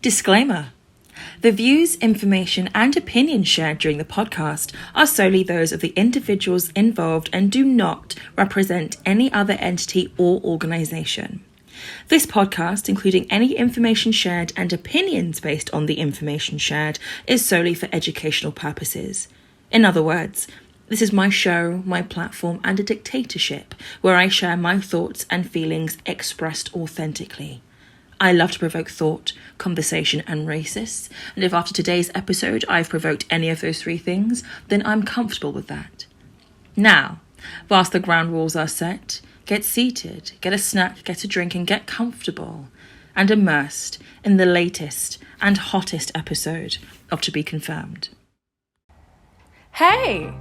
Disclaimer. The views, information, and opinions shared during the podcast are solely those of the individuals involved and do not represent any other entity or organisation. This podcast, including any information shared and opinions based on the information shared, is solely for educational purposes. In other words, this is my show, my platform, and a dictatorship where I share my thoughts and feelings expressed authentically. I love to provoke thought, conversation, and racists, and if after today's episode I've provoked any of those three things, then I'm comfortable with that. Now, whilst the ground rules are set, get seated, get a snack, get a drink, and get comfortable, and immersed in the latest and hottest episode of To Be Confirmed. Hey!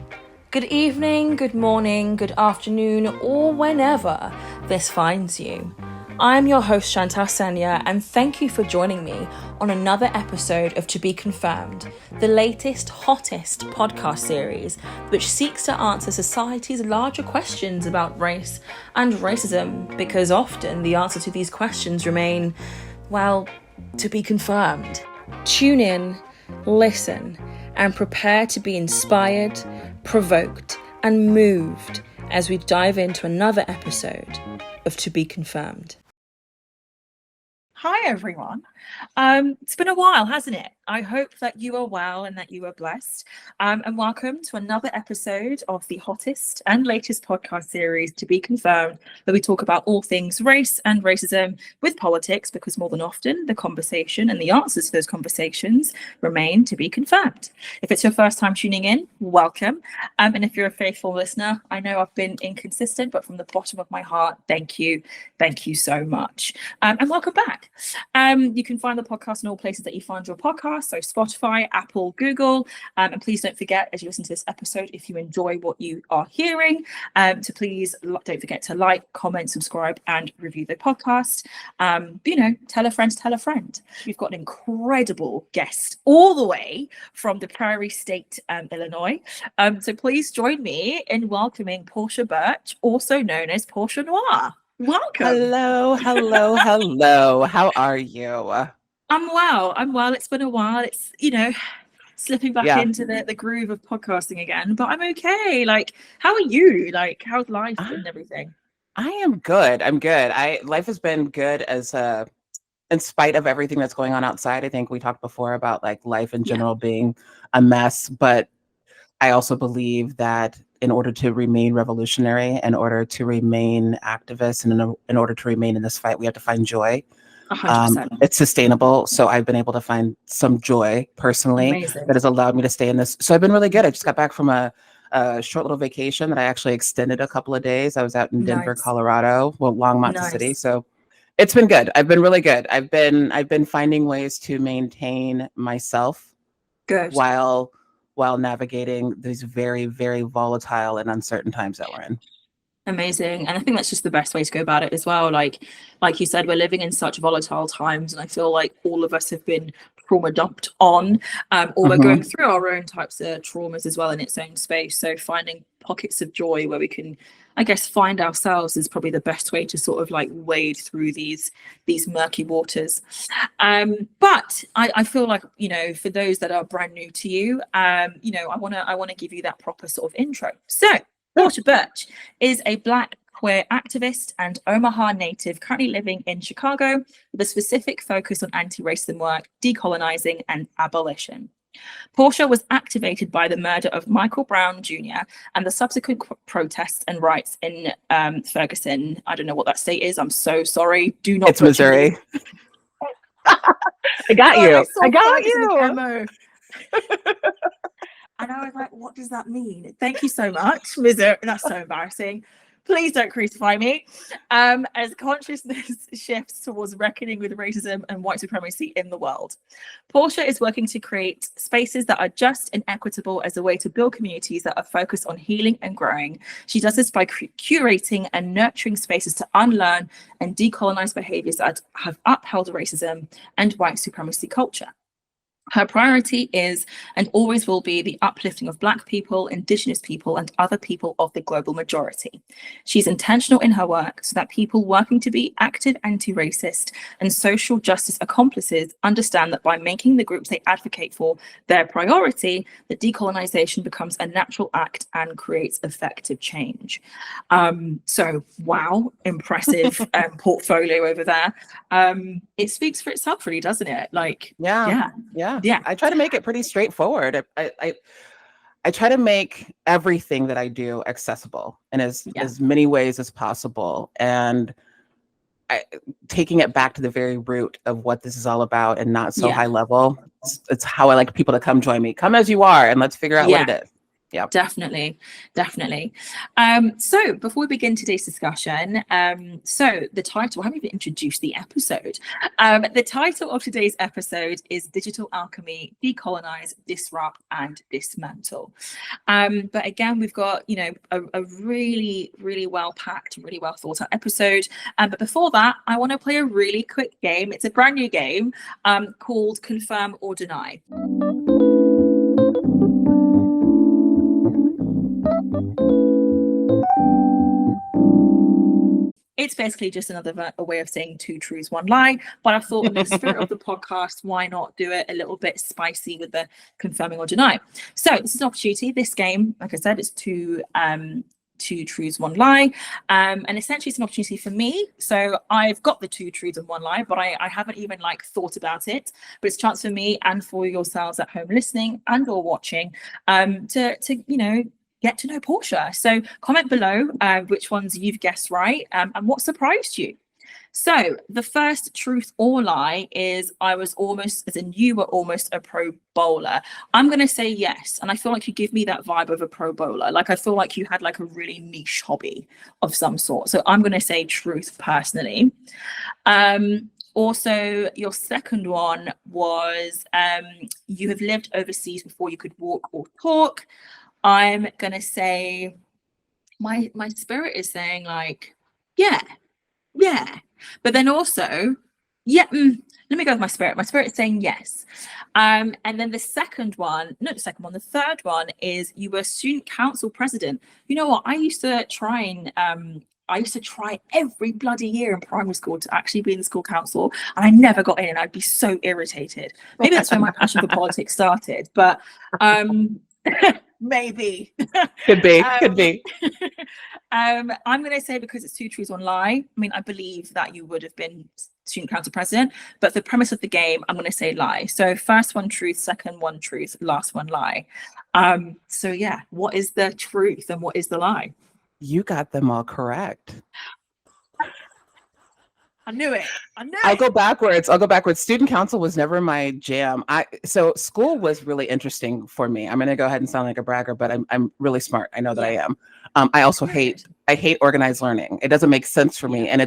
Good evening, good morning, good afternoon, or whenever this finds you. I'm your host Chantal Sanya, and thank you for joining me on another episode of To Be Confirmed, the latest, hottest podcast series which seeks to answer society's larger questions about race and racism, because often the answer to these questions remain, well, to be confirmed. Tune in, listen, and prepare to be inspired, provoked, and moved as we dive into another episode of To Be Confirmed. Hi everyone. It's been a while, hasn't it? I hope that you are well and that you are blessed. And welcome to another episode of the hottest and latest podcast series, To Be Confirmed, where we talk about all things race and racism with politics, because more than often the conversation and the answers to those conversations remain to be confirmed. If it's your first time tuning in, welcome. And if you're a faithful listener, I know I've been inconsistent, but from the bottom of my heart, thank you. Thank you so much. And welcome back. You can find the podcast in all places that you find your podcast, so Spotify, Apple, Google, and please don't forget, as you listen to this episode, if you enjoy what you are hearing, to please don't forget to like, comment, subscribe, and review the podcast. Tell a friend. We've got an incredible guest all the way from the Prairie State, Illinois. So please join me in welcoming Portia Birch, also known as Portia Noir. Welcome. Hello. How are you? I'm well. It's been a while. It's, slipping back into the groove of podcasting again, but I'm okay. Like, how are you? Like, how's life and everything? I am good. I'm good. Life has been good in spite of everything that's going on outside. I think we talked before about like life in general being a mess, but I also believe that in order to remain revolutionary, in order to remain activists, and in order to remain in this fight, we have to find joy. 100%. It's sustainable. So I've been able to find some joy personally. Amazing. That has allowed me to stay in this. So I've been really good. I just got back from a short little vacation that I actually extended a couple of days. I was out in Denver, Colorado, Longmont City. So it's been good. I've been really good. I've been finding ways to maintain myself while navigating these very, very volatile and uncertain times that we're in. Amazing. And I think that's just the best way to go about it as well. Like you said, we're living in such volatile times, and I feel like all of us have been trauma dumped on, or we're going through our own types of traumas as well in its own space. So finding pockets of joy where we can, I guess, find ourselves is probably the best way to sort of like wade through these murky waters. But I feel like, for those that are brand new to you, I want to give you that proper sort of intro. So Portia Birch is a Black queer activist and Omaha native currently living in Chicago with a specific focus on anti-racism work, decolonizing, and abolition. Portia was activated by the murder of Michael Brown Jr. and the subsequent protests and riots in Ferguson. I don't know what that state is. I'm so sorry. Do not. It's Missouri. I got you. And I was like, what does that mean? Thank you so much, Missouri. That's so embarrassing. Please don't crucify me. As consciousness shifts towards reckoning with racism and white supremacy in the world, Portia is working to create spaces that are just and equitable as a way to build communities that are focused on healing and growing. She does this by curating and nurturing spaces to unlearn and decolonize behaviors that have upheld racism and white supremacy culture. Her priority is and always will be the uplifting of Black people, Indigenous people, and other people of the global majority. She's intentional in her work so that people working to be active anti-racist and social justice accomplices understand that by making the groups they advocate for their priority, the decolonization becomes a natural act and creates effective change. So, wow, impressive portfolio over there. It speaks for itself, really, doesn't it? Like, Yeah. yeah. I try to make it pretty straightforward. I try to make everything that I do accessible in as many ways as possible. And taking it back to the very root of what this is all about and not so high level. It's how I like people to come join me. Come as you are and let's figure out what it is. Yeah, definitely. So before we begin today's discussion, so the title, I haven't even introduced the episode. The title of today's episode is Digital Alchemy, Decolonise, Disrupt and Dismantle. But again, we've got, a really, really well packed, really well thought out episode. But before that, I want to play a really quick game. It's a brand new game called Confirm or Deny. It's basically just another way of saying 2 truths, 1 lie. But I thought in the spirit of the podcast, why not do it a little bit spicy with the confirming or deny? So this is an opportunity. This game, like I said, it's 2 truths, 1 lie. And essentially it's an opportunity for me. So I've got the 2 truths and 1 lie, but I haven't even thought about it. But it's a chance for me and for yourselves at home listening and or watching to get to know Portia. So comment below which ones you've guessed right and what surprised you. So the first truth or lie is you were almost a pro bowler. I'm going to say yes. And I feel like you give me that vibe of a pro bowler. Like I feel like you had like a really niche hobby of some sort. So I'm going to say truth personally. Also, your second one was you have lived overseas before you could walk or talk. I'm going to say my spirit is saying like, yeah. But then also, let me go with my spirit. My spirit is saying yes. And then the third one is you were student council president. You know what? I used to try every bloody year in primary school to actually be in the school council, and I never got in, and I'd be so irritated. Maybe that's where my passion for politics started, but maybe. Could be. I'm going to say, because it's 2 truths, 1 lie. I mean, I believe that you would have been student council president, but the premise of the game, I'm going to say lie. So first 1 truth, second 1 truth, last 1 lie. So yeah, what is the truth and what is the lie? You got them all correct. I knew it. I'll go backwards. Student council was never my jam. So school was really interesting for me. I'm going to go ahead and sound like a bragger, but I'm really smart. I know that I am. I also hate organized learning. It doesn't make sense for me. And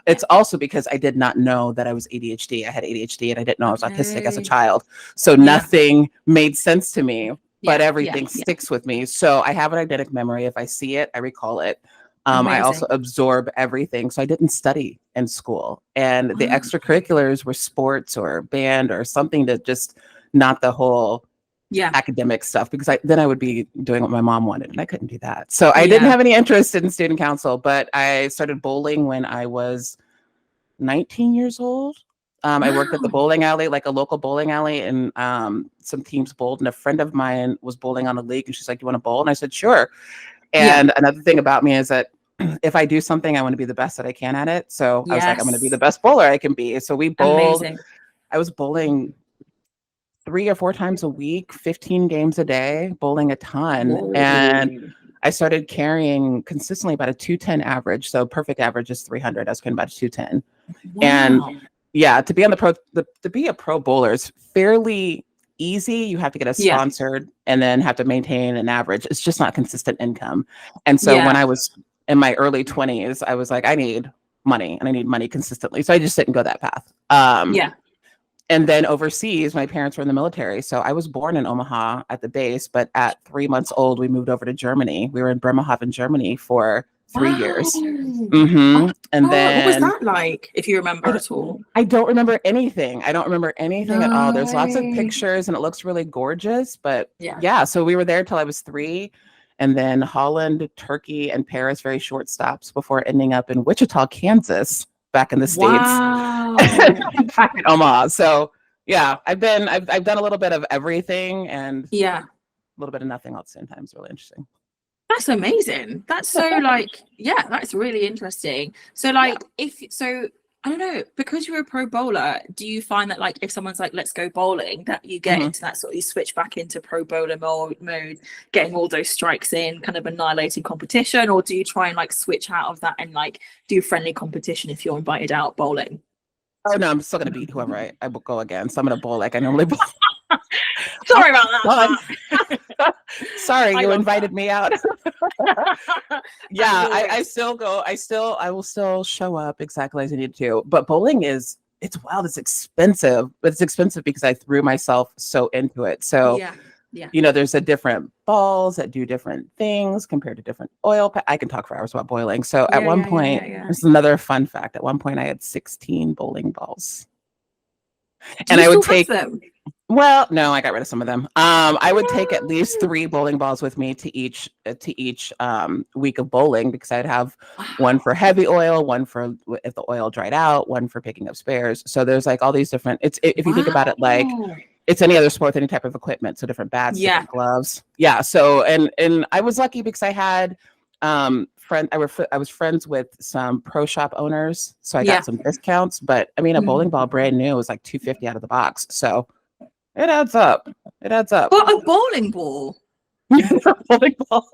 it's also because I did not know that I was ADHD. I had ADHD and I didn't know I was autistic as a child. So nothing made sense to me, but everything sticks with me. So I have an eidetic memory. If I see it, I recall it. I also absorb everything. So I didn't study in school. And the extracurriculars were sports or band or something that just not the whole academic stuff, because I would be doing what my mom wanted and I couldn't do that. So I didn't have any interest in student council, but I started bowling when I was 19 years old. I worked at the bowling alley, like a local bowling alley, and some teams bowled, and a friend of mine was bowling on a league and she's like, "Do you want to bowl?" And I said, "Sure." And another thing about me is that if I do something, I want to be the best that I can at it. So I was like, I'm going to be the best bowler I can be. So we bowled. Amazing. I was bowling 3 or 4 times a week, 15 games a day, bowling a ton. Whoa. And I started carrying consistently about a 210 average. So perfect average is 300. I was carrying about a 210. Wow. And to be on to be a pro bowler is fairly easy. You have to get sponsored and then have to maintain an average. It's just not consistent income. And so when I was in my early 20s, I was like, I need money and I need money consistently. So I just didn't go that path. And then overseas, my parents were in the military. So I was born in Omaha at the base, but at 3 months old, we moved over to Germany. We were in Bremerhaven, Germany for 3 years. Oh, And what was then that like, if you remember at all? I don't remember anything. I don't remember anything at all. There's lots of No. pictures and it looks really gorgeous. But Yeah. yeah, so we were there till I was 3. And then Holland, Turkey, and Paris, very short stops before ending up in Wichita, Kansas, back in the States. Wow. Back in Omaha. So yeah, I've done a little bit of everything and Yeah. a little bit of nothing all at the same time. It's really interesting. That's amazing. That's so like, yeah, that's really interesting. So like, I don't know, because you're a pro bowler, do you find that like if someone's like, let's go bowling, that you get into that sort of, you switch back into pro bowler mode, getting all those strikes in, kind of annihilating competition, or do you try and like switch out of that and like do friendly competition if you're invited out bowling? Oh no, I'm still gonna beat whoever I will go again. So I'm gonna bowl like I normally bowl. Sorry about that. Sorry, you invited that. Me out. Yeah, I will still show up exactly as I need to. But bowling it's wild, it's expensive, but it's expensive because I threw myself so into it. So Yeah. There's a different balls that do different things compared to different oil. I can talk for hours about boiling. So at one point, this is another fun fact. At one point, I had 16 bowling balls, and I would take them. Well, no, I got rid of some of them. I would take at least 3 bowling balls with me to each week of bowling because I'd have one for heavy oil, one for if the oil dried out, one for picking up spares. So there's like all these different. If you think about it, like it's any other sport, any type of equipment. So different bats, different gloves. Yeah. So and I was lucky because I had I was friends with some pro shop owners, so I got some discounts. But I mean, a bowling ball brand new was like $250 out of the box. So it adds up. What, a bowling ball? Bowling ball.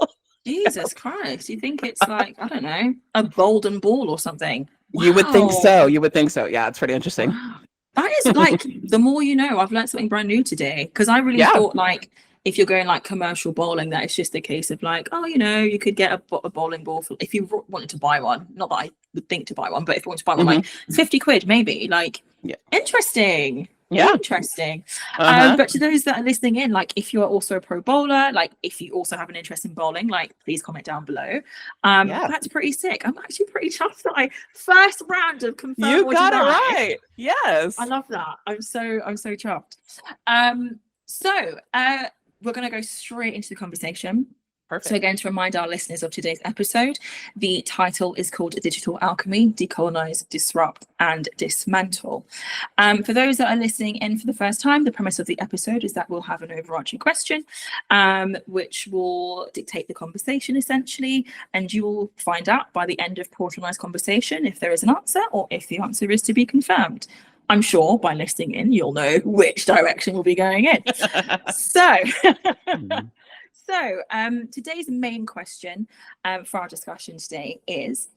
Jesus Christ. You think it's like, I don't know, a golden ball or something? Wow. You would think so. Yeah, it's pretty interesting. Wow. That is like, the more you know. I've learned something brand new today because I really thought like if you're going like commercial bowling, that it's just a case of like, oh, you could get a bowling ball for, if you wanted to buy one. Not that I would think to buy one, but if you want to buy one, like 50 quid maybe. Like, interesting. Yeah, interesting. But to those that are listening in, like if you are also a pro bowler, like if you also have an interest in bowling, like please comment down below. That's pretty sick. I'm actually pretty chuffed that I first round of confirm. You got it right. Yes, I love that. I'm so chuffed. So we're gonna go straight into the conversation. Perfect. So again, to remind our listeners of today's episode, the title is called Digital Alchemy, Decolonise, Disrupt and Dismantle. For those that are listening in for the first time, the premise of the episode is that we'll have an overarching question, which will dictate the conversation essentially, and you will find out by the end of Portia and I's conversation if there is an answer or if the answer is to be confirmed. I'm sure by listening in, you'll know which direction we'll be going in. So today's main question for our discussion today is,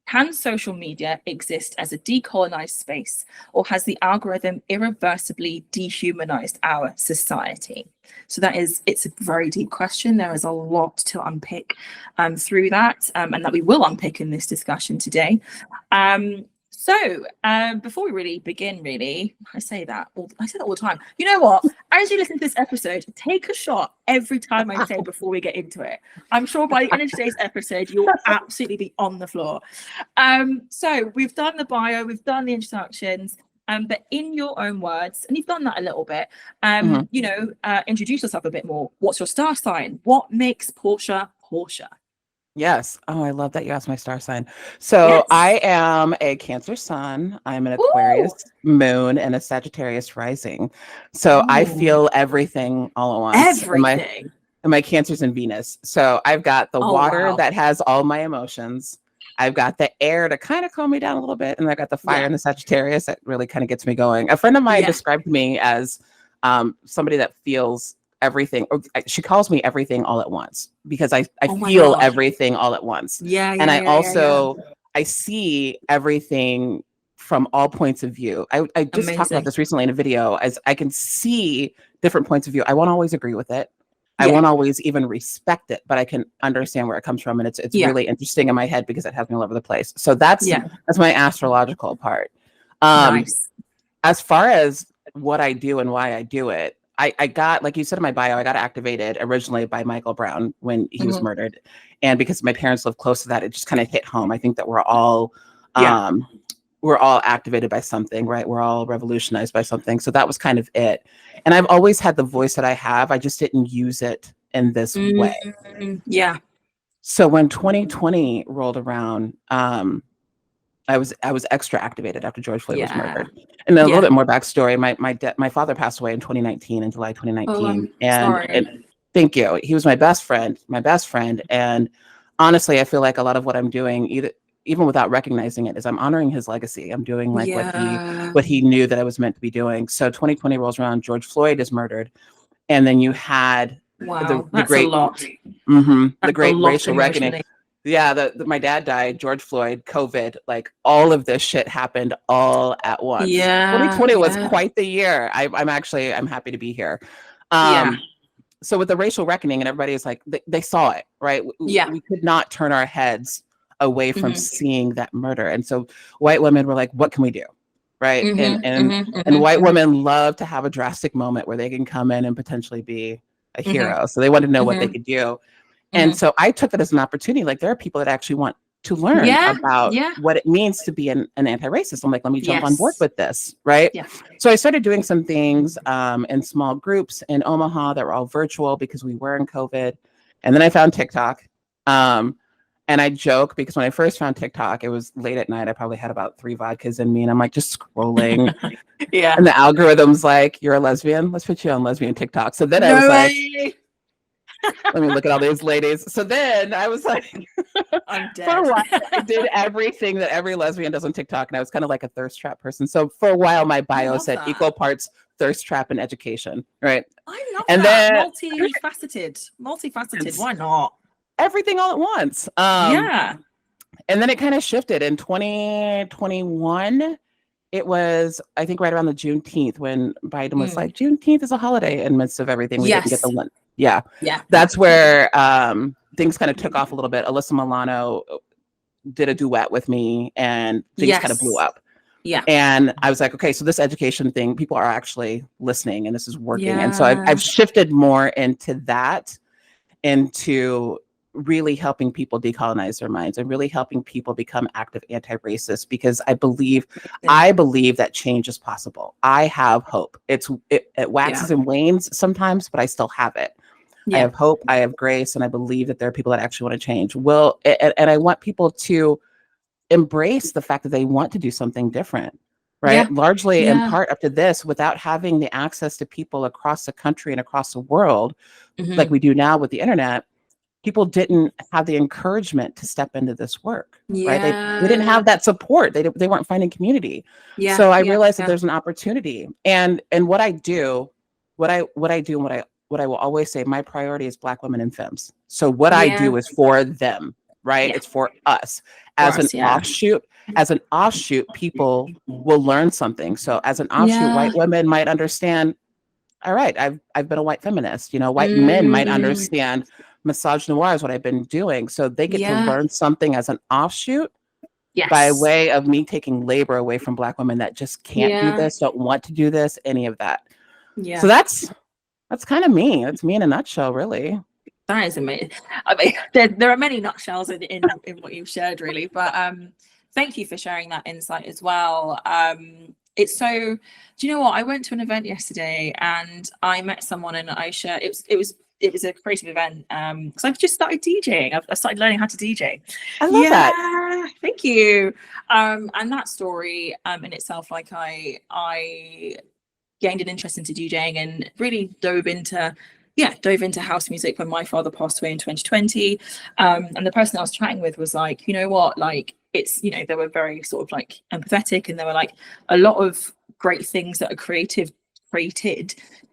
can social media exist as a decolonized space, or has the algorithm irreversibly dehumanized our society? So it's a very deep question. There is a lot to unpick through that, and that we will unpick in this discussion today. So before we really begin, I say that all the time. You know what? As you listen to this episode, take a shot every time I say before we get into it. I'm sure by the end of today's episode, you'll absolutely be on the floor. So we've done the bio, we've done the introductions, but in your own words, and you've done that a little bit, introduce yourself a bit more. What's your star sign? What makes Portia Portia? Yes. Oh, I love that you asked my star sign. So I am a Cancer sun. I'm an Aquarius moon and a Sagittarius rising. So I feel everything all at once. Everything. And my Cancer's in Venus. So I've got the water that has all my emotions. I've got the air to kind of calm me down a little bit. And I've got the fire in the Sagittarius that really kind of gets me going. A friend of mine described me as somebody that feels everything, or she calls me everything all at once, because I feel everything all at once. I see everything from all points of view. I just talked about this recently in a video, as I can see different points of view. I won't always agree with it. I won't always even respect it, but I can understand where it comes from. And it's really interesting in my head because it has me all over the place. So that's my astrological part. Nice. As far as what I do and why I do it, I got, like you said in my bio, I got activated originally by Michael Brown when he was Mhm. murdered. And because my parents live close to that, it just kind of hit home. I think that Yeah. we're all activated by something, right? We're all revolutionized by something. So that was kind of it. And I've always had the voice that I have. I just didn't use it in this way. Yeah. So when 2020 rolled around, I was extra activated after George Floyd was Yeah. murdered. And then a little Yeah. bit more backstory. My father passed away in 2019, in July Oh, 2019. I'm And sorry. thank you. He was my best friend. And honestly, I feel like a lot of what I'm doing, even without recognizing it, is I'm honoring his legacy. I'm doing like Yeah. what he knew that I was meant to be doing. So 2020 rolls around, George Floyd is murdered. And then you had Wow. the That's a great lot. the That's a great lot racial reckoning. emotionally. Yeah, my dad died, George Floyd, COVID, like all of this shit happened all at once. Yeah. 2020 was Yeah. quite the year. I'm happy to be here. Yeah. So with the racial reckoning, and everybody is like, they saw it, right? Yeah. We could not turn our heads away from Mhm. seeing that murder. And so white women were like, what can we do? Right. Mhm. Mhm. And Mhm. white Mhm. women love to have a drastic moment where they can come in and potentially be a Mhm. hero. So they wanted to know what they Mhm. could do. And Mhm. so I took that as an opportunity. Like, there are people that actually want to learn Yeah. about Yeah. what it means to be an anti-racist. I'm like, let me jump on board Yes. with this, right? Yeah. So I started doing some things in small groups in Omaha that were all virtual because we were in COVID. And then I found TikTok. And I joke because when I first found TikTok, it was late at night. I probably had about 3 vodkas in me, and I'm like just scrolling. Yeah. And the algorithm's like, you're a lesbian? Let's put you on lesbian TikTok. So then I was No like, way. let me look at all these ladies. So then I was like, I'm for a dead. while, I did everything that every lesbian does on TikTok. And I was kind of like a thirst trap person. So for a while, my I bio love said that. equal parts thirst trap and education, right? I love And that. then Multifaceted. Why not? everything all at once. Yeah. And then it kind of shifted in 2021. It was, I think, right around the Juneteenth when Biden was Mm. like, Juneteenth is a holiday in midst of everything. We didn't get the Yes. one. Yeah. Yeah. That's where things kind of took off a little bit. Alyssa Milano did a duet with me and things kind of blew Yes. up. Yeah. And I was like, okay, so this education thing, people are actually listening and this is working. And so Yeah. I've shifted more into that, into really helping people decolonize their minds and really helping people become active anti-racist, because I believe that change is possible. I have hope. It Yeah. waxes and wanes sometimes, but I still have it. I Yeah. have hope, I have grace, and I believe that there are people that actually want to change. Well, and I want people to embrace the fact that they want to do something different, Yeah. right? Largely in Yeah. part up to this, without having the access to people across the country and across the world like Mhm. we do now with the internet, people didn't have the encouragement to step into this work, right? They didn't Yeah. have that support. They weren't finding community. Yeah. So I Yeah. realized that Yeah. there's an opportunity. And what I do, what I do, and what I will always say, my priority is Black women and femmes. So what I Yeah. do is for them, right? Yeah. It's for us. For As an us. Yeah. offshoot, people will learn something. So as an offshoot, Yeah. white women might understand, all right, I've been a white feminist. You know, white men might Mm. understand misogynoir is what I've been doing. So they get to Yeah. learn something as an offshoot by Yes. way of me taking labor away from Black women that just can't do Yeah. this, don't want to do this, any of that. So Yeah. that's kind of me. That's me in a nutshell, really. That is amazing. I mean, there are many nutshells in what you've shared, really. But thank you for sharing that insight as well. It's so. Do you know what? I went to an event yesterday and I met someone and I shared. It was a creative event because I've just started DJing. I started learning how to DJ. I love that. Yeah, thank you. And that story in itself, like I gained an interest into DJing and really dove into house music when my father passed away in 2020. And the person I was chatting with was like, you know what, like it's, you know, they were very sort of like empathetic, and they were like, a lot of great things that are created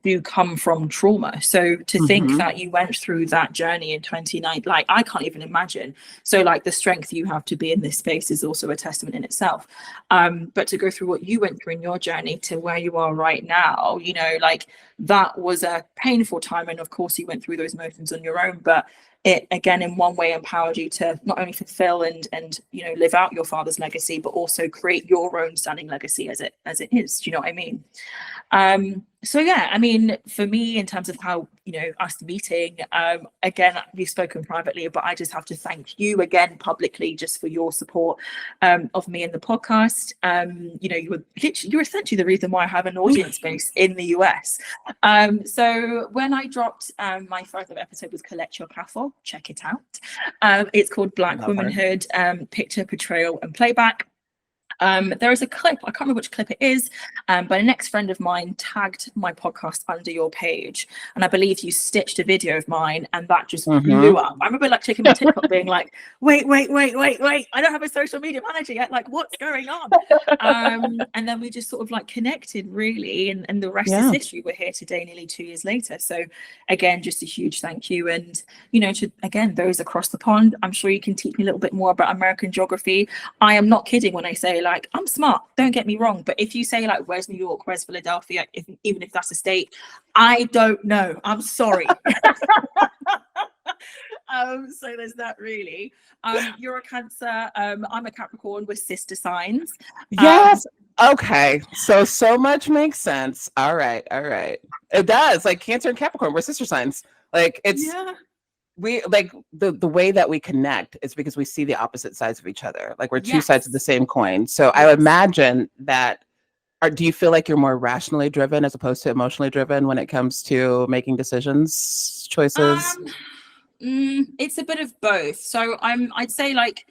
do come from trauma. So to think Mhm. that you went through that journey in 29, like I can't even imagine. So like the strength you have to be in this space is also a testament in itself. But to go through what you went through in your journey to where you are right now, you know, like that was a painful time, and of course you went through those emotions on your own, but it again in one way empowered you to not only fulfill and you know live out your father's legacy, but also create your own standing legacy as it is. Do you know what I mean? So yeah, I mean, for me, in terms of how, us meeting, again, we've spoken privately, but I just have to thank you again publicly just for your support of me in the podcast. You were essentially the reason why I have an audience base in the US. So when I dropped my first episode was Collect Your Cattle, check it out. It's called Black Womanhood, Picture, Portrayal and Playback. There is a clip, I can't remember which clip it is, but an ex-friend of mine tagged my podcast under your page, and I believe you stitched a video of mine, and that just blew up. I remember like checking my TikTok being like, wait, I don't have a social media manager yet, like what's going on? And then we just sort of like connected really, and the rest is history. We're here today nearly 2 years later. So again, just a huge thank you. And to again those across the pond, I'm sure you can teach me a little bit more about American geography. I am not kidding when I say like I'm smart, don't get me wrong, but if you say like where's New York, where's Philadelphia, even if that's a state, I don't know, I'm sorry. So there's that really. You're a Cancer, I'm a Capricorn, we're sister signs. Yes. Okay, so much makes sense. All right, it does. Like Cancer and Capricorn, we're sister signs. Like it's we like the way that we connect is because we see the opposite sides of each other. Like we're two sides of the same coin. So I would imagine that, do you feel like you're more rationally driven as opposed to emotionally driven when it comes to making decisions, choices? It's a bit of both. So I'd say like,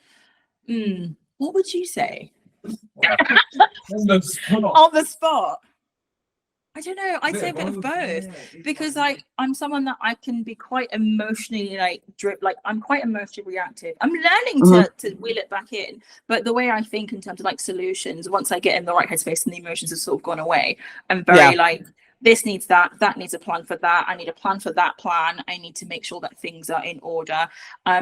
what would you say? On the spot. I don't know. I'd say a bit of both, because like I'm someone that I can be quite emotionally I'm quite emotionally reactive. I'm learning to wheel it back in, but the way I think in terms of like solutions, once I get in the right headspace and the emotions have sort of gone away, I'm very like, this needs that needs a plan for that, I need a plan for that plan, I need to make sure that things are in order.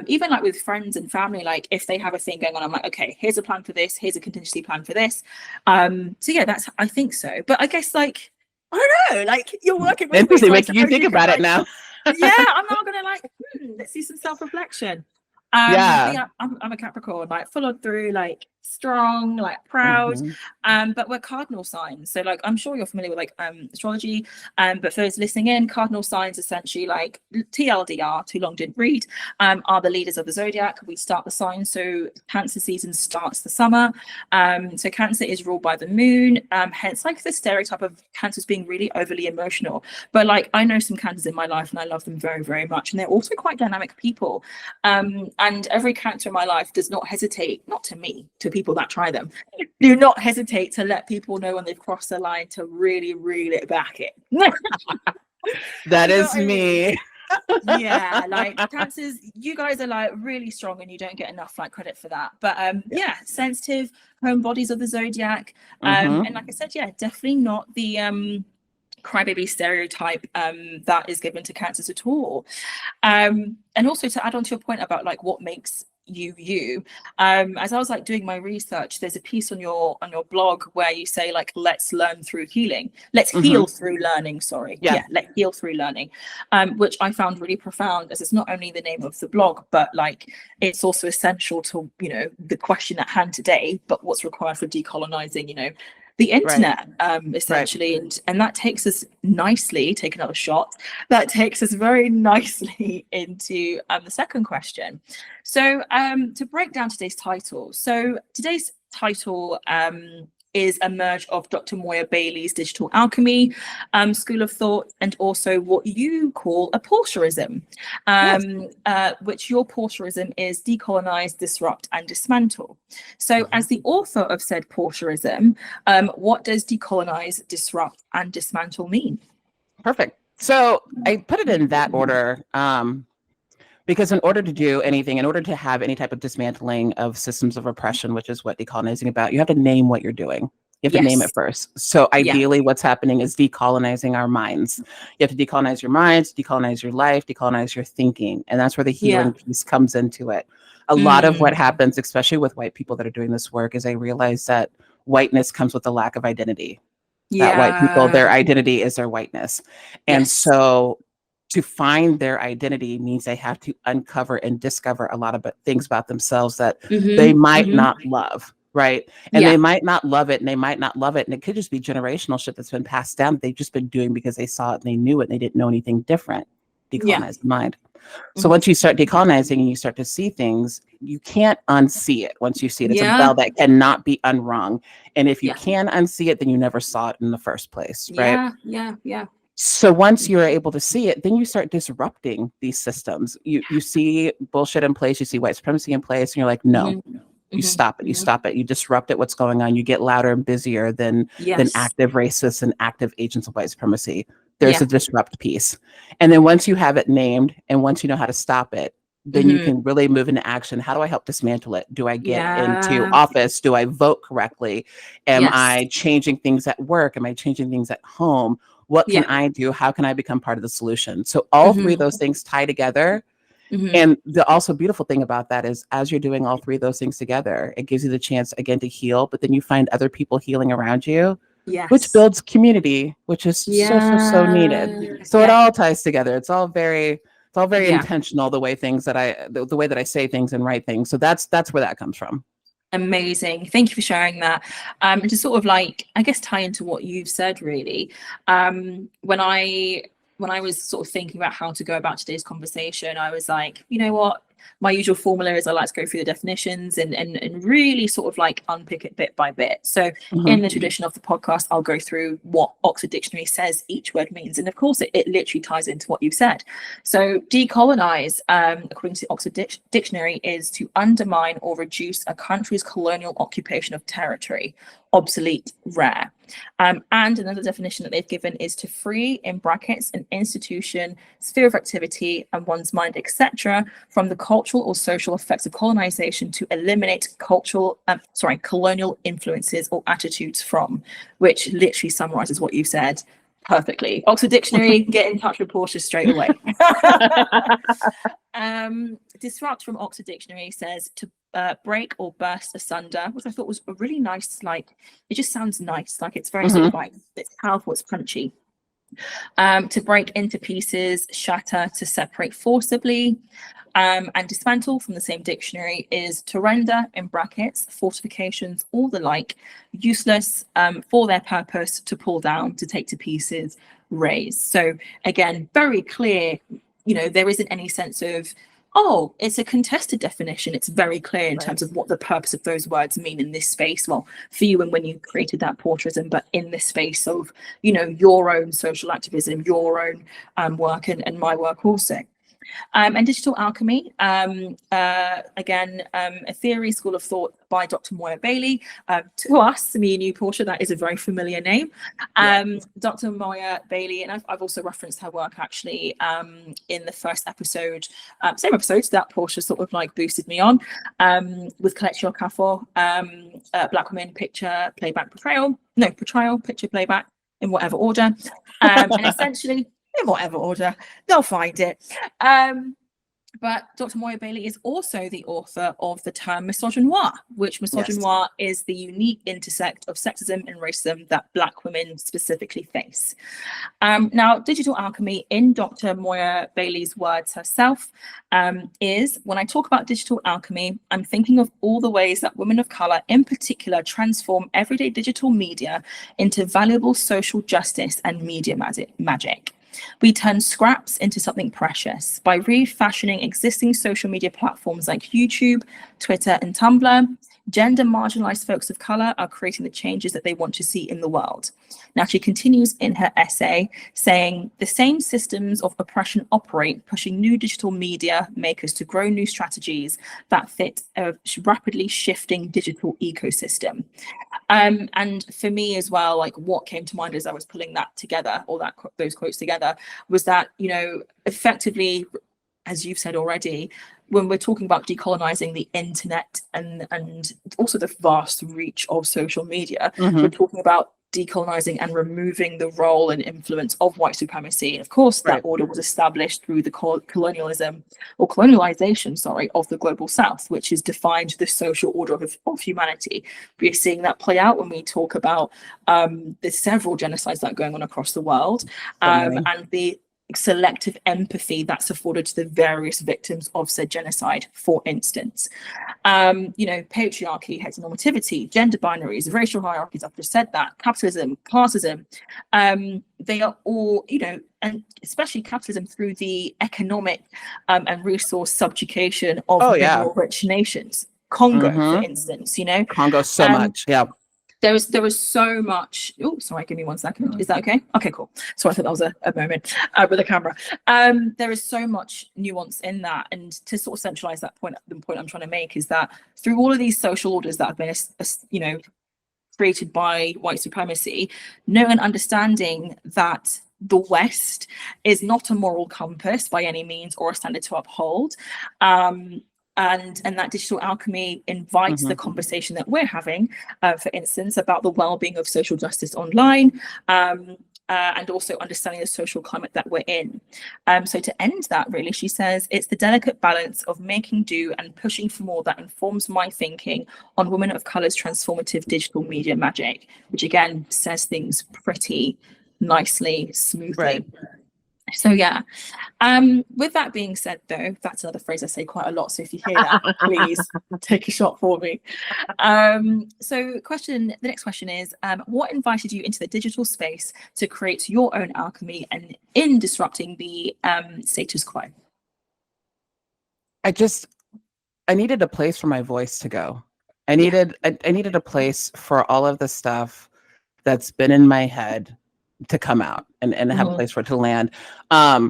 Even like with friends and family, like if they have a thing going on, I'm like, okay, here's a plan for this, here's a contingency plan for this. So yeah, I think so. But I guess like, I don't know, like you're working with me, so making you think about it now. Yeah, I'm not gonna like, let's do some self-reflection. Yeah, I'm a Capricorn, like full on through, like strong, like proud. But we're cardinal signs, so like I'm sure you're familiar with like astrology, but for those listening in, cardinal signs essentially, like TLDR, too long didn't read, are the leaders of the zodiac. We start the sign, so Cancer season starts the summer. So Cancer is ruled by the moon, hence like the stereotype of Cancers being really overly emotional. But like I know some Cancers in my life and I love them very, very much, and they're also quite dynamic people. And every Cancer in my life does not hesitate, not to me, to people that try them, do not hesitate to let people know when they've crossed the line to really reel it back in. That is me. Yeah, like Cancers, you guys are like really strong and you don't get enough like credit for that. But yeah, sensitive, home bodies of the zodiac. And like I said, yeah, definitely not the crybaby stereotype that is given to Cancers at all. And also to add on to your point about like what makes you, as I was like doing my research, there's a piece on your blog where you say like, let's learn through healing, let's heal through learning, let's heal through learning, which I found really profound, as it's not only the name of the blog, but like it's also essential to the question at hand today, but what's required for decolonizing the internet, essentially. And that takes us nicely, take another shot, that takes us very nicely into the second question. So to break down today's title, today's title is a merge of Dr. Moya Bailey's digital alchemy school of thought, and also what you call a Portiaism, which your Portiaism is decolonize, disrupt, and dismantle. So as the author of said Portiaism, what does decolonize, disrupt, and dismantle mean? Perfect. So I put it in that order because in order to do anything, in order to have any type of dismantling of systems of oppression, which is what decolonizing about, you have to name what you're doing. You have to name it first. So ideally what's happening is decolonizing our minds. You have to decolonize your minds, decolonize your life, decolonize your thinking. And that's where the healing piece comes into it. A lot of what happens, especially with white people that are doing this work, is I realize that whiteness comes with a lack of identity. That white people, their identity is their whiteness. And so to find their identity means they have to uncover and discover a lot of things about themselves that they might not love. right? And they might not love it, and they might not love it. And it could just be generational shit that's been passed down that they've just been doing because they saw it and they knew it and they didn't know anything different. Decolonize the mind. So once you start decolonizing and you start to see things, you can't unsee it. Once you see it, it's a bell that cannot be unrung. And if you can unsee it, then you never saw it in the first place, right? Yeah. So once you're able to see it, then you start disrupting these systems. You see bullshit in place, you see white supremacy in place, and you're like, no. You stop it. You stop it. You disrupt it. What's going on? You get louder and busier than active racists and active agents of white supremacy. There's a disrupt piece. And then once you have it named and once you know how to stop it, then you can really move into action. How do I help dismantle it? Do I get into office? Do I vote correctly? Am I changing things at work? Am I changing things at home? What can I do? How can I become part of the solution? So all three of those things tie together. And the also beautiful thing about that is as you're doing all three of those things together, it gives you the chance again to heal, but then you find other people healing around you, which builds community, which is so needed. So it all ties together. It's all very intentional, the way the way that I say things and write things. So that's where that comes from. Amazing. Thank you for sharing that. And to sort of like, I guess, tie into what you've said really. When I was sort of thinking about how to go about today's conversation, I was like, you know what? My usual formula is I like to go through the definitions and really sort of like unpick it bit by bit. So in the tradition of the podcast, I'll go through what Oxford Dictionary says each word means. And of course, it literally ties into what you've said. So decolonize, according to the Oxford Dictionary, is to undermine or reduce a country's colonial occupation of territory. Obsolete, rare. And another definition that they've given is to free, in brackets, an institution, sphere of activity, and one's mind, etc., from the cultural or social effects of colonization to eliminate colonial influences or attitudes from, which literally summarizes what you've said perfectly. Oxford Dictionary, get in touch with Portia straight away. Disrupt from Oxford Dictionary says to break or burst asunder, which I thought was a really nice, like, it just sounds nice, like it's very sort of like, it's powerful, it's punchy. To break into pieces, shatter, to separate forcibly. And dismantle from the same dictionary is to render, in brackets, fortifications or the like, useless for their purpose, to pull down, to take to pieces, raise. So again, very clear, you know, there isn't any sense of, oh, it's a contested definition. It's very clear in terms of what the purpose of those words mean in this space. Well, for you and when you created that portraitism, but in this space of, you know, your own social activism, your own work and my work also. And digital alchemy, again, a theory, school of thought by Dr. Moya Bailey. To us, me and you, Portia, that is a very familiar name. Dr. Moya Bailey, and I've also referenced her work actually in the first episode, same episode that Portia sort of like boosted me on, with Collect Your Kafo, Black Women Picture, Playback, Portrayal, Picture, Playback, in whatever order. And essentially, in whatever order, they'll find it. But Dr. Moya Bailey is also the author of the term misogynoir, which misogynoir is the unique intersect of sexism and racism that Black women specifically face. Now, digital alchemy, in Dr. Moya Bailey's words herself, is, when I talk about digital alchemy, I'm thinking of all the ways that women of color in particular transform everyday digital media into valuable social justice and media magic. We turn scraps into something precious by refashioning existing social media platforms like YouTube, Twitter, and Tumblr. Gender marginalized folks of color are creating the changes that they want to see in the world. Now, she continues in her essay saying, the same systems of oppression operate, pushing new digital media makers to grow new strategies that fit a rapidly shifting digital ecosystem. And for me as well, like what came to mind as I was pulling that together, or those quotes together, was that, you know, effectively, as you've said already, when we're talking about decolonizing the internet and also the vast reach of social media, we're talking about decolonizing and removing the role and influence of white supremacy. And of course, that order was established through the colonialization, of the global South, which has defined the social order of humanity. We're seeing that play out when we talk about the several genocides that are going on across the world, and the selective empathy that's afforded to the various victims of said genocide. For instance, patriarchy, heteronormativity, gender binaries, racial hierarchies, I've just said that, capitalism, classism, they are all, and especially capitalism through the economic and resource subjugation of mineral rich nations. Congo, for instance, Congo so much. Yeah. There was so much. Oh, sorry, give me 1 second. Is that okay? Okay, cool. So I thought that was a moment with the camera. There is so much nuance in that, and to sort of centralize that point, the point I'm trying to make is that through all of these social orders that have been, created by white supremacy, knowing and understanding that the West is not a moral compass by any means or a standard to uphold. And that digital alchemy invites the conversation that we're having, for instance, about the well-being of social justice online, and also understanding the social climate that we're in. So to end that, really, she says, it's the delicate balance of making do and pushing for more that informs my thinking on women of color's transformative digital media magic, which again says things pretty nicely, smoothly. Right. So yeah, with that being said, though, that's another phrase I say quite a lot. So if you hear that, please take a shot for me. So the next question is, what invited you into the digital space to create your own alchemy and in disrupting the status quo? I needed a place for my voice to go. I needed a place for all of the stuff that's been in my head to come out and have a place for it to land. A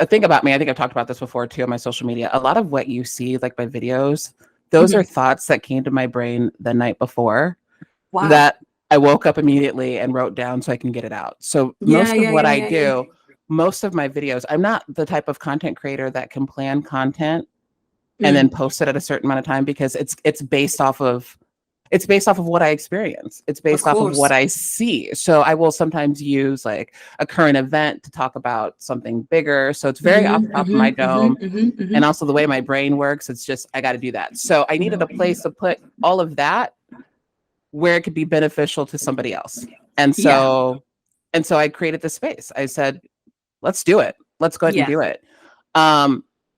thing about me, I think I've talked about this before too on my social media. A lot of what you see, like my videos, those are thoughts that came to my brain the night before that I woke up immediately and wrote down so I can get it out. So most of what I do, most of my videos, I'm not the type of content creator that can plan content and then post it at a certain amount of time, because it's based off of what I experience. It's based off of what I see. So I will sometimes use like a current event to talk about something bigger. So it's very off the top of my dome. And also the way my brain works, it's just, I got to do that. So I needed a place to put all of that where it could be beneficial to somebody else. And so I created this space. I said, let's do it. Let's go ahead and do it.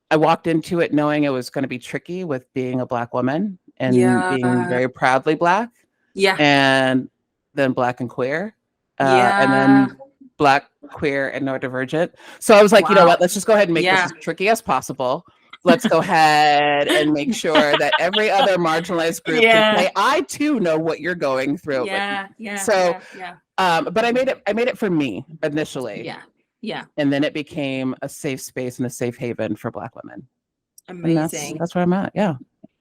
I walked into it knowing it was going to be tricky with being a Black woman and being very proudly Black, and then Black and queer, and then Black, queer, and neurodivergent. So I was like, you know what? Let's just go ahead and make this as tricky as possible. Let's go ahead and make sure that every other marginalized group can say, I too know what you're going through. But I made it for me initially. And then it became a safe space and a safe haven for Black women. Amazing. That's where I'm at. Yeah.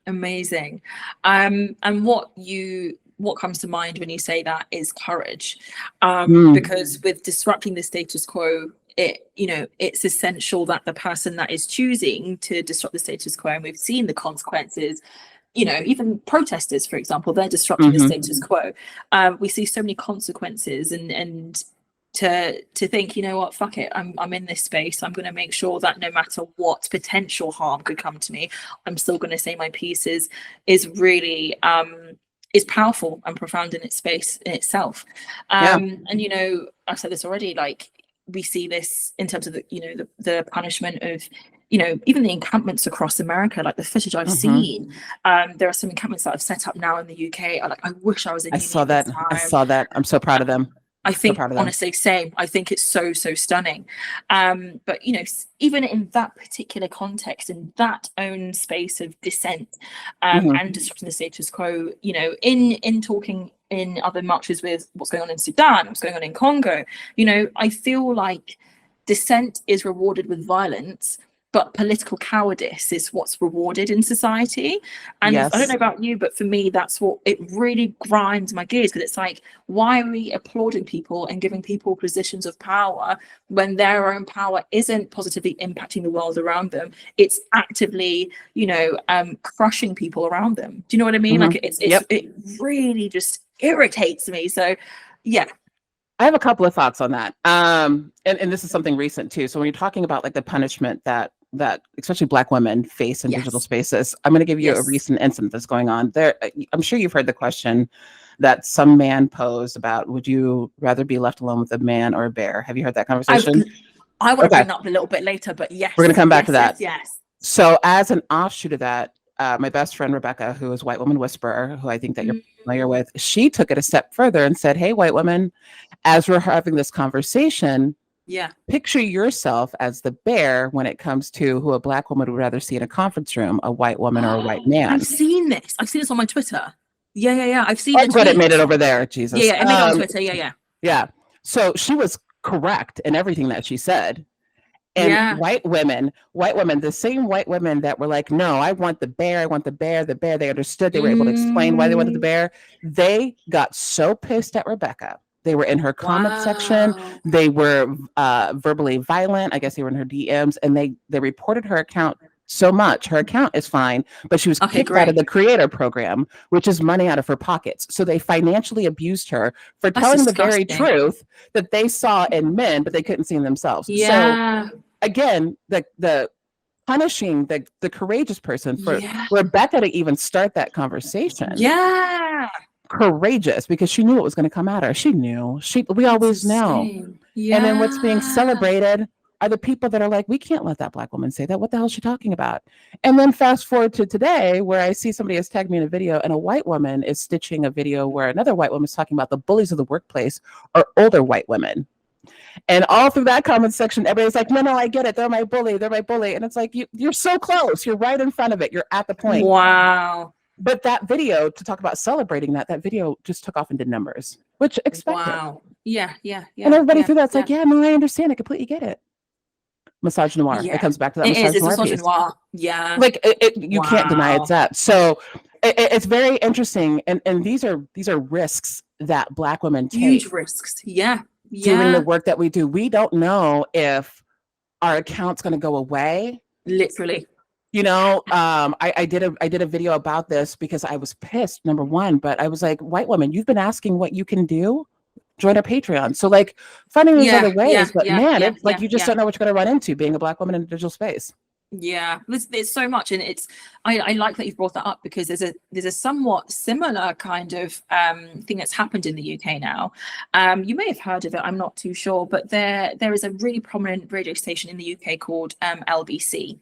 Amazing. And what comes to mind when you say that is courage, because with disrupting the status quo, it's essential that the person that is choosing to disrupt the status quo, and we've seen the consequences, even protesters, for example, they're disrupting the status quo. We see so many consequences, and to think, you know what, fuck it, I'm in this space, I'm going to make sure that no matter what potential harm could come to me, I'm still going to say my piece is really is powerful and profound in its space in itself. And I've said this already, like we see this in terms of the punishment of even the encampments across America, like the footage I've seen. There are some encampments that I've set up now in the UK. I wish I was in. I saw that. I'm so proud of them. I think, honestly, same. I think it's so stunning. But, even in that particular context, in that own space of dissent and disrupting the status quo, in talking in other marches with what's going on in Sudan, what's going on in Congo, I feel like dissent is rewarded with violence, but political cowardice is what's rewarded in society. And I don't know about you, but for me, that's what it really grinds my gears, because it's like, why are we applauding people and giving people positions of power when their own power isn't positively impacting the world around them? It's actively, crushing people around them. Do you know what I mean? Like it really just irritates me. So yeah. I have a couple of thoughts on that. And this is something recent too. So when you're talking about like the punishment that especially Black women face in digital spaces, I'm going to give you a recent incident that's going on there. I'm sure you've heard the question that some man posed about, would you rather be left alone with a man or a bear? Have you heard that conversation? I want to Okay. bring that up a little bit later, but yes. We're going to come back to that. Yes. So as an offshoot of that, my best friend, Rebecca, who is White Woman Whisperer, who I think that you're familiar with, she took it a step further and said, hey, white women, as we're having this conversation, picture yourself as the bear when it comes to who a Black woman would rather see in a conference room, a white woman or a white man. I've seen this. I've seen this on my Twitter. Yeah. I've seen it. But it made it over there. Jesus. Yeah, it made it on Twitter. Yeah. Yeah. So she was correct in everything that she said. And white women, the same white women that were like, no, I want the bear, they understood, they were able to explain why they wanted the bear. They got so pissed at Rebecca. They were in her comment section. They were verbally violent. I guess they were in her DMs, and they reported her account so much. Her account is fine, but she was kicked out of the creator program, which is money out of her pockets. So they financially abused her for telling the very truth that they saw in men, but they couldn't see in themselves. So again, the punishing the courageous person for Rebecca to even start that conversation. Courageous, because she knew what was going to come at her. She knew. We always know. And then what's being celebrated are the people that are like, we can't let that Black woman say that. What the hell is she talking about? And then fast forward to today, where I see somebody has tagged me in a video, and a white woman is stitching a video where another white woman is talking about the bullies of the workplace are older white women. And all through that comment section, everybody's like, no, I get it. They're my bully. And it's like, you're so close. You're right in front of it. You're at the point. Wow. But that video, to talk about celebrating that video just took off and did numbers, which expected. Wow. Yeah. And everybody through that's like, no, I understand. I completely get it. Massage noir. It comes back to that massage noir. Yeah. Like you can't deny it's that. So it's very interesting. And these are risks that Black women take. Huge risks. Yeah. Doing the work that we do. We don't know if our account's going to go away. Literally. You know, I did a video about this because I was pissed, number one, but I was like, white woman, you've been asking what you can do. Join our Patreon. So like finding these other ways, but man, it's like you just don't know what you're going to run into being a Black woman in a digital space. Yeah, there's so much, and I like that you've brought that up, because there's a somewhat similar kind of thing that's happened in the UK now. You may have heard of it, I'm not too sure, but there is a really prominent radio station in the UK called LBC,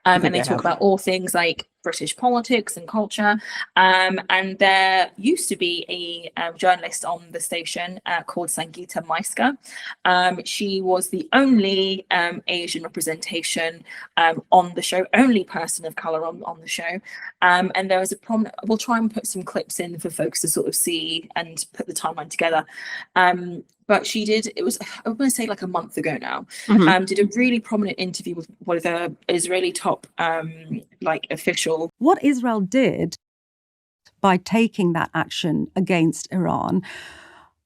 and they talk about all things like British politics and culture, and there used to be a journalist on the station called Sangeeta Maiska. She was the only Asian representation on the show, only person of color on the show, and there was a prominent, we'll try and put some clips in for folks to sort of see and put the timeline together, but she did, it was, I'm going to say like a month ago now, did a really prominent interview with a Israeli top like official. What Israel did by taking that action against Iran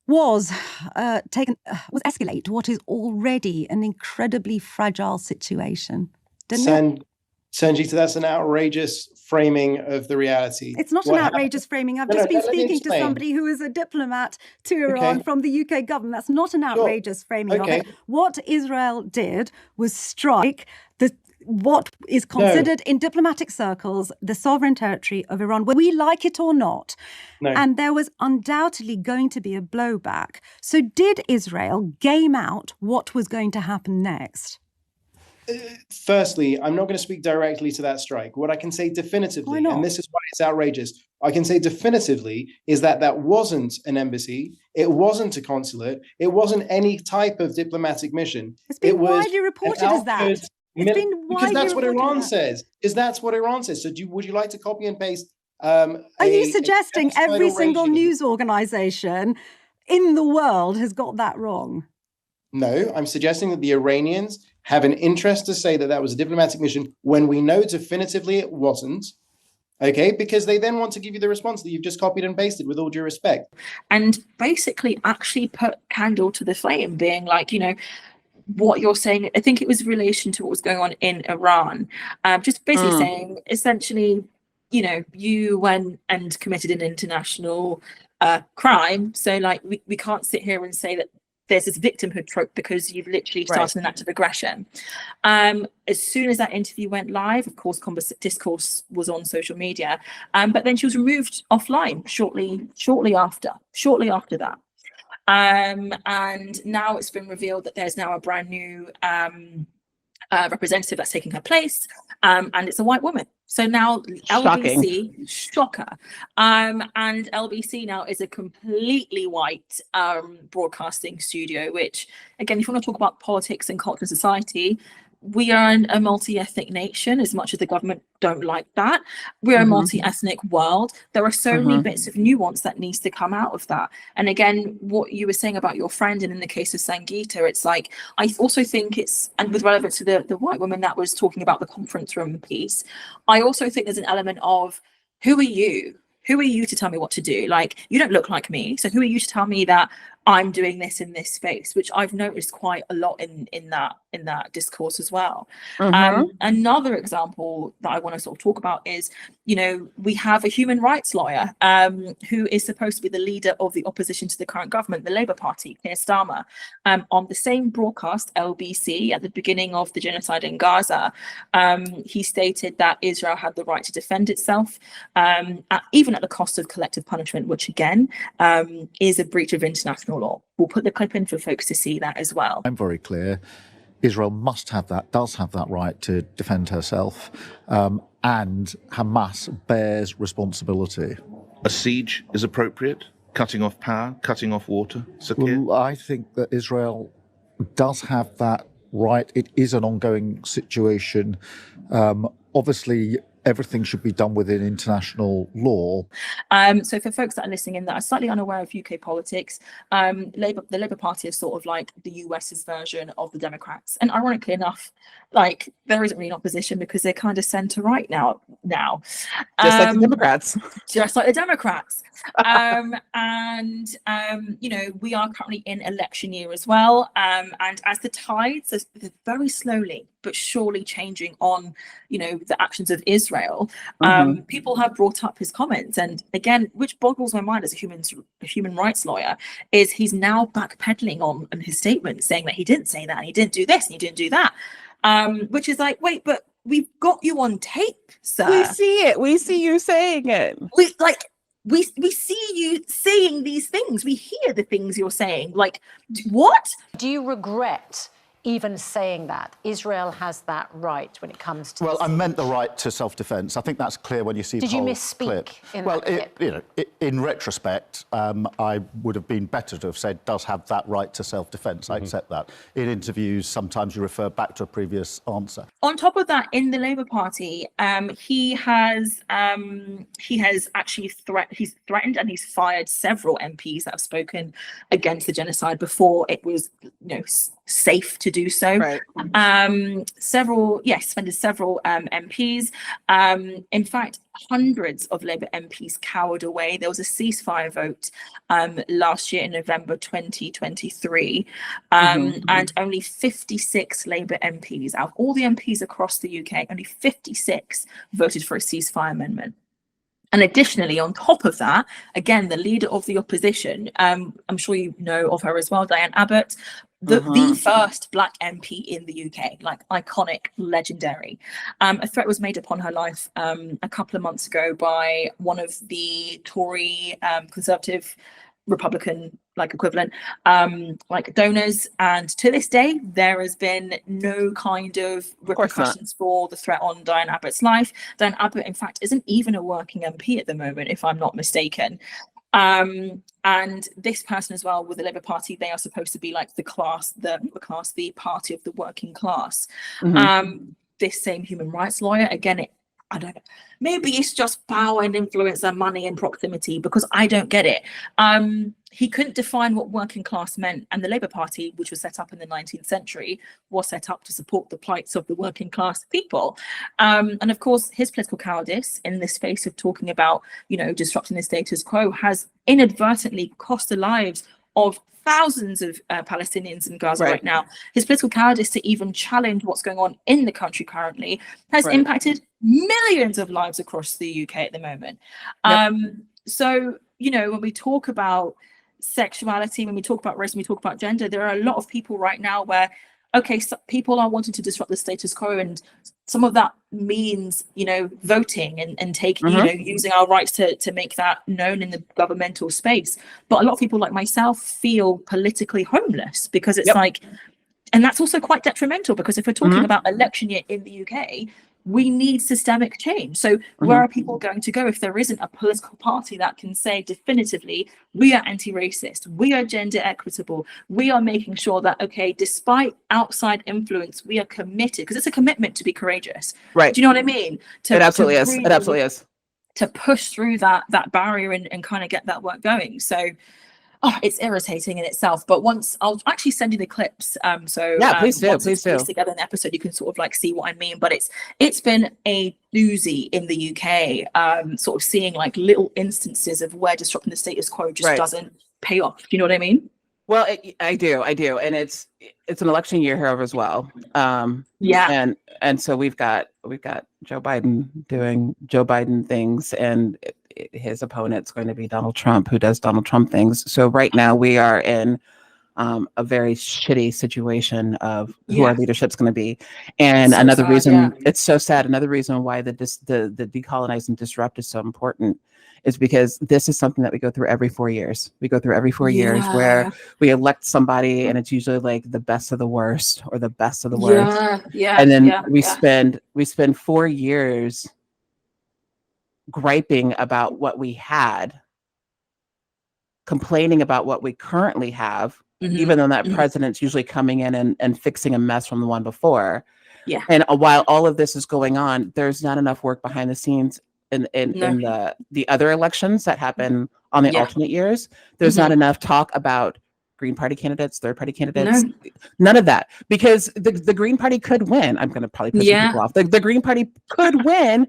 was escalate what is already an incredibly fragile situation, didn't it? Sangeeta, that's an outrageous framing of the reality. It's not an outrageous framing. I've just been speaking to somebody who is a diplomat to Iran from the UK government. That's not an outrageous framing of it. What Israel did was strike what is considered in diplomatic circles the sovereign territory of Iran, whether we like it or not. And there was undoubtedly going to be a blowback. So did Israel game out what was going to happen next? Firstly, I'm not going to speak directly to that strike. What I can say definitively, and this is why it's outrageous, I can say definitively is that wasn't an embassy, it wasn't a consulate, it wasn't any type of diplomatic mission. It's been widely reported as that. Because that's what Iran says. So would you like to copy and paste? Are you suggesting every single news organization in the world has got that wrong? No, I'm suggesting that the Iranians have an interest to say that was a diplomatic mission when we know definitively it wasn't. Okay, because they then want to give you the response that you've just copied and pasted, with all due respect. And basically actually put candle to the flame, being like, you know, what you're saying, I think it was in relation to what was going on in Iran, just basically saying, essentially, you know, you went and committed an international crime, so like we can't sit here and say that there's this victimhood trope because you've literally started an act of aggression. As soon as that interview went live, of course, discourse was on social media, but then she was removed offline shortly after that. And now it's been revealed that there's now a brand new representative that's taking her place, and it's a white woman. So now LBC, shocker, and LBC now is a completely white broadcasting studio, which, again, if you want to talk about politics and culture and society, we are a multi-ethnic nation, as much as the government don't like that. We're a multi-ethnic world. There are so many bits of nuance that needs to come out of that. And again, what you were saying about your friend, and in the case of Sangeeta, it's like, I also think it's, and with relevance to the white woman that was talking about the conference room piece, I also think there's an element of, who are you? Who are you to tell me what to do? Like, you don't look like me, so who are you to tell me that I'm doing this in this space? Which I've noticed quite a lot in that discourse as well. Another example that I want to sort of talk about is, you know, we have a human rights lawyer who is supposed to be the leader of the opposition to the current government, the Labour Party, Keir Starmer, on the same broadcast, LBC, at the beginning of the genocide in Gaza. He stated that Israel had the right to defend itself, even at the cost of collective punishment, which again is a breach of international law. We'll put the clip in for folks to see that as well. I'm very clear. Israel does have that right to defend herself, and Hamas bears responsibility. A siege is appropriate? Cutting off power, cutting off water? Well, I think that Israel does have that right. It is an ongoing situation. Obviously, everything should be done within international law. So for folks that are listening in that are slightly unaware of UK politics, the Labour Party is sort of like the US's version of the Democrats. And ironically enough, like, there isn't really an opposition because they're kind of centre-right now. Just like the Democrats. Just like the Democrats. You know, we are currently in election year as well. And as the tides are very slowly but surely changing on, you know, the actions of Israel, people have brought up his comments. And again, which boggles my mind as a human rights lawyer, is he's now backpedaling on his statement, saying that he didn't say that, and he didn't do this, and he didn't do that. Which is like, wait, but we've got you on tape, sir. We see it. We see you saying it. We see you saying these things. We hear the things you're saying. Like, what? Do you regret even saying that Israel has that right when it comes to? Well, I meant the right to self-defense. I think that's clear when you see the whole clip. Did you misspeak in that clip? You know, in retrospect, I would have been better to have said does have that right to self-defense. I accept that. In interviews, sometimes you refer back to a previous answer. On top of that, in the Labour Party, he has actually threatened and he's fired several MPs that have spoken against the genocide before it was, you know, safe to do so. Right. Suspended several MPs. In fact, hundreds of Labour MPs cowered away. There was a ceasefire vote last year in November 2023, and only 56 Labour MPs, out of all the MPs across the UK, only 56 voted for a ceasefire amendment. And additionally, on top of that, again, the leader of the opposition, I'm sure you know of her as well, Diane Abbott, the first Black MP in the UK, like iconic, legendary. A threat was made upon her life a couple of months ago by one of the Tory Conservative Republican equivalent donors, and to this day there has been no kind of repercussions for the threat on Diane Abbott's life. Diane Abbott, in fact, isn't even a working MP at the moment, if I'm not mistaken. And this person as well, with the Labour Party, they are supposed to be like the party of the working class. This same human rights lawyer, again, I don't know, maybe it's just power and influence and money and proximity, because I don't get it. He couldn't define what working class meant, and the Labour Party, which was set up in the 19th century, was set up to support the plights of the working class people. And of course, his political cowardice in the space of talking about, you know, disrupting the status quo has inadvertently cost the lives of thousands of Palestinians in Gaza right now. His political cowardice to even challenge what's going on in the country currently has impacted millions of lives across the UK at the moment. So, you know, when we talk about sexuality, when we talk about race, when we talk about gender, there are a lot of people right now where okay, so people are wanting to disrupt the status quo, and some of that means, you know, voting and taking, you know, using our rights to make that known in the governmental space. But a lot of people like myself feel politically homeless because it's like, and that's also quite detrimental, because if we're talking about election year in the UK, we need systemic change. So where are people going to go if there isn't a political party that can say definitively, we are anti-racist, we are gender equitable, we are making sure that, okay, despite outside influence, we are committed, because it's a commitment to be courageous. Right. Do you know what I mean? It absolutely is. It absolutely is. To push through that barrier and kind of get that work going. So it's irritating in itself, but once I'll actually send you the clips. Please do. Together in the episode, you can sort of like see what I mean. But it's been a doozy in the UK, sort of seeing like little instances of where disrupting the status quo just doesn't pay off. Do you know what I mean? Well, I do, and it's an election year here as well. And so we've got Joe Biden doing Joe Biden things, and his opponent's going to be Donald Trump, who does Donald Trump things. So right now we are in a very shitty situation of who our leadership's going to be. And so another reason, it's so sad. Another reason why the decolonize and disrupt is so important is because this is something that we go through every 4 years. We go through every 4 years where we elect somebody, and it's usually like the best of the worst or the best of the worst. And then we spend 4 years griping about what we had, complaining about what we currently have, even though that president's usually coming in and fixing a mess from the one before. And while all of this is going on, there's not enough work behind the scenes in the other elections that happen on the alternate years. There's not enough talk about Green Party candidates, third party candidates, none of that, because the Green Party could win. I'm going to probably piss some people off. The Green Party could win.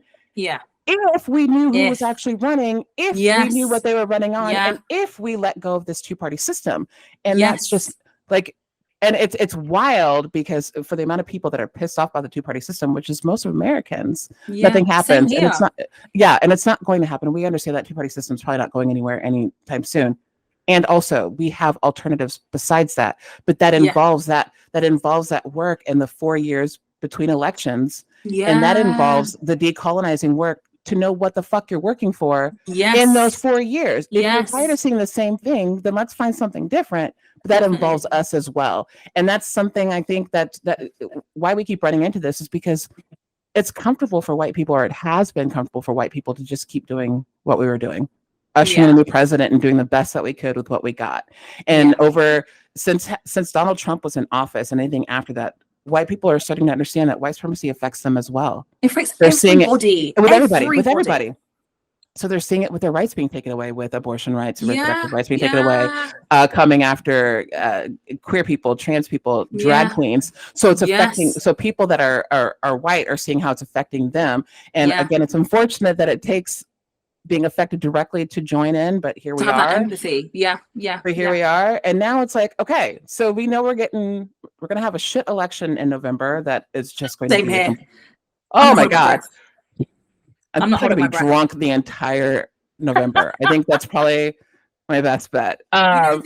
If we knew who was actually running, if we knew what they were running on, and if we let go of this two-party system. And that's just like, and it's wild, because for the amount of people that are pissed off by the two-party system, which is most of Americans, nothing happens. And it's not, and it's not going to happen. We understand that two-party system is probably not going anywhere anytime soon. And also we have alternatives besides that, but that involves that involves that work in the 4 years between elections. And that involves the decolonizing work to know what the fuck you're working for in those 4 years. If you're tired of seeing the same thing, then let's find something different. But that involves us as well. And that's something I think that why we keep running into this is because it's comfortable for white people, or it has been comfortable for white people to just keep doing what we were doing, ushering in a new president and doing the best that we could with what we got. And since Donald Trump was in office and anything after that, white people are starting to understand that white supremacy affects them as well. It affects everybody. With everybody. So they're seeing it with their rights being taken away, with abortion rights, reproductive rights being taken away, coming after queer people, trans people, drag queens. So it's affecting. So people that are white are seeing how it's affecting them. And again, it's unfortunate that it takes being affected directly to join in, but here we are. That empathy. But here we are. And now it's like, okay, so we know we're going to have a shit election in November that is just going to be here. Oh my God. I'm not going to be drunk the entire November. I think that's probably my best bet. I'm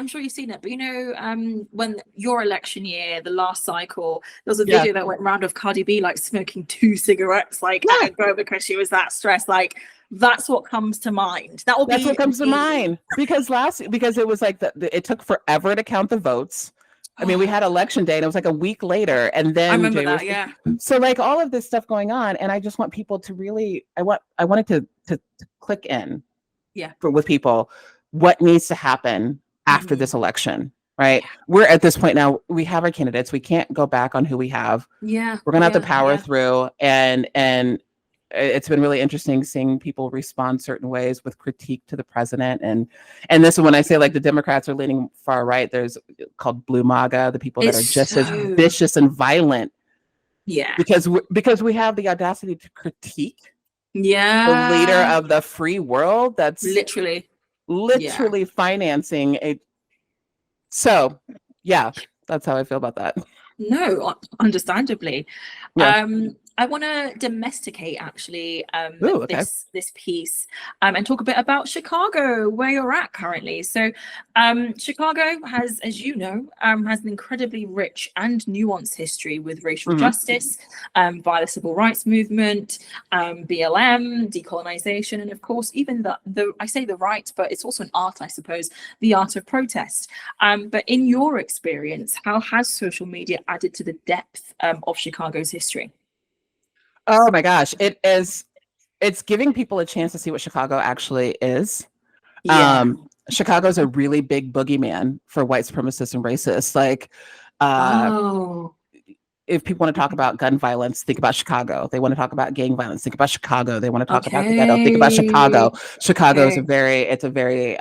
sure you've seen it, but you know, when your election year, the last cycle, there was a video that went around of Cardi B like smoking 2 cigarettes, like at a go because she was that stressed. Like, that's what comes to mind. That's what comes to mind, because it was like it took forever to count the votes. I mean, we had election day and it was like a week later, and then I remember that. So like all of this stuff going on, and I just want people to really, I wanted to click in, with people, what needs to happen after this election, right? We're at this point now. We have our candidates. We can't go back on who we have. We're gonna have to power through, and it's been really interesting seeing people respond certain ways with critique to the president. And this is when I say like the Democrats are leaning far right. There's called Blue MAGA, the people that are just as vicious and violent. Because we have the audacity to critique the leader of the free world that's literally financing a. So that's how I feel about that. No, understandably. I want to domesticate actually Ooh, okay. this piece and talk a bit about Chicago, where you're at currently. So Chicago has, as you know, has an incredibly rich and nuanced history with racial justice, via the civil rights movement, BLM, decolonization, and of course, even the I say the right, but it's also an art, I suppose, the art of protest. But in your experience, how has social media added to the depth of Chicago's history? Oh my gosh, it's giving people a chance to see what Chicago actually is. Yeah. Chicago's a really big boogeyman for white supremacists and racists. Like, if people want to talk about gun violence, think about Chicago. They want to talk about gang violence, think about Chicago. They want to talk about the ghetto, think about Chicago. Chicago is a very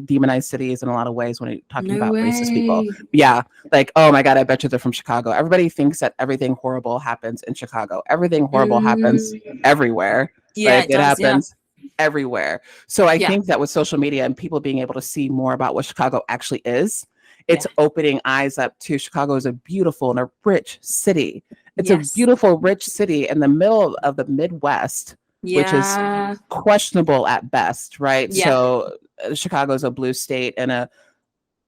demonized cities in a lot of ways when you're talking about racist people. Yeah, like, oh my God, I bet you they're from Chicago. Everybody thinks that everything horrible happens in Chicago. Everything horrible happens everywhere. Yeah, like, it happens everywhere. So I think that with social media and people being able to see more about what Chicago actually is, it's opening eyes up to Chicago is a beautiful and a rich city. It's a beautiful, rich city in the middle of the Midwest, which is questionable at best, right? So Chicago's a blue state and a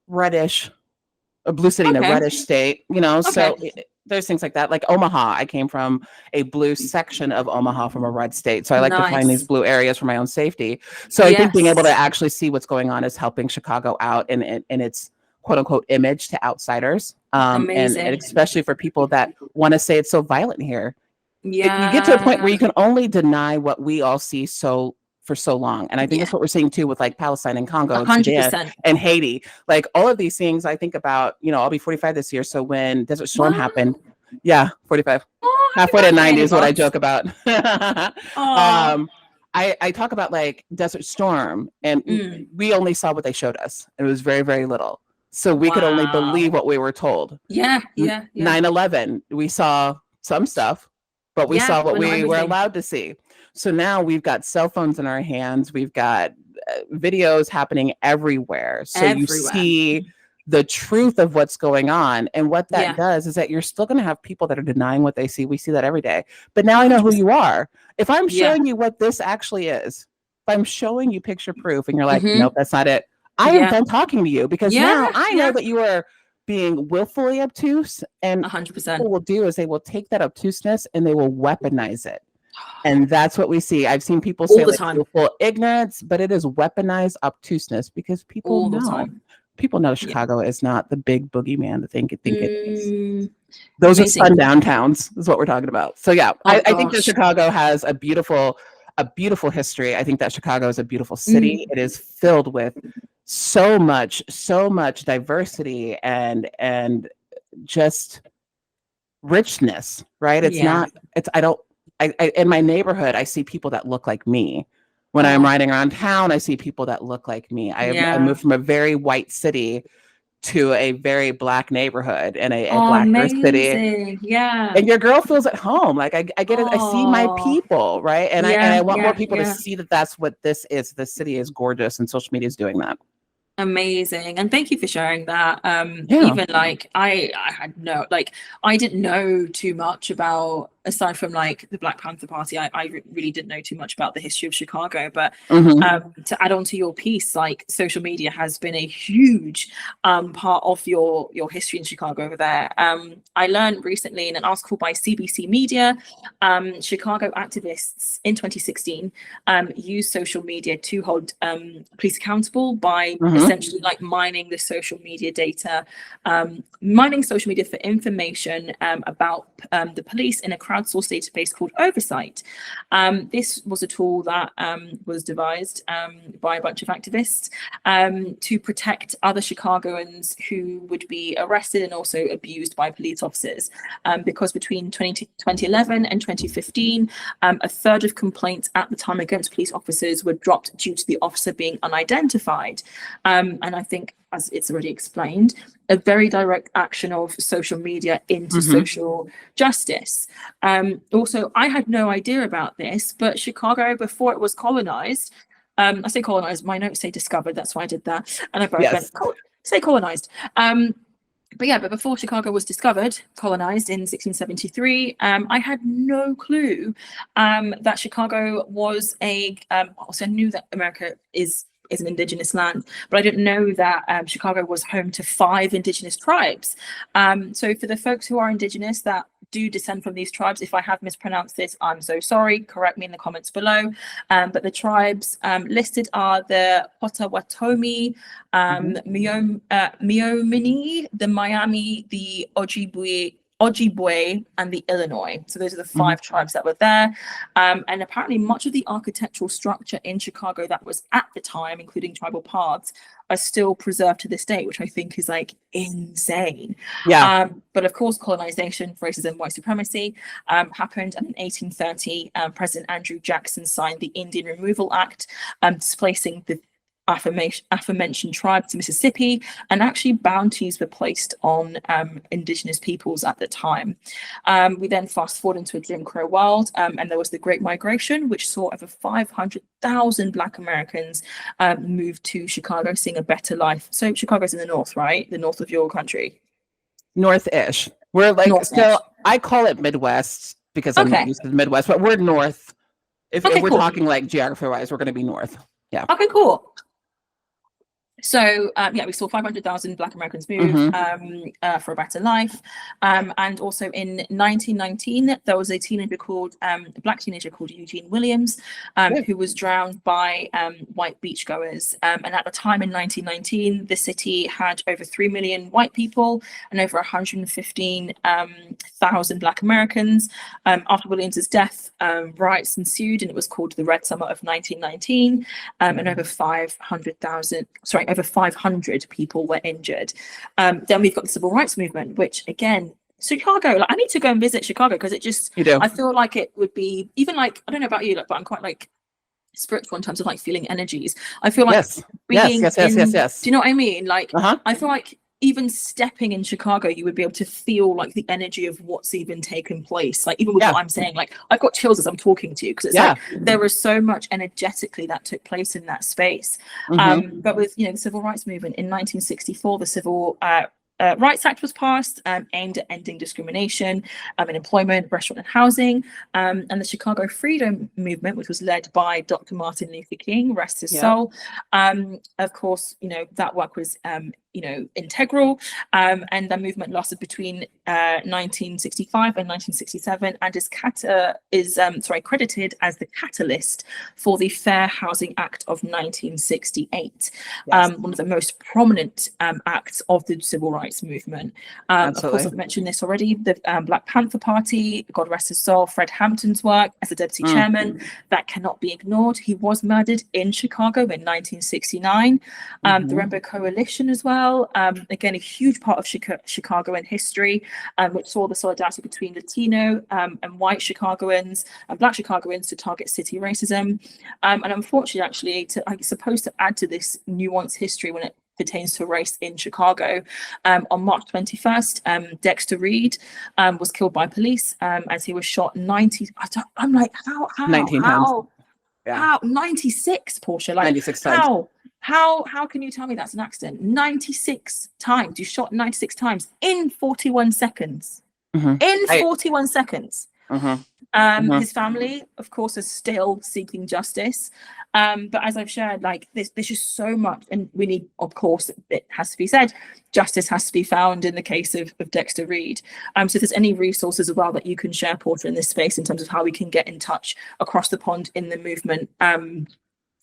blue city and a reddish state, you know? So there's things like that. Like Omaha, I came from a blue section of Omaha from a red state. So I like to find these blue areas for my own safety. So I think being able to actually see what's going on is helping Chicago out in its quote unquote image to outsiders. And especially for people that want to say it's so violent here. You get to a point where you can only deny what we all see for so long. And I think that's what we're seeing too with like Palestine and Congo and Sudan and Haiti. Like all of these things I think about, you know, I'll be 45 this year. So when Desert Storm happened, 45, halfway to 90 is what I joke about. I talk about like Desert Storm and we only saw what they showed us. It was very, very little. So we could only believe what we were told. 9/11, we saw some stuff, but we saw what we were allowed to see. So now we've got cell phones in our hands. We've got videos happening everywhere. So you see the truth of what's going on. And what that does is that you're still going to have people that are denying what they see. We see that every day. But now I know who you are. If I'm showing you what this actually is, if I'm showing you picture proof and you're like, nope, that's not it. I am done talking to you because now I know that you are being willfully obtuse, and 100%. What will do is they will take that obtuseness and they will weaponize it. And that's what we see. I've seen people say like willful ignorance, but it is weaponized obtuseness because people know Chicago is not the big boogeyman that think it is. Those are sundown towns is what we're talking about. So I think that Chicago has a beautiful history. I think that Chicago is a beautiful city. It is filled with so much diversity and just richness, right? I in my neighborhood, I see people that look like me. When I'm riding around town, I see people that look like me. I moved from a very white city to a very black neighborhood and a black city. And your girl feels at home. Like I get it. I see my people, right? And I want more people to see that that's what this is. The city is gorgeous and social media is doing that. Amazing. And thank you for sharing that. Even like I didn't know too much about, aside from like the Black Panther Party, I really didn't know too much about the history of Chicago. But to add on to your piece, like social media has been a huge part of your history in Chicago over there. I learned recently in an article by CBC Media, Chicago activists in 2016 used social media to hold police accountable by essentially like mining the social media data, mining social media for information about the police in a crowdsourced database called Oversight. This was a tool that was devised by a bunch of activists to protect other Chicagoans who would be arrested and also abused by police officers. Because between 2011 and 2015, a third of complaints at the time against police officers were dropped due to the officer being unidentified. And I think, as it's already explained, a very direct action of social media into social justice. Also, I had no idea about this, but Chicago, before it was colonized, I say colonized, my notes say discovered, that's why I did that. And I say colonized. but before Chicago was discovered, colonized in 1673, I had no clue that Chicago was also I knew that America is an indigenous land, but I didn't know that Chicago was home to 5 indigenous tribes. So for the folks who are indigenous that do descend from these tribes, if I have mispronounced this, I'm so sorry, correct me in the comments below. But the tribes listed are the Potawatomi, Miomini, the Miami, the Ojibwe, and the Illinois. So those are the 5 tribes that were there. And apparently much of the architectural structure in Chicago that was at the time, including tribal paths, are still preserved to this day, which I think is like insane. Yeah. But of course, colonization, racism, white supremacy happened. And in 1830, President Andrew Jackson signed the Indian Removal Act, displacing the aforementioned tribes to Mississippi, and actually bounties were placed on indigenous peoples at the time. We then fast forward into a Jim Crow world, and there was the Great Migration, which saw over 500,000 Black Americans move to Chicago, seeing a better life. So Chicago's in the north, right? The north of your country. North-ish. We're like, North-ish. still, I call it Midwest because I'm not used to the Midwest, but we're north. If we're talking like geography-wise, we're going to be north. Yeah. Okay, cool. So we saw 500,000 Black Americans move for a better life, and also in 1919 there was a Black teenager called Eugene Williams, who was drowned by white beachgoers. And at the time in 1919, the city had over 3 million white people and over 115,000 Black Americans. After Williams's death, riots ensued, and it was called the Red Summer of 1919, and over 500 people were injured. Then we've got the Civil Rights Movement, which again, Chicago, like, I need to go and visit Chicago because it just, I feel like it would be, even like, I don't know about you, like, but I'm quite like spiritual in terms of like feeling energies. I feel like being yes. do you know what I mean? Like, I feel like even stepping in Chicago, you would be able to feel like the energy of what's even taken place. Like even with what I'm saying, like I've got chills as I'm talking to you because it's like there was so much energetically that took place in that space. But with the Civil Rights Movement in 1964, the Civil Rights Act was passed, aimed at ending discrimination in employment, restaurant and housing, and the Chicago Freedom Movement, which was led by Dr. Martin Luther King, rest his soul. Of course, that work was integral, and the movement lasted between 1965 and 1967, and is credited as the catalyst for the Fair Housing Act of 1968, one of the most prominent acts of the Civil Rights Movement. Of course, I've mentioned this already, the Black Panther Party, God rest his soul, Fred Hampton's work as the deputy chairman, that cannot be ignored. He was murdered in Chicago in 1969. The Rainbow Coalition as well, again a huge part of Chicagoan history, which saw the solidarity between Latino and white Chicagoans and Black Chicagoans to target city racism, and unfortunately, actually, I'm supposed to add to this nuanced history when it pertains to race in Chicago. On March 21st, Dexter Reed was killed by police as he was shot 90. I'm like, how 19 times. How 96, Portia? Like 96 times. How can you tell me that's an accident? 96 times. You shot 96 times in 41 seconds. In 41 seconds. His family, of course, is still seeking justice. But as I've shared, like there's just so much, and we need, of course, it has to be said, justice has to be found in the case of Dexter Reed. So if there's any resources as well that you can share, Portia, in this space in terms of how we can get in touch across the pond in the movement,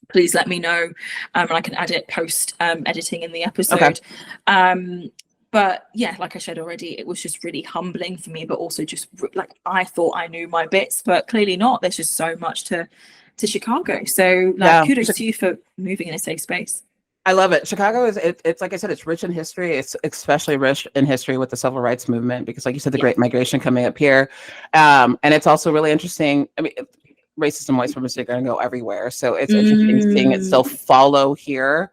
please let me know, and I can add it post editing in the episode. But yeah, like I said already, it was just really humbling for me, but also just like I thought I knew my bits, but clearly not. There's just so much to Chicago. So kudos to you for moving in a safe space. I love it. Chicago it's like I said, it's rich in history. It's especially rich in history with the Civil Rights Movement, because like you said, the Great Migration coming up here. And it's also really interesting. I mean, racism, white supremacy are going to go everywhere. So it's interesting seeing it still follow here.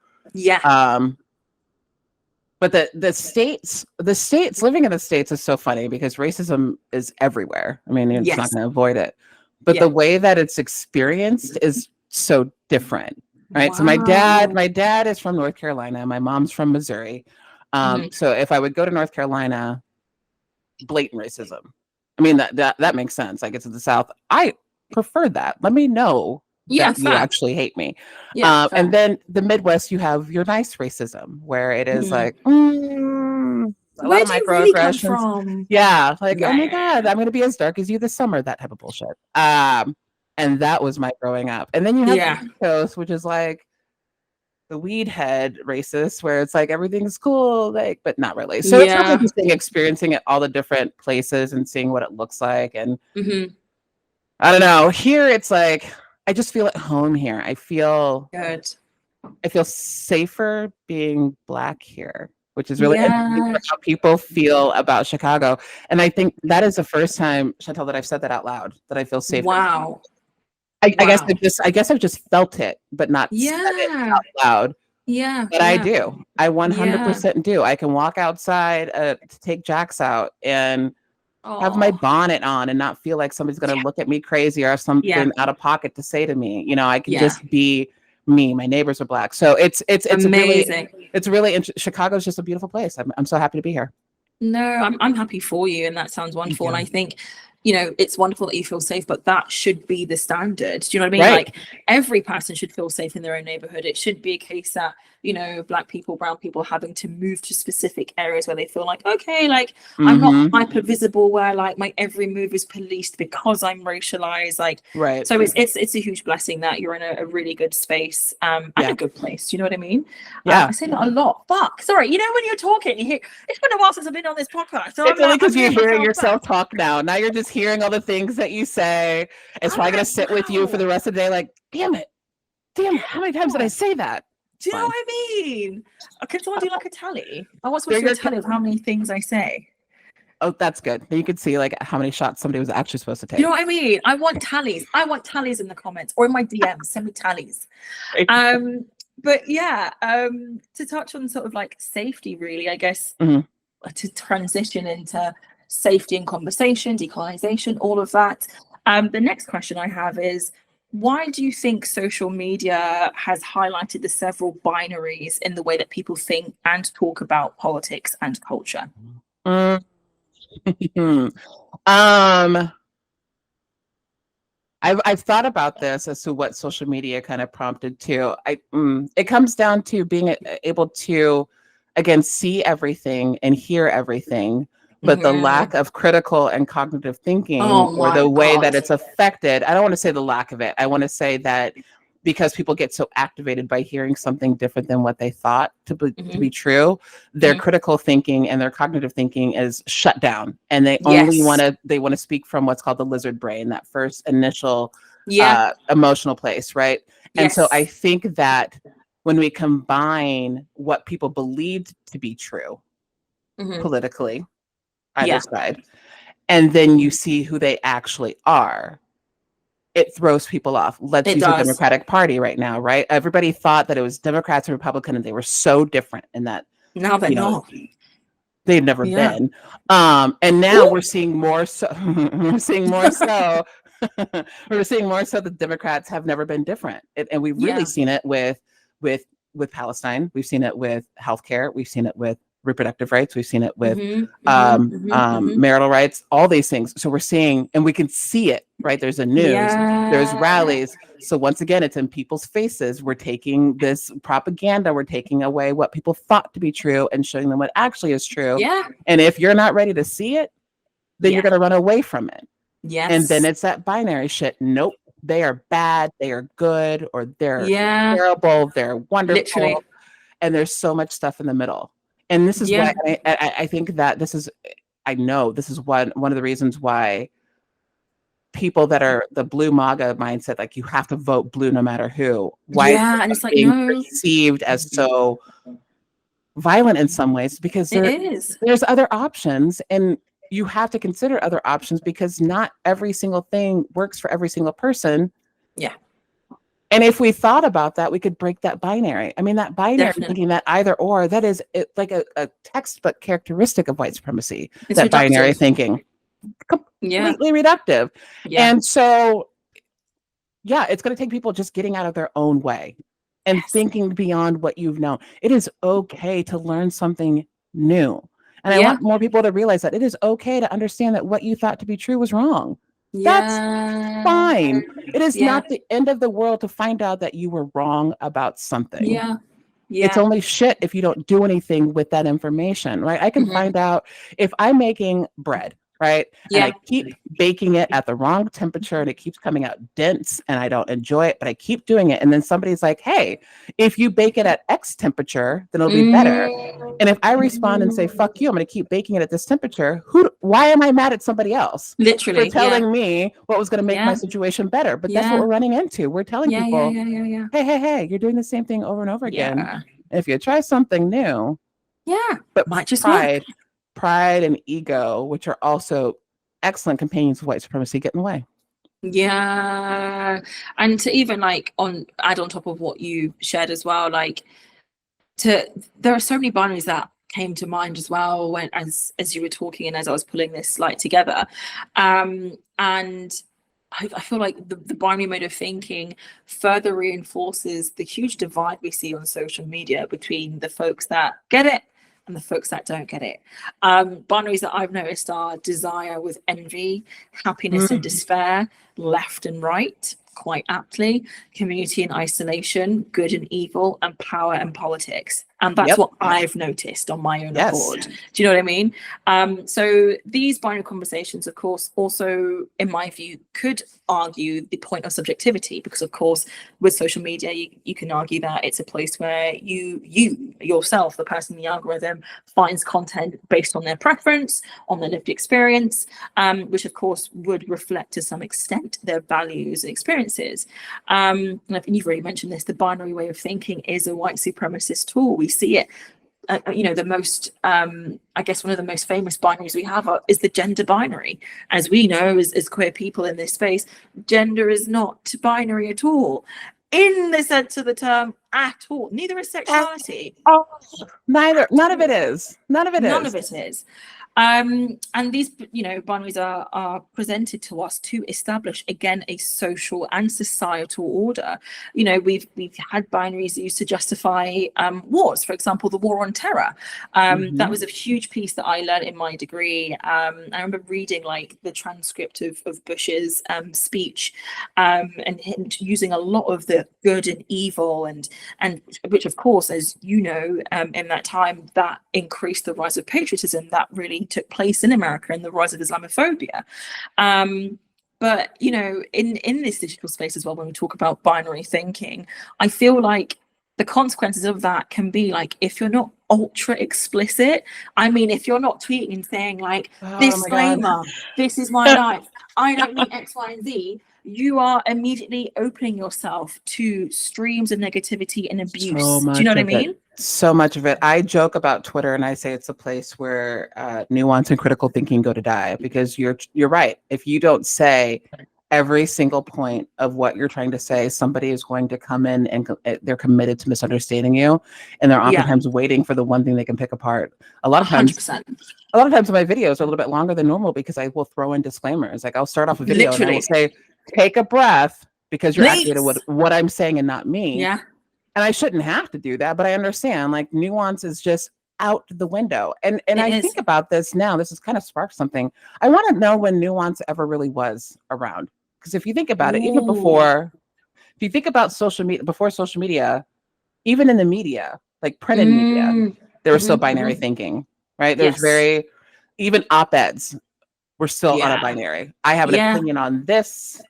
But the states living in the States is so funny because racism is everywhere. I mean, it's not going to avoid it. But the way that it's experienced is so different, right? So my dad is from North Carolina. My mom's from Missouri. So if I would go to North Carolina, blatant racism. I mean, that makes sense. Like, it's in the South. I prefer that. Let me know that you actually hate me. And then the Midwest, you have your nice racism, where it is like, a lot of microaggressions. Really come from? Yeah, like, oh my God, I'm going to be as dark as you this summer, that type of bullshit. And that was my growing up. And then you have the East Coast, which is like the weed head racist, where it's like everything's cool, like, but not really. So it's really interesting experiencing it all the different places and seeing what it looks like. And I don't know, here it's like I just feel at home here. I feel good. I feel safer being Black here, which is really interesting for how people feel about Chicago. And I think that is the first time, Chantal, that I've said that out loud, that I feel safer. Wow. I guess I've just felt it, but not said it out loud. But I do. I 100% do. I can walk outside to take Jax out and have my bonnet on and not feel like somebody's going to look at me crazy or have something out of pocket to say to me. You know, I can just be me. My neighbors are Black. So it's amazing. It's really interesting. Chicago's just a beautiful place. I'm so happy to be here. No, I'm happy for you. And that sounds wonderful. And I think, you know, it's wonderful that you feel safe, but that should be the standard. Do you know what I mean? Right. Like, every person should feel safe in their own neighborhood. It should be a case that, you know, Black people, brown people having to move to specific areas where they feel like, okay, like I'm not hyper visible, where like my every move is policed because I'm racialized. Like, so it's a huge blessing that you're in a really good space and a good place. Do you know what I mean? I say that a lot. Fuck, sorry. You know, when you're talking, you hear, it's been a while since I've been on this podcast. So it's only because you're hearing yourself talk now. Now you're just hearing all the things that you say. It's probably gonna sit with you for the rest of the day. Like, damn it, how many times did I say that? Do you know what I mean? Can someone do like a tally? I want someone to do a tally of how many things I say. Oh, that's good. You could see like how many shots somebody was actually supposed to take. You know what I mean? I want tallies. I want tallies in the comments or in my DMs. Send me tallies. But yeah, to touch on sort of like safety, really, I guess, to transition into safety and conversation, decolonization, all of that. The next question I have is, why do you think social media has highlighted the several binaries in the way that people think and talk about politics and culture? I've thought about this as to what social media kind of prompted to. It comes down to being able to, again, see everything and hear everything, but the lack of critical and cognitive thinking, or the way that it's affected. I don't want to say the lack of it. I want to say that because people get so activated by hearing something different than what they thought to be true, their critical thinking and their cognitive thinking is shut down, and they only want to speak from what's called the lizard brain, that first initial emotional place, right? And so I think that when we combine what people believed to be true politically, either side, and then you see who they actually are, it throws people off. Let's use the Democratic Party right now, right? Everybody thought that it was Democrats and Republicans, and they were so different in that. Now they're not. They've never been. And now we're seeing more so. We're seeing more so. We're seeing more so that Democrats have never been different, and we've really seen it with Palestine. We've seen it with healthcare. We've seen it with reproductive rights. We've seen it with marital rights, all these things. So we're seeing, and we can see it, right? There's a news, there's rallies. So once again, it's in people's faces. We're taking this propaganda, we're taking away what people thought to be true and showing them what actually is true. And if you're not ready to see it, then you're going to run away from it. And then it's that binary shit. Nope. They are bad, they are good, or they're terrible, they're wonderful. Literally. And there's so much stuff in the middle. And this is why I think that I know this is one of the reasons why people that are the blue MAGA mindset, like you have to vote blue no matter who. Why and it's like being perceived as so violent in some ways, because there's other options, and you have to consider other options, because not every single thing works for every single person. And if we thought about that, we could break that binary. I mean, that binary thinking, that either or, that is like a textbook characteristic of white supremacy. It's that reductive. Binary thinking, completely reductive. And so, it's going to take people just getting out of their own way and thinking beyond what you've known. It is okay to learn something new. And I want more people to realize that it is okay to understand that what you thought to be true was wrong. That's fine. It is not the end of the world to find out that you were wrong about something. It's only shit if you don't do anything with that information, right? I can find out if I'm making bread, right? And I keep baking it at the wrong temperature and it keeps coming out dense and I don't enjoy it, but I keep doing it. And then somebody's like, hey, if you bake it at X temperature, then it'll be better. And if I respond and say, fuck you, I'm going to keep baking it at this temperature, why am I mad at somebody else? Literally. For telling me what was going to make my situation better. But that's what we're running into. We're telling people, hey, you're doing the same thing over and over again. And if you try something new, but might just pride and ego, which are also excellent companions of white supremacy, get in the way. And to even add on top of what you shared as well, there are so many binaries that came to mind as well when as you were talking and as I was pulling this slide together, and I feel like the binary mode of thinking further reinforces the huge divide we see on social media between the folks that get it and the folks that don't get it. Binaries that I've noticed are desire with envy, happiness and despair, left and right, quite aptly, community and isolation, good and evil, and power and politics. And that's what I've noticed on my own accord. Do you know what I mean? So these binary conversations, of course, also, in my view, could argue the point of subjectivity, because, of course, with social media, you can argue that it's a place where you yourself, the person in the algorithm, finds content based on their preference, on their lived experience, which, of course, would reflect to some extent their values and experiences. And I think you've already mentioned this, the binary way of thinking is a white supremacist tool. We see it, the most, I guess one of the most famous binaries we have is the gender binary. As we know, as queer people in this space, gender is not binary at all, in the sense of the term at all. Neither is sexuality. None of it is. None of it is. And these, binaries are presented to us to establish, again, a social and societal order. We've had binaries used to justify wars. For example, the war on terror. That was a huge piece that I learned in my degree. I remember reading the transcript of Bush's speech, and him using a lot of the good and evil, and which, of course, as you know, in that time, that increased the rise of patriotism that really took place in America and the rise of Islamophobia. But in this digital space as well, when we talk about binary thinking, I feel like the consequences of that can be if you're not ultra explicit, if you're not tweeting and saying disclaimer, this is my life, I don't need X, Y, and Z, you are immediately opening yourself to streams of negativity and abuse. Do you know what I mean? So much of it. I joke about Twitter and I say it's a place where nuance and critical thinking go to die, because you're right. If you don't say every single point of what you're trying to say, somebody is going to come in and they're committed to misunderstanding you, and they're oftentimes waiting for the one thing they can pick apart. A lot of times 100%. My videos are a little bit longer than normal because I will throw in disclaimers. I'll start off a video and I will say, take a breath, because you're activated with what I'm saying and not me. And I shouldn't have to do that, but I understand nuance is just out the window. And I think about this now, this has kind of sparked something. I want to know when nuance ever really was around. Because if you think about it, even before, if you think about social media, before social media, even in the media, printed media, there was still binary thinking, right? There's even op-eds were still on a binary. I have an opinion on this.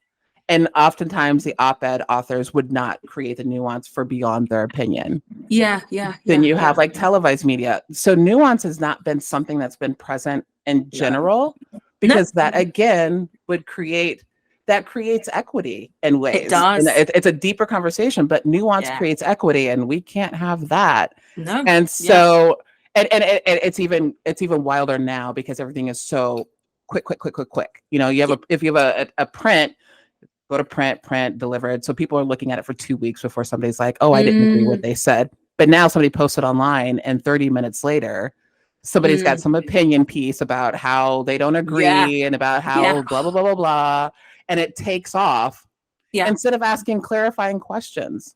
And oftentimes the op-ed authors would not create the nuance for beyond their opinion. Then you have televised media. So nuance has not been something that's been present in general, because that again would creates equity in ways. It does. And it's a deeper conversation, but nuance creates equity, and we can't have that. No. And so and it's even wilder now because everything is so quick. You have if you have a print, go to print, delivered. So people are looking at it for 2 weeks before somebody's like, oh, I didn't agree with what they said. But now somebody posted online, and 30 minutes later, somebody's got some opinion piece about how they don't agree and about how blah, blah, blah, blah, blah. And it takes off instead of asking clarifying questions.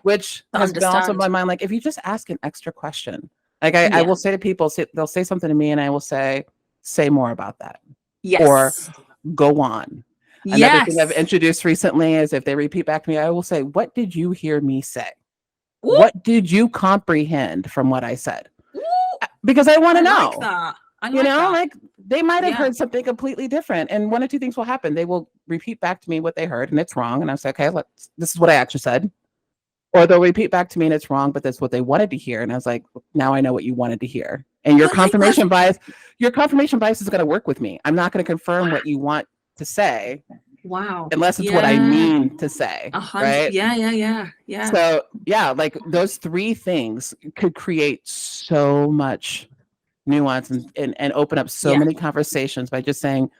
Which has been also in my mind. If you just ask an extra question, Like I will say to people, they'll say something to me and I will say more about that. Yes. Or go on. Another thing I've introduced recently is if they repeat back to me, I will say, what did you hear me say? Ooh. What did you comprehend from what I said? Ooh. Because I want to know. Like that. Like they might have heard something completely different. And one or two things will happen. They will repeat back to me what they heard and it's wrong. And I say, okay, this is what I actually said. Or they'll repeat back to me and it's wrong, but that's what they wanted to hear. And I was like, now I know what you wanted to hear. And your confirmation bias is going to work with me. I'm not going to confirm what you want to say. Wow. Unless it's what I mean to say. Right? Yeah. So like those three things could create so much nuance and open up so many conversations by just saying,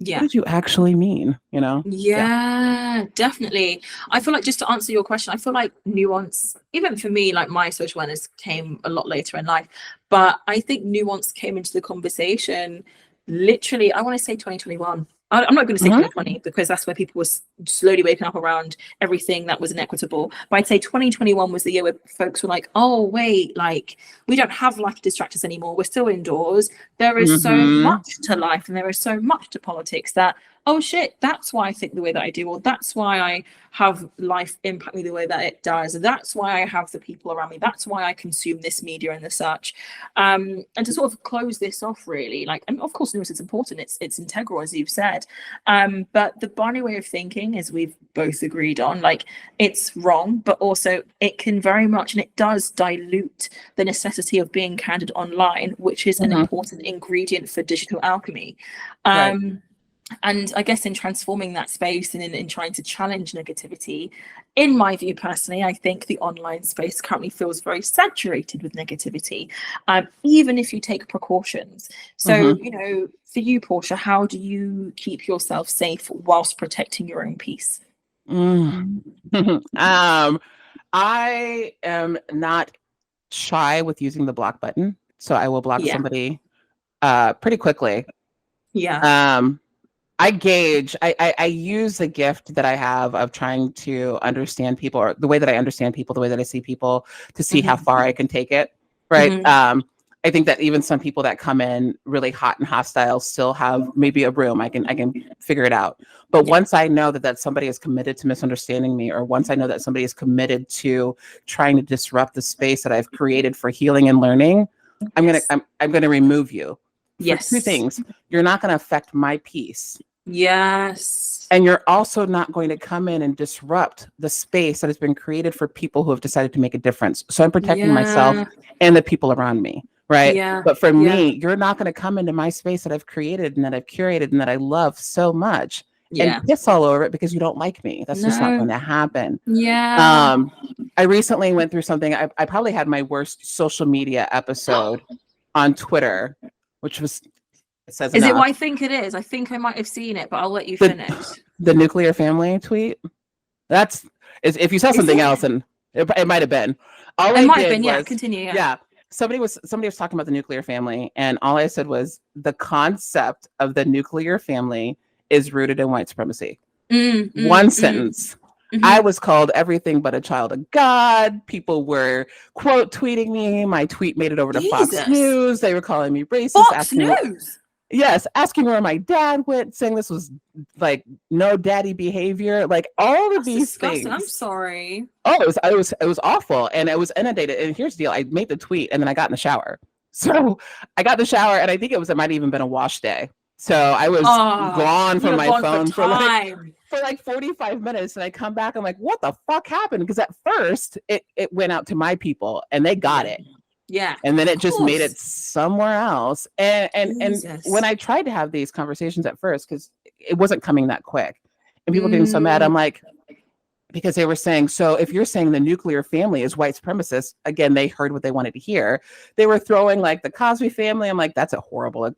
what did you actually mean? Yeah, definitely. I feel like, just to answer your question, I feel like nuance, even for me, like my social awareness came a lot later in life, but I think nuance came into the conversation literally, I want to say 2021. I'm not going to say 2020 because that's where people were slowly waking up around everything that was inequitable. But I'd say 2021 was the year where folks were like, oh, wait, like we don't have life to distract us anymore. We're still indoors. There is so much to life and there is so much to politics that, oh, shit, that's why I think the way that I do, or that's why I have life impact me the way that it does. That's why I have the people around me. That's why I consume this media and the such. And to sort of close this off, really, like, and of course, nuance is important. It's integral, as you've said. But the binary way of thinking, as we've both agreed on, like, it's wrong, but also it can very much, and it does dilute the necessity of being candid online, which is an important ingredient for digital alchemy. And I guess in transforming that space and in trying to challenge negativity, in my view personally, I think the online space currently feels very saturated with negativity, even if you take precautions. So, for you, Portia, how do you keep yourself safe whilst protecting your own peace? I am not shy with using the block button, so I will block somebody pretty quickly. I gauge, I use the gift that I have of trying to understand people, or the way that I understand people, the way that I see people, to see how far I can take it. Right. I think that even some people that come in really hot and hostile still have maybe a room. I can figure it out. But once I know that somebody is committed to misunderstanding me, or once I know that somebody is committed to trying to disrupt the space that I've created for healing and learning, I'm gonna remove you. Yes. Two things. You're not going to affect my peace. Yes. And you're also not going to come in and disrupt the space that has been created for people who have decided to make a difference. So I'm protecting myself and the people around me. Right. Yeah. But for me, you're not going to come into my space that I've created and that I've curated and that I love so much and piss all over it because you don't like me. That's just not going to happen. Yeah. I recently went through something. I probably had my worst social media episode on Twitter, which was, it says Is it what I think it is? I think I might have seen it, but I'll let you finish. The nuclear family tweet. If you saw something else, and it might have been. It might have been, yeah. Continue, yeah. Somebody was talking about the nuclear family, and all I said was the concept of the nuclear family is rooted in white supremacy. One sentence. I was called everything but a child of God. People were quote tweeting me. My tweet made it over to Fox News. They were calling me racist. Fox News? Yes, asking where my dad went, saying this was like no daddy behavior. Like all of these things. I'm sorry. Oh, it was awful, and I was inundated. And here's the deal: I made the tweet, and then I got in the shower. So I got in the shower, and I think it might even been a wash day. So I was gone from my phone for like 45 minutes, and I come back, I'm like, what the fuck happened? Because at first it went out to my people and they got it. Yeah. And then it just made it somewhere else. And when I tried to have these conversations at first, because it wasn't coming that quick, and people getting so mad, I'm like, because they were saying, so if you're saying the nuclear family is white supremacist, again, they heard what they wanted to hear. They were throwing like the Cosby family. I'm like, that's a horrible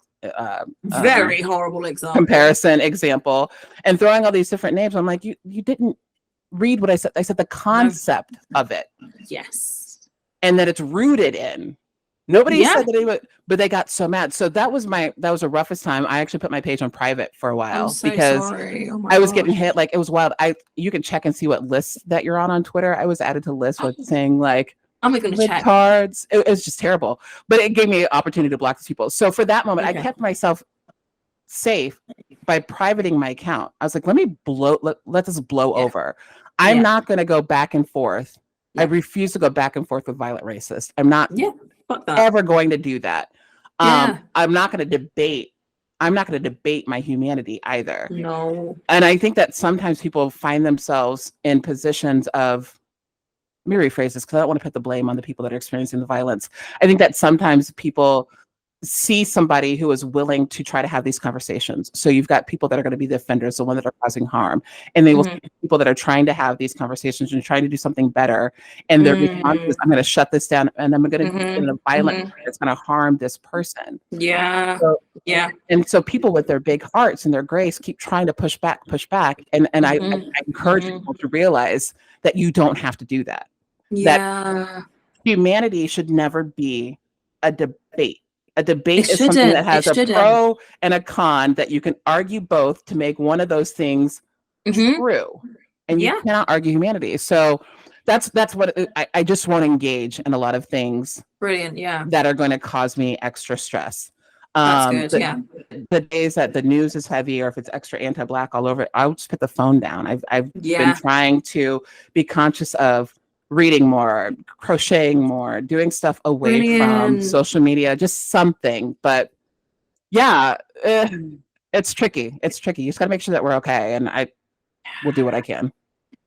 very horrible example, and throwing all these different names. I'm like, you didn't read what I said. I said the concept of it. Yes. And that it's rooted in. Nobody said that they would, but they got so mad. So that was the roughest time. I actually put my page on private for a while because I was getting hit. Like, it was wild. You can check and see what lists that you're on Twitter. I was added to lists with saying like, I'm not going to check cards. It was just terrible, but it gave me an opportunity to block these people. So for that moment, I kept myself safe by privating my account. I was like, let this blow over. I'm not going to go back and forth. I refuse to go back and forth with violent racists. I'm not ever going to do that. I'm not going to debate. I'm not going to debate my humanity either. No. And I think that sometimes people find themselves in positions of, let me rephrase this because I don't want to put the blame on the people that are experiencing the violence. I think that sometimes people see somebody who is willing to try to have these conversations. So you've got people that are going to be the offenders, the ones that are causing harm, and they will see people that are trying to have these conversations and trying to do something better. And their response is, I'm going to shut this down and I'm going to do it in a violent way that's going to harm this person. Yeah. And so people with their big hearts and their grace keep trying to push back. And I encourage people to realize that you don't have to do that. That humanity should never be a debate. A debate is something that has a pro and a con that you can argue both to make one of those things true. And you cannot argue humanity. So that's what I just won't engage in a lot of things. Brilliant. That are going to cause me extra stress. That's good. The days that the news is heavy or if it's extra anti-Black all over it, I'll just put the phone down. I've been trying to be conscious of reading more, crocheting more, doing stuff away from social media, just something. But it's tricky. It's tricky. You just got to make sure that we're okay. And I will do what I can.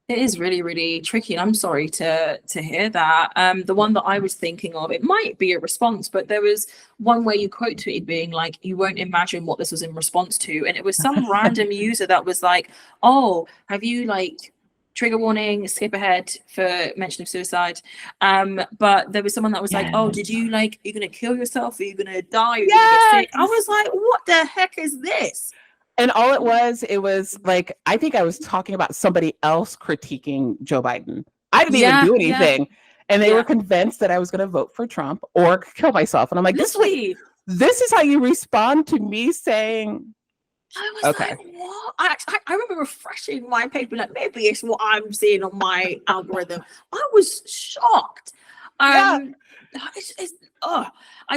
It is really, really tricky. And I'm sorry to hear that. The one that I was thinking of, it might be a response, but there was one where you quote tweeted being like, you won't imagine what this was in response to. And it was some random user that was like, oh, have you like, trigger warning, skip ahead for mention of suicide. But there was someone that was like, oh, did you like, are you going to kill yourself? Are you going to die? Are you going to get sick? I was like, what the heck is this? And all it was like, I think I was talking about somebody else critiquing Joe Biden. I didn't even do anything. And they were convinced that I was going to vote for Trump or kill myself. And I'm like, this is how you respond to me saying, I was like, what? I remember refreshing my paper, like, maybe it's what I'm seeing on my algorithm. I was shocked. I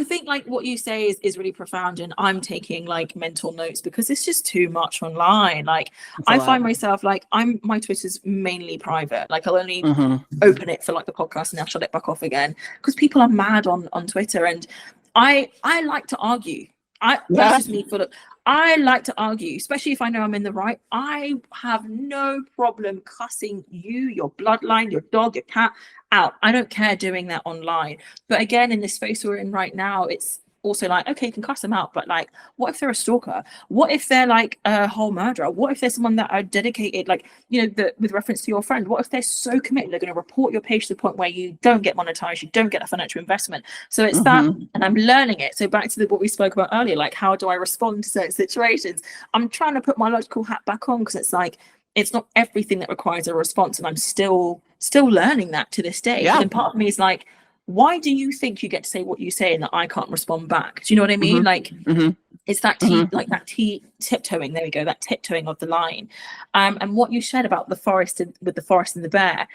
think like what you say is really profound, and I'm taking like mental notes because it's just too much online. Like I find myself like my Twitter's mainly private. Like I'll only open it for like the podcast and I'll shut it back off again because people are mad on Twitter, and I like to argue. That's just me I like to argue, especially if I know I'm in the right. I have no problem cussing you, your bloodline, your dog, your cat out. I don't care doing that online. But again, in this space we're in right now, it's also like, okay, you can cuss them out, but like, what if they're a stalker? What if they're like a whole murderer? What if there's someone that are dedicated, like, you know, with reference to your friend? What if they're so committed, they're going to report your page to the point where you don't get monetized, you don't get a financial investment? So it's that, and I'm learning it. So back to what we spoke about earlier, like, how do I respond to certain situations? I'm trying to put my logical hat back on because it's like, it's not everything that requires a response, and I'm still learning that to this day. And part of me is like, why do you think you get to say what you say and that I can't respond back? Do you know what I mean? Like, it's that tiptoeing. There we go. That tiptoeing of the line. And what you shared about the forest with the forest and the bear,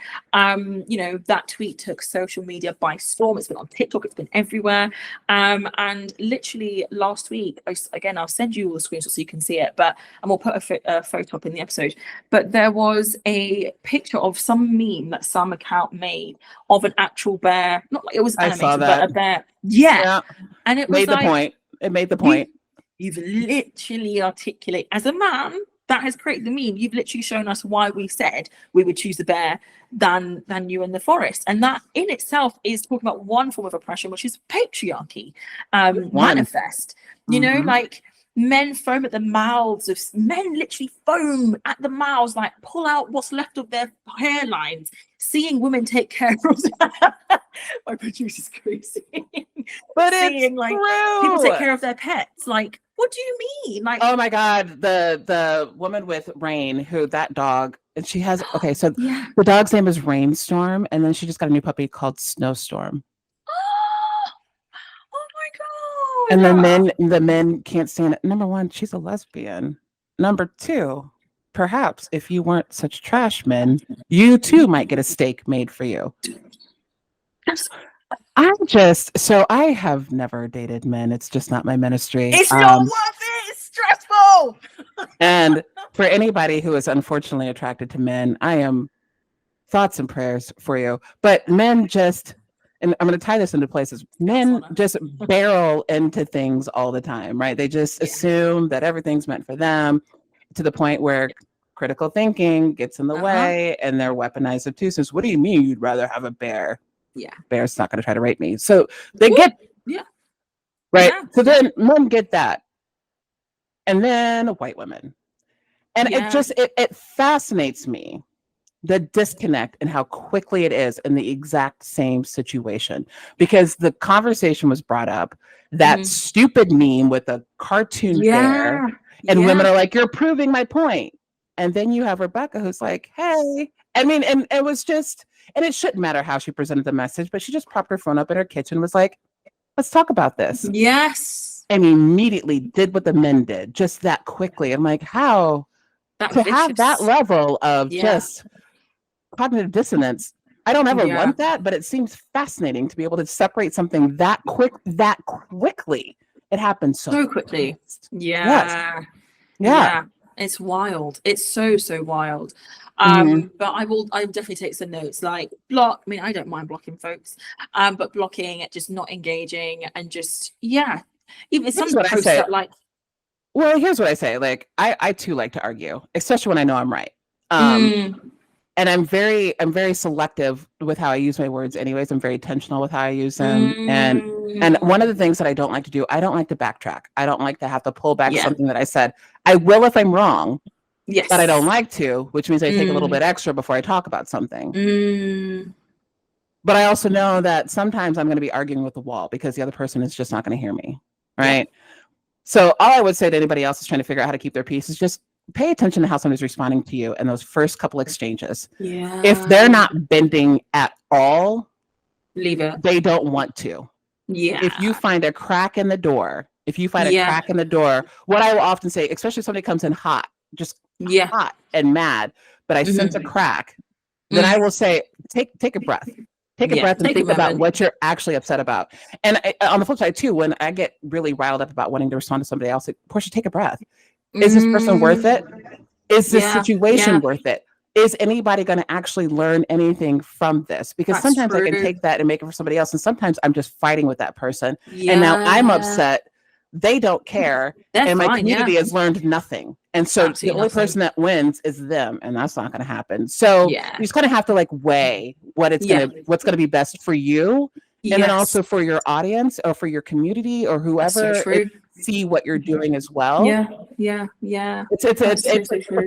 you know, that tweet took social media by storm. It's been on TikTok. It's been everywhere. And literally last week, again, I'll send you all the screenshots so you can see it, and we'll put a photo up in the episode. But there was a picture of some meme that some account made of an actual bear. Not like it was animated, but a bear. Yeah. And it was made the point. It made the point. You've literally articulated, as a man that has created the meme, you've literally shown us why we said we would choose the bear than you in the forest. And that in itself is talking about one form of oppression, which is patriarchy manifest. You know, like men foam at the mouths of men, literally foam at the mouths, like pull out what's left of their hairlines, seeing women take care of my producer's crazy. But seeing, it's like true. People take care of their pets. Like, what do you mean? Like, oh my God, the woman with Rain, who that dog, and she has so the dog's name is Rainstorm, and then she just got a new puppy called Snowstorm. Oh my God. And the men can't stand it. Number one, she's a lesbian. Number two, perhaps if you weren't such trash men, you too might get a steak made for you. I have never dated men. It's just not my ministry. It's not worth it. It's stressful. And for anybody who is unfortunately attracted to men, I am thoughts and prayers for you. But men just, and I'm going to tie this into places, men just barrel into things all the time, right? They just assume that everything's meant for them to the point where critical thinking gets in the way and they're weaponized obtuseness. What do you mean you'd rather have a bear? Yeah. Bear's not going to try to rape me. So they get, right? Yeah. So then men get that. And then white women. And it fascinates me, the disconnect and how quickly it is in the exact same situation. Because the conversation was brought up, that stupid meme with a cartoon bear, and women are like, you're proving my point. And then you have Rebecca who's like, hey. I mean, and it was just, and it shouldn't matter how she presented the message, but she just propped her phone up in her kitchen and was like, let's talk about this. Yes. And immediately did what the men did, just that quickly. I'm like, how to have that level of just cognitive dissonance? I don't ever want that, but it seems fascinating to be able to separate something that quickly. It happens so quickly. Yeah. It's wild. It's so wild. But I definitely take some notes, like block. I mean, I don't mind blocking folks, but blocking, just not engaging, and just even some posts that like. Well, here's what I say. Like, I too like to argue, especially when I know I'm right. And I'm very selective with how I use my words. Anyways, I'm very intentional with how I use them. And one of the things that I don't like to do, I don't like to backtrack. I don't like to have to pull back something that I said. I will if I'm wrong. Yes. But I don't like to, which means I take a little bit extra before I talk about something. But I also know that sometimes I'm going to be arguing with the wall because the other person is just not going to hear me. Right. So all I would say to anybody else is trying to figure out how to keep their peace is just pay attention to how somebody's responding to you in those first couple exchanges. If they're not bending at all, leave it. They don't want to. If you find a crack in the door, what I will often say, especially if somebody comes in hot, just hot and mad, but I sense a crack, then I will say, take a breath. Take a breath and think about what you're actually upset about. And on the flip side too, when I get really riled up about wanting to respond to somebody else, like, Portia, take a breath. Is this person worth it? Is this situation worth it? Is anybody going to actually learn anything from this? Because sometimes I can take that and make it for somebody else. And sometimes I'm just fighting with that person. And now I'm upset. They don't care. And my community has learned nothing. And so the only person that wins is them. And that's not going to happen. So you just kind of have to like weigh what's going to be best for you. And then also for your audience or for your community or whoever see what you're doing as well. It's a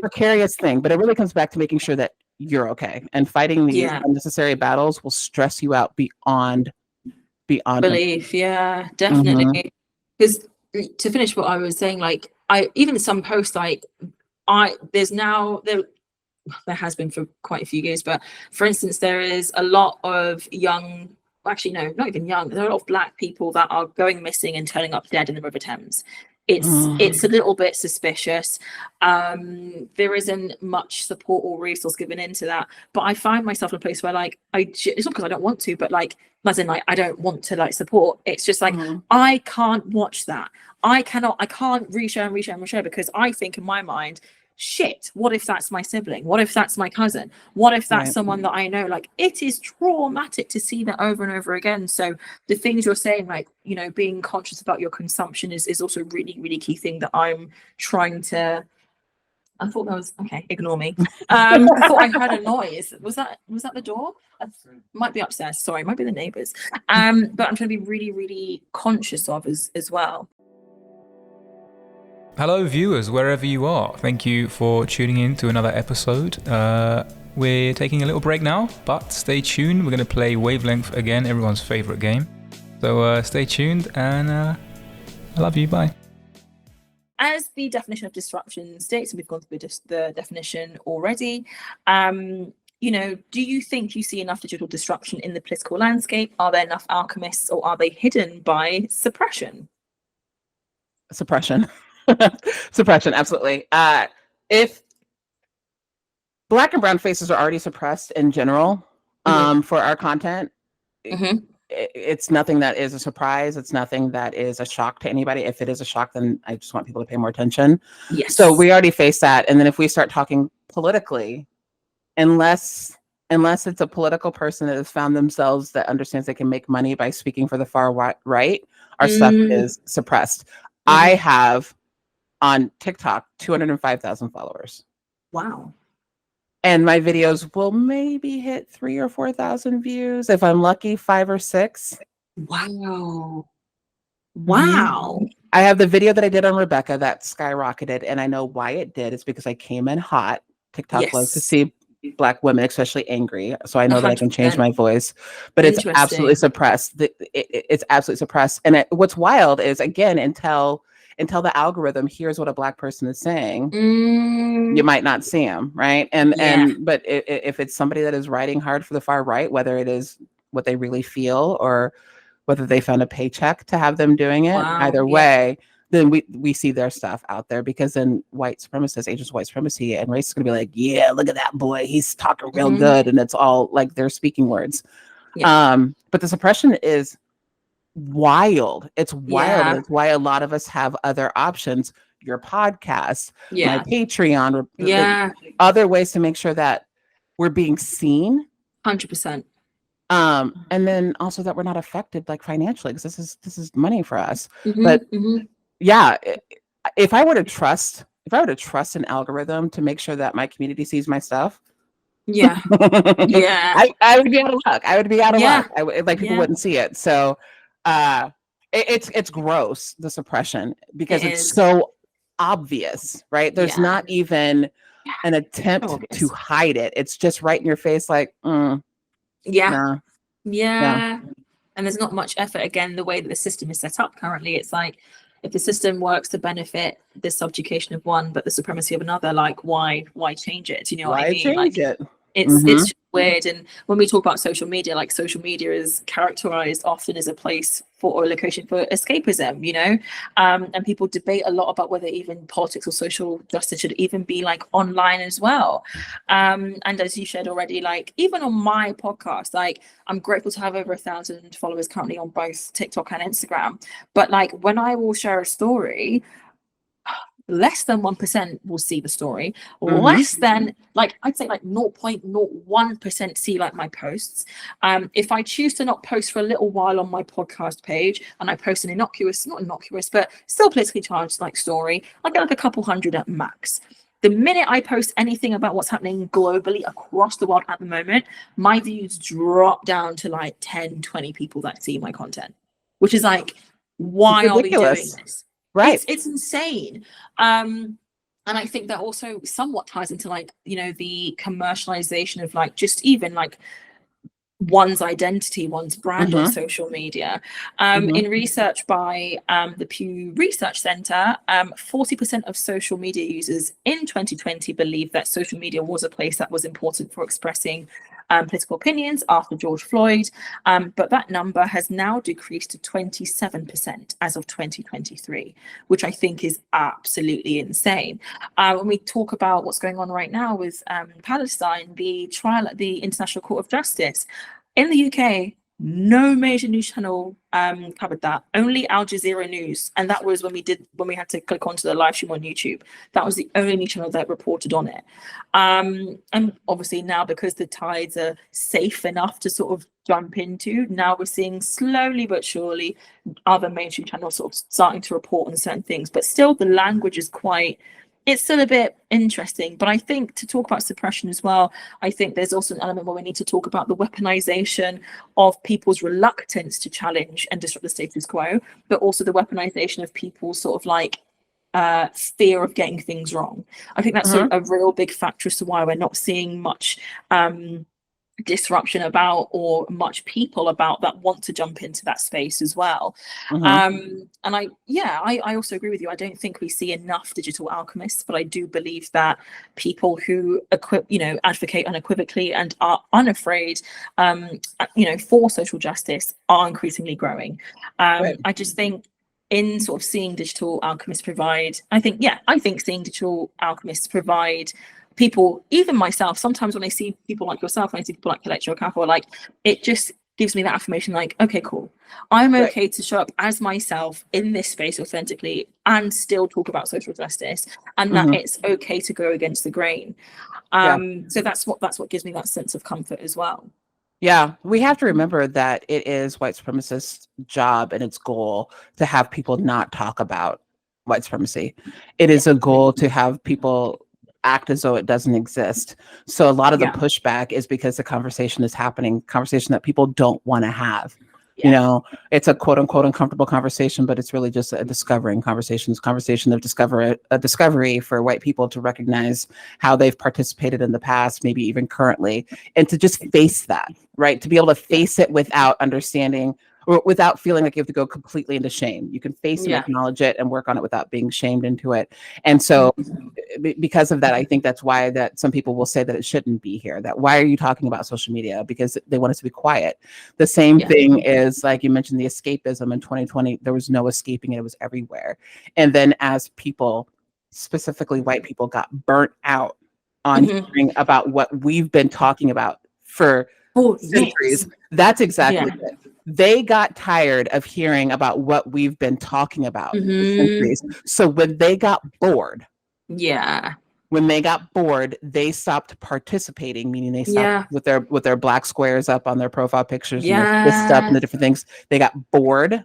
precarious thing, but it really comes back to making sure that you're okay. And fighting these unnecessary battles will stress you out beyond belief. Yeah, definitely. Because to finish what I was saying, like even some posts, like there has been for quite a few years, but for instance, there is a lot of young. Actually, no, not even young. There are a lot of Black people that are going missing and turning up dead in the River Thames. It's a little bit suspicious. There isn't much support or resource given into that. But I find myself in a place where, like, it's not because I don't want to, but like, as in, like, I don't want to like support. It's just like I can't watch that. I can't reshare because I think in my mind, shit, what if that's my sibling? What if that's my cousin? What if that's someone that I know? Like, it is traumatic to see that over and over again. So the things you're saying, like, you know, being conscious about your consumption is also a really, really key thing that I'm trying to. I thought that was okay. Ignore me. I thought I heard a noise. Was that the door? Might be upstairs. Sorry, might be the neighbors. But I'm trying to be really, really conscious of as well. Hello viewers, wherever you are. Thank you for tuning in to another episode. We're taking a little break now, but stay tuned. We're going to play Wavelength again, everyone's favorite game. So stay tuned and I love you. Bye. As the definition of disruption states, and we've gone through the definition already, you know, do you think you see enough digital disruption in the political landscape? Are there enough alchemists, or are they hidden by suppression? Suppression. Suppression, absolutely. If Black and brown faces are already suppressed in general for our content, it's nothing that is a surprise. It's nothing that is a shock to anybody. If it is a shock, then I just want people to pay more attention. Yes. So we already faced that. And then if we start talking politically, unless it's a political person that has found themselves that understands they can make money by speaking for the far right, our stuff is suppressed. I have on TikTok 205,000 followers. Wow. And my videos will maybe hit 3,000 or 4,000 views. If I'm lucky, 5 or 6. Wow. Wow. I have the video that I did on Rebecca that skyrocketed, and I know why it did. It's because I came in hot. TikTok loves to see Black women, especially angry. So I know 100%. That I can change my voice, but it's absolutely suppressed. It's absolutely suppressed. And what's wild is, again, until the algorithm hears what a Black person is saying, you might not see them, right? But if it's somebody that is writing hard for the far right, whether it is what they really feel or whether they found a paycheck to have them doing it, either way, then we see their stuff out there, because then white supremacists, agents of white supremacy and race is going to be like, yeah, look at that boy, he's talking real good, and it's all like they're speaking words. But the suppression is wild. It's wild. And it's why a lot of us have other options. Your podcast, my Patreon, other ways to make sure that we're being seen. 100%. And then also that we're not affected like financially, because this is money for us. But yeah, if I were to trust an algorithm to make sure that my community sees my stuff, I would be out of luck. I would be out of luck. People wouldn't see it. So it's gross, the suppression, because it's so obvious, right? There's not even an attempt to hide it. It's just right in your face, like and there's not much effort. Again, the way that the system is set up currently, it's like, if the system works to benefit the subjugation of one but the supremacy of another, like why change it? Do you know what I mean? Like, it's weird. And when we talk about social media, like, social media is characterized often as a place or a location for escapism, you know, and people debate a lot about whether even politics or social justice should even be like online as well. And as you shared already, like, even on my podcast, like, I'm grateful to have over 1,000 followers currently on both TikTok and Instagram, but like, when I will share a story, less than 1% will see the story, less than, like, I'd say like 0.01% see like my posts. If I choose to not post for a little while on my podcast page and I post an not innocuous, but still politically charged like story, I get like a couple hundred at max. The minute I post anything about what's happening globally across the world at the moment, my views drop down to like 10, 20 people that see my content, which is like, why are we doing this? Right. It's insane. And I think that also somewhat ties into, like, you know, the commercialization of like just even like one's identity, one's brand on social media. In research by the Pew Research Center, 40% of social media users in 2020 believe that social media was a place that was important for expressing political opinions after George Floyd, but that number has now decreased to 27% as of 2023, which I think is absolutely insane. When we talk about what's going on right now with Palestine, the trial at the International Court of Justice, in the UK, no major news channel covered that. Only Al Jazeera News, and that was when we had to click onto the live stream on YouTube. That was the only news channel that reported on it. And obviously now, because the tides are safe enough to sort of jump into, now we're seeing slowly but surely other mainstream channels sort of starting to report on certain things. But still, the language is it's still a bit interesting. But I think, to talk about suppression as well, I think there's also an element where we need to talk about the weaponization of people's reluctance to challenge and disrupt the status quo, but also the weaponization of people's sort of like fear of getting things wrong. I think that's a real big factor as to why we're not seeing much disruption about, or much people about, that want to jump into that space as well. And I also agree with you. I don't think we see enough digital alchemists, but I do believe that people who advocate unequivocally and are unafraid for social justice are increasingly growing. I just think, in sort of seeing digital alchemists provide, I think seeing digital alchemists provide people, even myself, sometimes when I see people like yourself, when I see people like Collector Capital, like, it just gives me that affirmation, like, okay, cool, I'm okay to show up as myself in this space authentically and still talk about social justice, and that it's okay to go against the grain. So that's what gives me that sense of comfort as well. Yeah, we have to remember that it is white supremacists' job and its goal to have people not talk about white supremacy. It is a goal to have people act as though it doesn't exist. So a lot of the pushback is because the conversation is happening, conversation that people don't want to have. You know, it's a quote unquote uncomfortable conversation, but it's really just a discovering conversation of discovery for white people to recognize how they've participated in the past, maybe even currently, and to just face that, right? To be able to face it without understanding or without feeling like you have to go completely into shame. You can face and acknowledge it and work on it without being shamed into it. And so because of that, I think that's why that some people will say that it shouldn't be here, that why are you talking about social media? Because they want us to be quiet. The same thing is, like you mentioned, the escapism in 2020, there was no escaping it. It was everywhere. And then as people, specifically white people, got burnt out on hearing about what we've been talking about for centuries, that's exactly it. They got tired of hearing about what we've been talking about for centuries. So when they got bored, they stopped participating, meaning they stopped with their black squares up on their profile pictures and their fist up and the different things. They got bored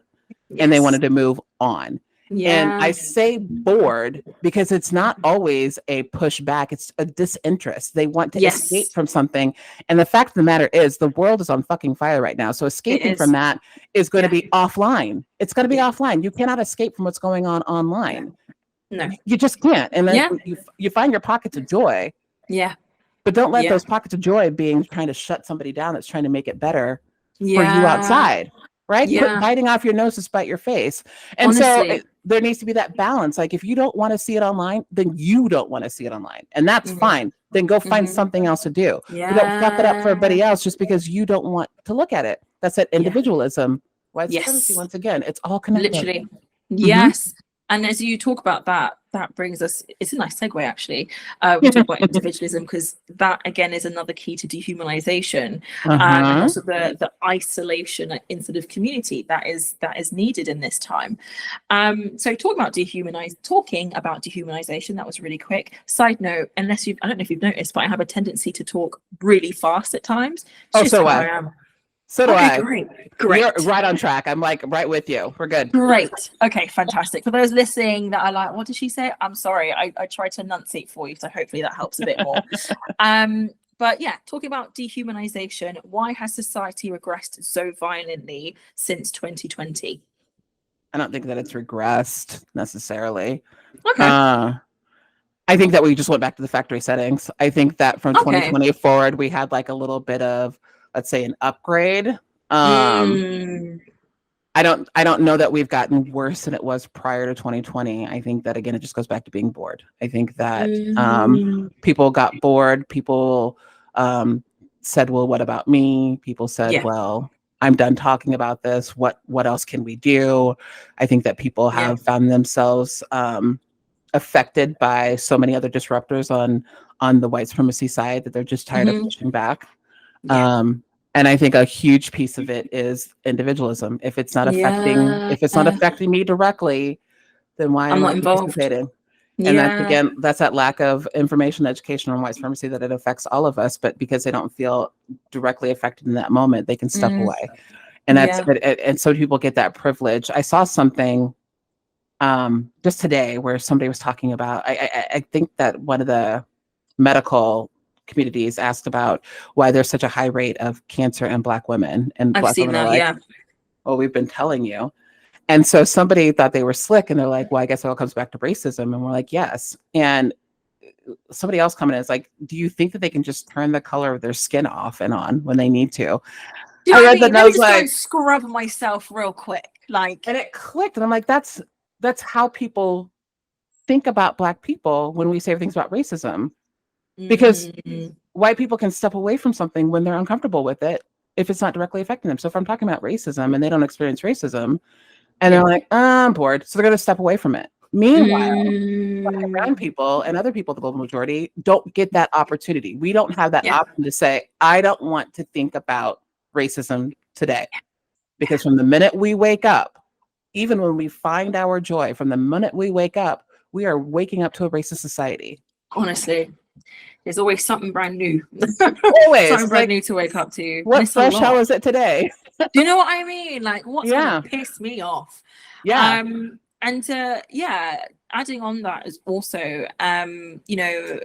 and they wanted to move on. And I say bored because it's not always a pushback, it's a disinterest. They want to escape from something. And the fact of the matter is the world is on fucking fire right now. So escaping from that is going to be offline. It's going to be offline. You cannot escape from what's going on online. No, you just can't. And then you find your pockets of joy. But don't let those pockets of joy being trying to shut somebody down that's trying to make it better for you outside. Right? Quit biting off your nose to spite your face. And honestly, so there needs to be that balance. Like if you don't want to see it online, then you don't want to see it online. And that's fine. Then go find something else to do. But don't fuck it up for everybody else just because you don't want to look at it. That's that individualism. White supremacy, once again, it's all connected. Literally. Yes. And as you talk about that, that brings us, it's a nice segue actually. We talk about individualism because that again is another key to dehumanization and also the isolation instead of community that is needed in this time. So talking about dehumanization, that was really quick. Side note, I don't know if you've noticed, but I have a tendency to talk really fast at times. It's so I am. So do I. Great. You're right on track. I'm like right with you. We're good. Great. Okay, fantastic. For those listening that are like, what did she say? I'm sorry. I tried to enunciate for you, so hopefully that helps a bit more. But yeah, talking about dehumanization, why has society regressed so violently since 2020? I don't think that it's regressed necessarily. Okay. I think that we just went back to the factory settings. I think that from 2020 forward, we had like a little bit of, let's say, an upgrade. I don't know that we've gotten worse than it was prior to 2020. I think that again, it just goes back to being bored. I think that people got bored. People said, well, what about me? People said, well, I'm done talking about this. What else can we do? I think that people have found themselves affected by so many other disruptors on the white supremacy side that they're just tired of pushing back. And I think a huge piece of it is individualism. If it's not affecting me directly, then why am I participating? And that's that lack of information, education on white supremacy, that it affects all of us. But because they don't feel directly affected in that moment, they can step away. And and so people get that privilege. I saw something just today where somebody was talking about. I think that one of the medical communities asked about why there's such a high rate of cancer in Black women, and Black women are like, well, we've been telling you. And so somebody thought they were slick, and they're like, well, I guess it all comes back to racism. And we're like, yes. And somebody else coming in is like, do you think that they can just turn the color of their skin off and on when they need to? I read that and I was like, scrub myself real quick, like, and it clicked, and I'm like, that's how people think about Black people when we say things about racism. Because white people can step away from something when they're uncomfortable with it if it's not directly affecting them. So if I'm talking about racism and they don't experience racism and they're like, I'm bored, so they're going to step away from it. Meanwhile, Black and brown people and other people, the global majority, don't get that opportunity. We don't have that option to say, I don't want to think about racism today. Because from the minute we wake up, even when we find our joy, from the minute we wake up, we are waking up to a racist society. Honestly, there's always something brand new. Always. Something brand new to wake up to. What fresh hell is it today? Do you know what I mean? Like, what's gonna piss me off? Yeah. And adding on that is also, you know,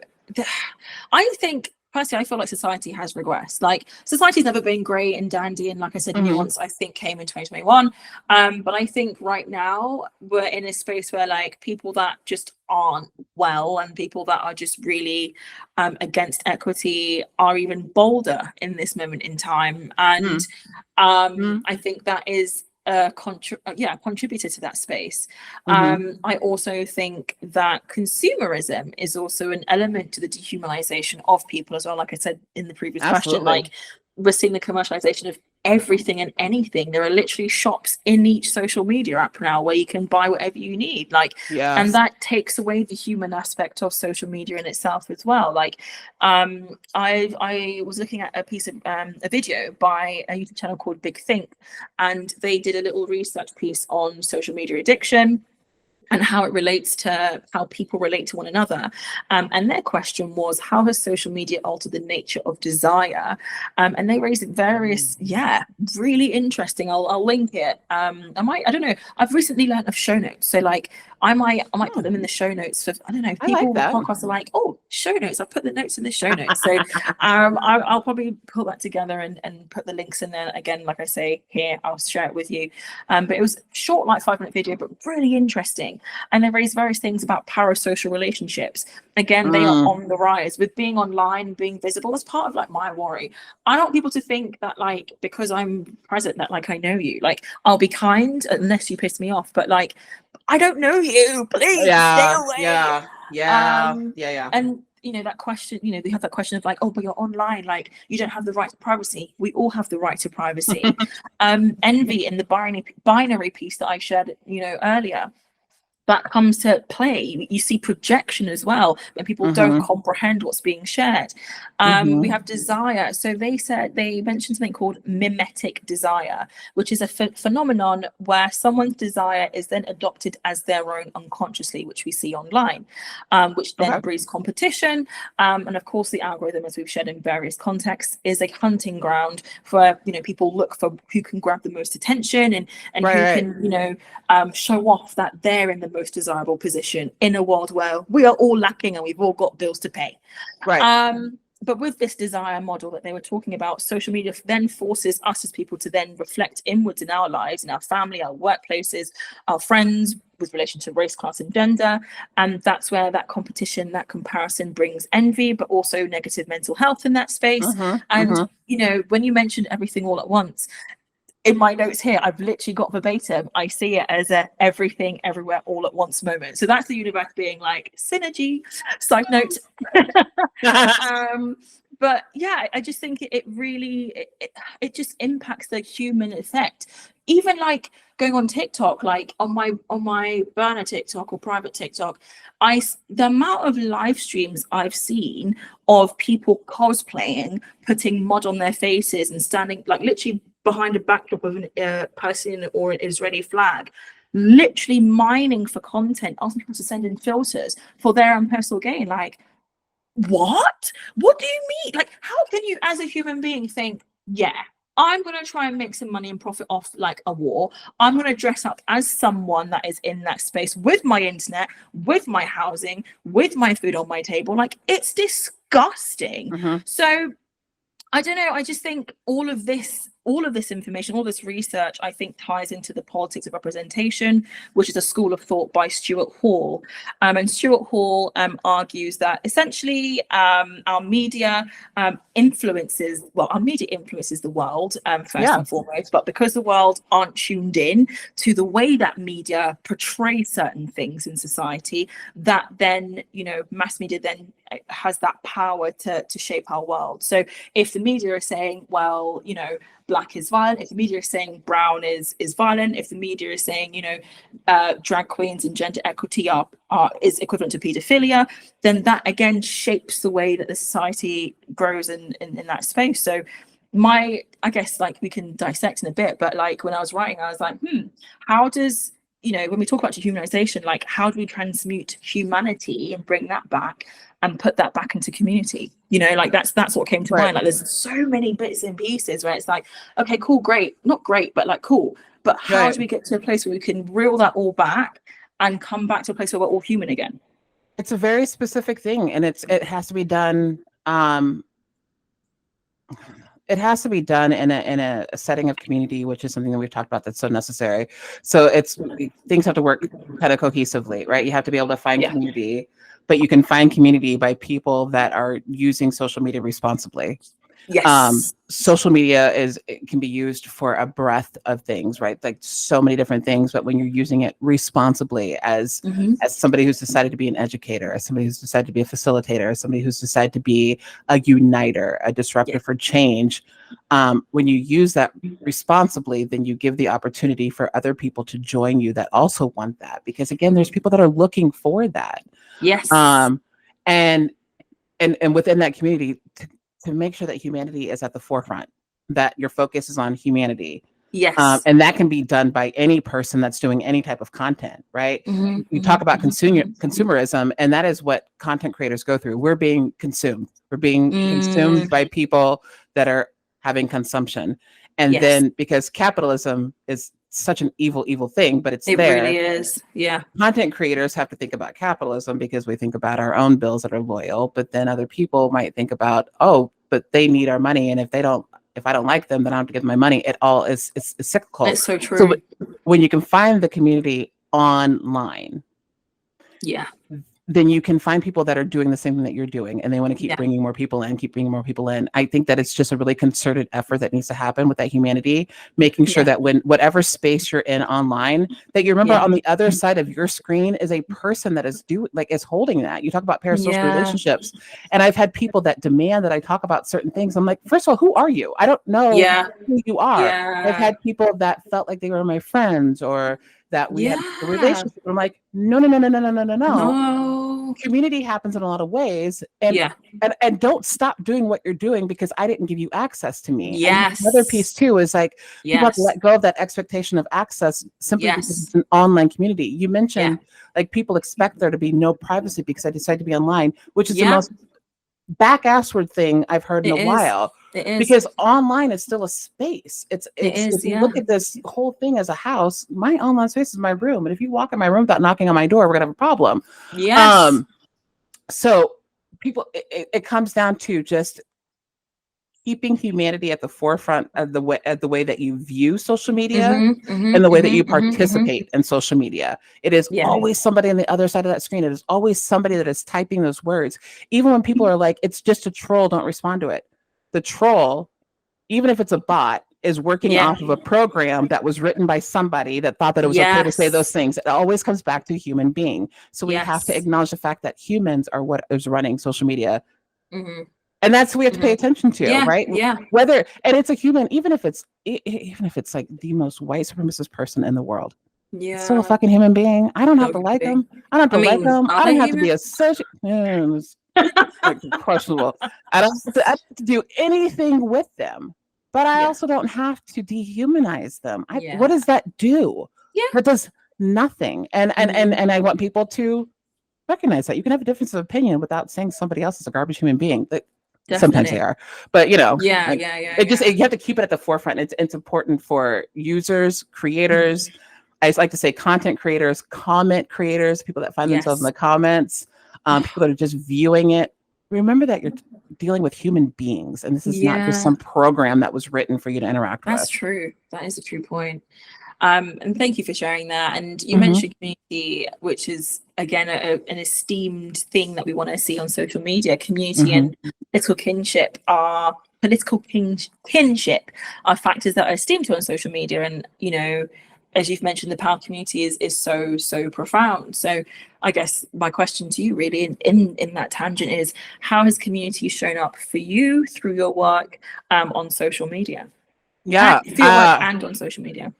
I think personally, I feel like society has regressed. Like, society's never been great and dandy, and like I said, nuance I think came in 2021. But I think right now we're in a space where like people that just aren't well and people that are just really against equity are even bolder in this moment in time. And I think that is contributor to that space. I also think that consumerism is also an element to the dehumanization of people as well. Like I said in the previous question, like we're seeing the commercialization of everything and anything. There are literally shops in each social media app now where you can buy whatever you need, like and that takes away the human aspect of social media in itself as well. Like I was looking at a piece of a video by a YouTube channel called Big Think, and they did a little research piece on social media addiction and how it relates to how people relate to one another. And their question was, how has social media altered the nature of desire? And they raised various, really interesting. I'll link it. I don't know. I've recently learned of show notes. So like I might put them in the show notes for, I don't know, people on the podcast are like, oh, show notes. I'll put the notes in the show notes. So I'll probably pull that together and put the links in there. Again, like I say here, I'll share it with you. But it was short, like 5-minute video, but really interesting. And they raise various things about parasocial relationships. Again, they are on the rise with being online and being visible. That's part of like my worry. I don't want people to think that like because I'm present that like I know you. Like I'll be kind unless you piss me off. But like I don't know you. Please stay away. And you know that question. You know they have that question of like, oh, but you're online. Like you don't have the right to privacy. We all have the right to privacy. Envy in the binary piece that I shared, you know, earlier. That comes to play. You see projection as well when people don't comprehend what's being shared. We have desire. So they mentioned something called mimetic desire, which is a phenomenon where someone's desire is then adopted as their own unconsciously, which we see online, which then breeds competition. And of course, the algorithm, as we've shared in various contexts, is a hunting ground for, you know, people look for who can grab the most attention and who can, you know, show off that they're in the most desirable position in a world where we are all lacking and we've all got bills to pay. But with this desire model that they were talking about, social media then forces us as people to then reflect inwards in our lives, in our family, our workplaces, our friends, with relation to race, class and gender. And that's where that competition, that comparison brings envy, but also negative mental health in that space. You know, when you mentioned everything all at once, in my notes here, I've literally got verbatim. I see it as a everything, everywhere, all at once moment. So that's the universe being like synergy. Side note. But yeah, I just think it really it just impacts the human effect. Even like going on TikTok, like on my burner TikTok or private TikTok, the amount of live streams I've seen of people cosplaying, putting mud on their faces and standing like literally behind a backdrop of a Palestinian or an Israeli flag, literally mining for content, asking people to send in filters for their own personal gain. Like, what do you mean? Like, how can you as a human being think, yeah, I'm going to try and make some money and profit off like a war. I'm going to dress up as someone that is in that space with my internet, with my housing, with my food on my table. Like, it's disgusting. So I don't know. I just think all of this information, all this research, I think ties into the politics of representation, which is a school of thought by Stuart Hall. And Stuart Hall argues that essentially our media influences the world first and foremost, but because the world aren't tuned in to the way that media portray certain things in society, that then, you know, mass media then has that power to shape our world. So if the media are saying, well, you know, black is violent, if the media is saying brown is violent, if the media is saying, you know, drag queens and gender equity is equivalent to pedophilia, then that again shapes the way that the society grows in that space. So I guess like we can dissect in a bit, but like when I was writing, I was like, how does, you know, when we talk about dehumanization, like how do we transmute humanity and bring that back and put that back into community? You know, like that's what came to mind. Like there's so many bits and pieces where it's like, okay, cool, great, not great, but like cool. But how do we get to a place where we can reel that all back and come back to a place where we're all human again? It's a very specific thing, and it has to be done. It has to be done in a setting of community, which is something that we've talked about that's so necessary. So things have to work kind of cohesively, right? You have to be able to find community, but you can find community by people that are using social media responsibly. Yes. Social media can be used for a breadth of things, right? Like so many different things, but when you're using it responsibly as somebody who's decided to be an educator, as somebody who's decided to be a facilitator, as somebody who's decided to be a uniter, a disruptor for change, when you use that responsibly, then you give the opportunity for other people to join you that also want that. Because again, there's people that are looking for that. Yes. And within that community, to make sure that humanity is at the forefront, that your focus is on humanity. Yes. And that can be done by any person that's doing any type of content, right? You talk about consumerism, and that is what content creators go through. We're being consumed. We're being consumed by people that are having consumption. And then because capitalism is such an evil thing, but it really is. Yeah. Content creators have to think about capitalism because we think about our own bills that are loyal, but then other people might think about, oh, but they need our money, and if I don't like them, then I have to give them my money. It's cyclical. It's so true. So when you can find the community online, then you can find people that are doing the same thing that you're doing, and they want to keep bringing more people in. I think that it's just a really concerted effort that needs to happen with that humanity, making sure that when whatever space you're in online, that you remember on the other side of your screen is a person that is holding that. You talk about parasocial relationships, and I've had people that demand that I talk about certain things. I'm like, first of all, who are you? I don't know who you are. I've had people that felt like they were my friends or that we had a relationship. I'm like, no. Community happens in a lot of ways, and don't stop doing what you're doing because I didn't give you access to me. Yes. Another piece too is like people have to let go of that expectation of access simply because it's an online community. You mentioned like people expect there to be no privacy because I decided to be online, which is the most back-assward thing I've heard in a while. It is. Because online is still a space. If you look at this whole thing as a house, my online space is my room. And if you walk in my room without knocking on my door, we're gonna have a problem. Yes. So people, it comes down to just keeping humanity at the forefront of the way that you view social media and the way that you participate in social media. It is always somebody on the other side of that screen. It is always somebody that is typing those words. Even when people are like, it's just a troll, don't respond to it. The troll, even if it's a bot, is working off of a program that was written by somebody that thought that it was okay to say those things. It always comes back to a human being. So we have to acknowledge the fact that humans are what is running social media. And that's what we have to pay attention to, right? Yeah. And it's a human, even if it's like the most white supremacist person in the world. It's still a fucking human being. I don't have to like them. I don't have to like them. I don't have to be associated. Questionable. I don't have to do anything with them, but I also don't have to dehumanize them. What does that do? That does nothing. And I want people to recognize that you can have a difference of opinion without saying somebody else is a garbage human being. Sometimes they are, but you know, you have to keep it at the forefront. It's important for users, creators. I like to say content creators, comment creators, people that find themselves in the comments. People that are just viewing it. Remember that you're dealing with human beings, and this is not just some program that was written for you to interact with. That's true. That is a true point. And thank you for sharing that. And you mentioned community, which is again an esteemed thing that we want to see on social media. Community and political kinship are factors that are esteemed to on social media. And you know, as you've mentioned, the power community is so profound. So I guess my question to you really in that tangent is, how has community shown up for you through your work on social media? And on social media.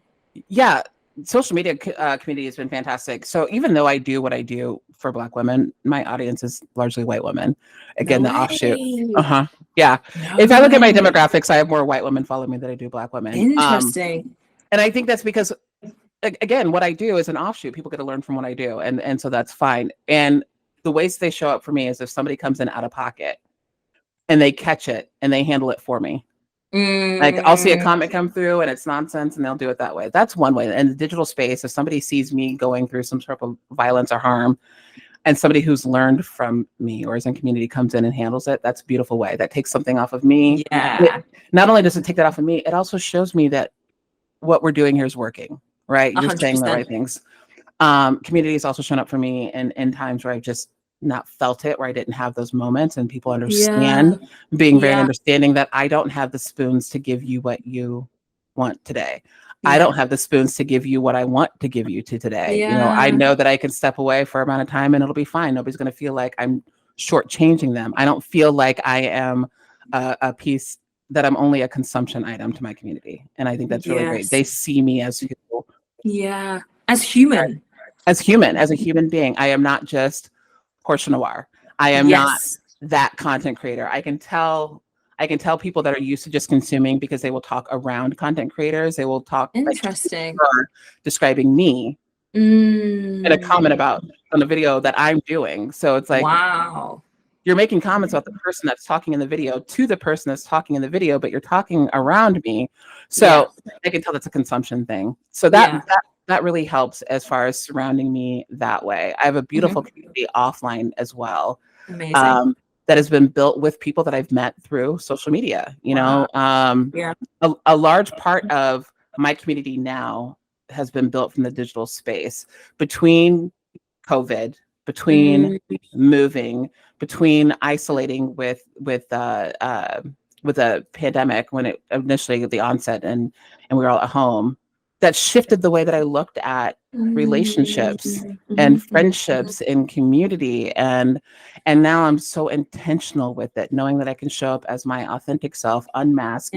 Social media community has been fantastic. So even though I do what I do for Black women, my audience is largely white women. Again, the offshoot. Yeah. No if I look at my way. demographics, I have more white women follow me than I do Black women. Interesting. And I think that's because, again, what I do is an offshoot. People get to learn from what I do. And so that's fine. And the ways they show up for me is if somebody comes in out of pocket and they catch it and they handle it for me. Like I'll see a comment come through and it's nonsense and they'll do it that way. That's one way. In the digital space, if somebody sees me going through some sort of violence or harm and somebody who's learned from me or is in community comes in and handles it, that's a beautiful way. That takes something off of me. Yeah. Not only does it take that off of me, it also shows me that what we're doing here is working, right? You're 100%. saying the right things. Community has also shown up for me in times where I've just not felt it, where I didn't have those moments, and people understand, being very understanding that I don't have the spoons to give you what you want today. I don't have the spoons to give you what I want to give you today. You know, I know that I can step away for an amount of time and it'll be fine. Nobody's going to feel like I'm shortchanging them. I don't feel like I am a piece that I'm only a consumption item to my community. And I think that's really great. They see me as people. Yeah. As human. As a human being. I am not just Portia Noir. I am not that content creator. I can tell people that are used to just consuming because they will talk around content creators. They will talk interesting describing me in a comment about on the video that I'm doing. So it's like, wow, you're making comments about the person that's talking in the video to the person that's talking in the video, but you're talking around me. So I can tell that's a consumption thing. So that really helps as far as surrounding me that way. I have a beautiful community offline as well. Amazing. That has been built with people that I've met through social media. You know, a large part of my community now has been built from the digital space. Between COVID, between moving, between isolating with the pandemic when it initially the onset and we were all at home, that shifted the way that I looked at relationships and friendships and community. And now I'm so intentional with it, knowing that I can show up as my authentic self, unmasked,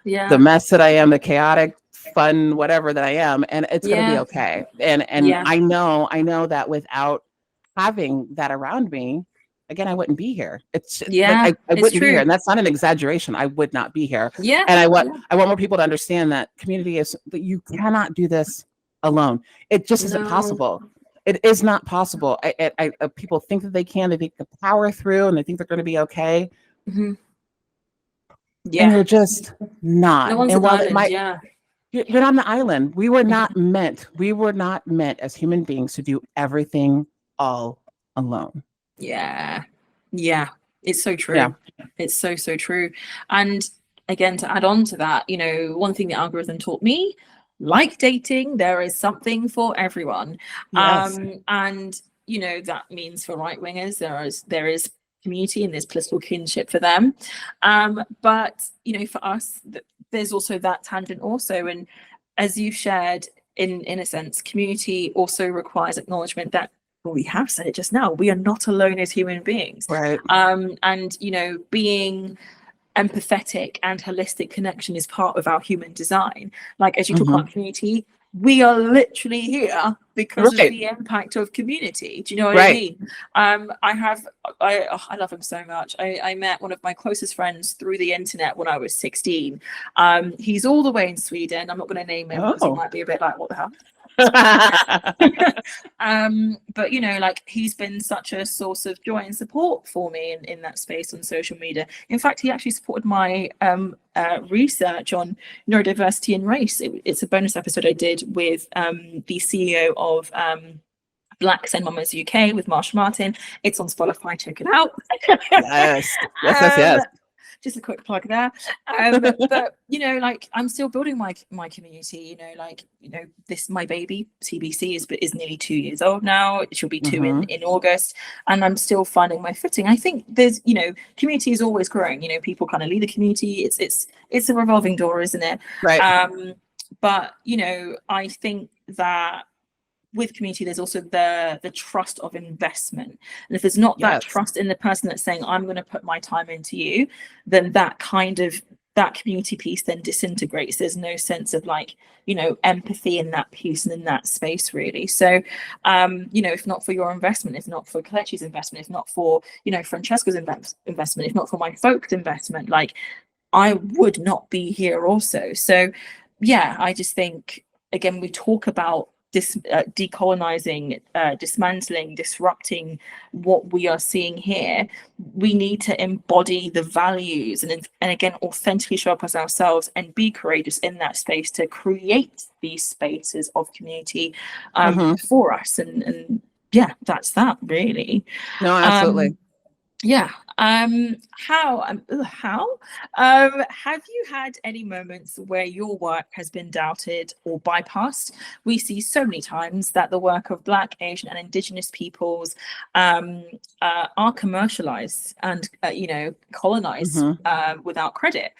the mess that I am, the chaotic, fun, whatever that I am, and it's going to be okay. And I know that without having that around me, again, I wouldn't be here. It's like I wouldn't be here, and that's not an exaggeration. I would not be here. And I want more people to understand that community is that you cannot do this alone. It just isn't possible. It is not possible. People think that they can. They think they can power through, and they think they're going to be okay. And you're just not. No one's and while an island, you're not on the island. We were not meant. We were not meant as human beings to do everything all alone. Yeah. It's so true. It's so true. And again, to add on to that, you know, one thing the algorithm taught me, like dating, there is something for everyone. And you know, that means for right wingers, there is community and there's political kinship for them. But you know, for us, there's also that tangent also. And as you've shared, in a sense, community also requires acknowledgement that, well, we have said it just now, we are not alone as human beings. Right. And you know, being empathetic and holistic connection is part of our human design. Like, as you talk about community, we are literally here because of the impact of community. Do you know what I mean? I love him so much. I met one of my closest friends through the internet when I was 16. He's all the way in Sweden. I'm not going to name him because he might be a bit like, what the hell? But you know, like, he's been such a source of joy and support for me in that space on social media. In fact, he actually supported my research on neurodiversity and race. It's a bonus episode I did with the CEO of Black Send Mamas UK with Marsha Martin. It's on Spotify, check it out. Yes. Just a quick plug there. But you know, like, I'm still building my community. You know, like, you know, this, my baby TBC is nearly 2 years old now. She'll be 2 in August, and I'm still finding my footing. I think there's, you know, community is always growing. You know, people kind of leave the community. It's a revolving door, isn't it? Right. But you know, I think that with community, there's also the trust of investment. And if there's not that trust in the person that's saying, I'm going to put my time into you, then that kind of that community piece then disintegrates. There's no sense of like, you know, empathy in that piece and in that space really. So you know, if not for your investment, if not for Kelechi's investment, if not for, you know, Francesca's investment, if not for my folks investment, like I would not be here also. So yeah, I just think, again, we talk about this decolonizing, dismantling, disrupting what we are seeing here. We need to embody the values and again, authentically show up as ourselves and be courageous in that space to create these spaces of community for us. And yeah, that's that really. No, absolutely. Yeah. How have you had any moments where your work has been doubted or bypassed? We see so many times that the work of Black, Asian, and Indigenous peoples are commercialized and you know, colonized without credit.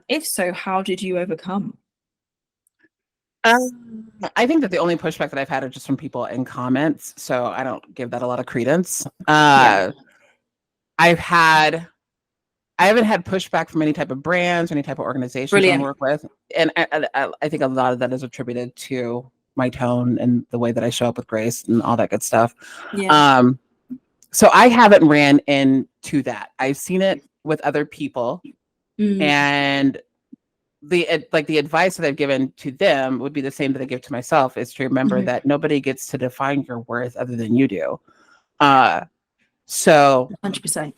If so, how did you overcome? I think that the only pushback that I've had are just from people in comments, so I don't give that a lot of credence. I haven't had pushback from any type of brands or any type of organizations I work with. And I think a lot of that is attributed to my tone and the way that I show up with grace and all that good stuff. Yeah. So I haven't ran into that. I've seen it with other people. And the advice that I've given to them would be the same that I give to myself, is to remember that nobody gets to define your worth other than you do. So 100%.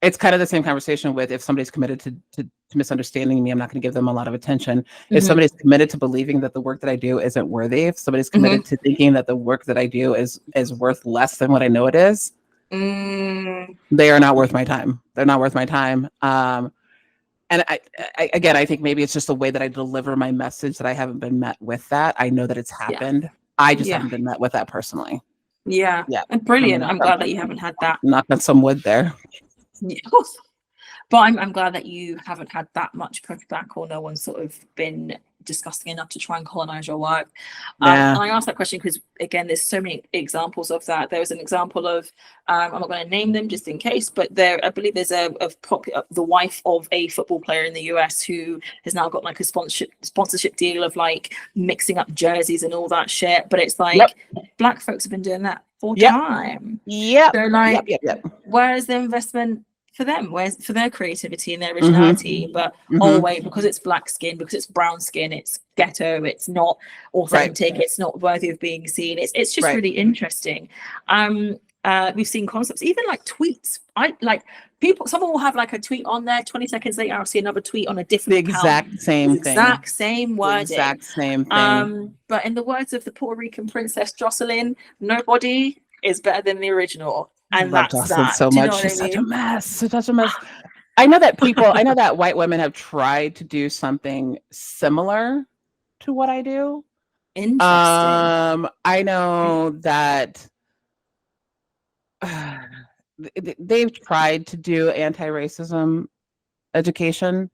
It's kind of the same conversation with if somebody's committed to misunderstanding me, I'm not going to give them a lot of attention. If somebody's committed to believing that the work that I do isn't worthy, if somebody's committed to thinking that the work that I do is worth less than what I know it is, they are not worth my time. They're not worth my time. And I think maybe it's just the way that I deliver my message that I haven't been met with that. I know that it's happened. I just haven't been met with that personally. Yeah. And brilliant. I'm glad that you haven't had that. Knock on some wood there. Yeah. But I'm glad that you haven't had that much pushback, or no one's sort of been disgusting enough to try and colonize your work. And I asked that question because, again, there's so many examples of that. There was an example of, I'm not going to name them just in case, but I believe there's the wife of a football player in the US who has now got like a sponsorship deal of like mixing up jerseys and all that shit. But it's like Black folks have been doing that for time. So like, where's the investment for them? Where's for their creativity and their originality? But oh wait, because it's black skin, because it's brown skin, it's ghetto, it's not authentic, it's not worthy of being seen. It's just really interesting. We've seen concepts, even like tweets. Someone will have like a tweet on there, 20 seconds later I'll see another tweet on a different exact same wording. Exact same thing. But in the words of the Puerto Rican princess Jocelyn, nobody is better than the original. And that's that. So much. She's such a mess. Such a mess. I know that white women have tried to do something similar to what I do. Interesting. I know that they've tried to do anti-racism education.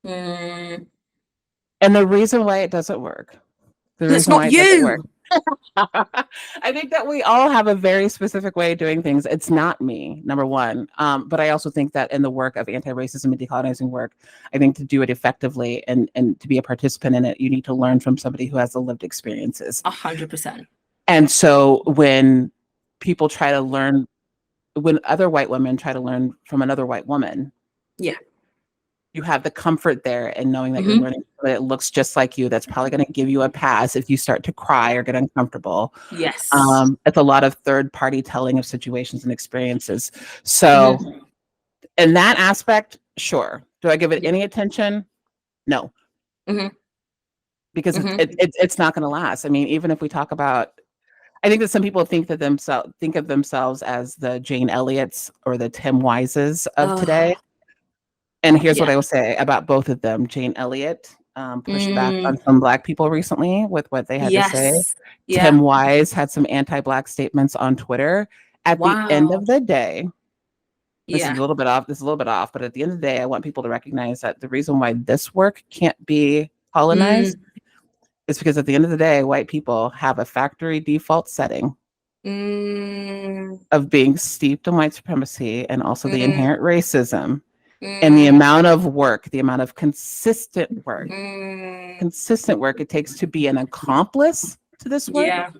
And the reason why it doesn't work. It's not you. I think that we all have a very specific way of doing things. It's not me, number one. But I also think that in the work of anti-racism and decolonizing work, I think to do it effectively and to be a participant in it, you need to learn from somebody who has the lived experiences. 100%. And so when people try to learn, when other white women try to learn from another white woman, you have the comfort there in knowing that you're learning that it looks just like you. That's probably going to give you a pass if you start to cry or get uncomfortable. Yes. It's a lot of third party telling of situations and experiences. So in that aspect, sure. Do I give it any attention? No. Because it's not going to last. I mean, even if we talk about, I think that some people think of themselves as the Jane Elliots or the Tim Wises of today. And here's what I will say about both of them. Jane Elliott pushed back on some Black people recently with what they had to say. Tim Wise had some anti-Black statements on Twitter. At the end of the day, this is a little bit off, but at the end of the day, I want people to recognize that the reason why this work can't be colonized is because at the end of the day, white people have a factory default setting of being steeped in white supremacy and also the inherent racism. And the amount of work, the amount of consistent work it takes to be an accomplice to this work. Yeah.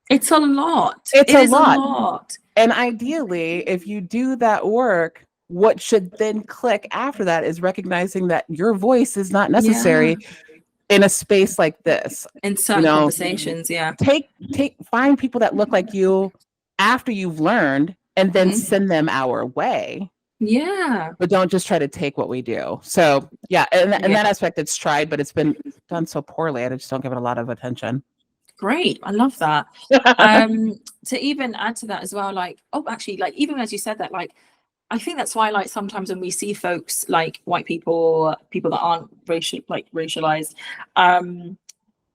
It's a lot. It's a a lot. lot. And ideally, if you do that work, what should then click after that is recognizing that your voice is not necessary in a space like this. In certain conversations, find people that look like you after you've learned and then send them our way. Yeah. But don't just try to take what we do. So yeah, and that aspect it's tried, but it's been done so poorly. I just don't give it a lot of attention. Great. I love that. To even add to that as well, like, actually, like, even as you said that, like, I think that's why, like, sometimes when we see folks like white people that aren't racialized,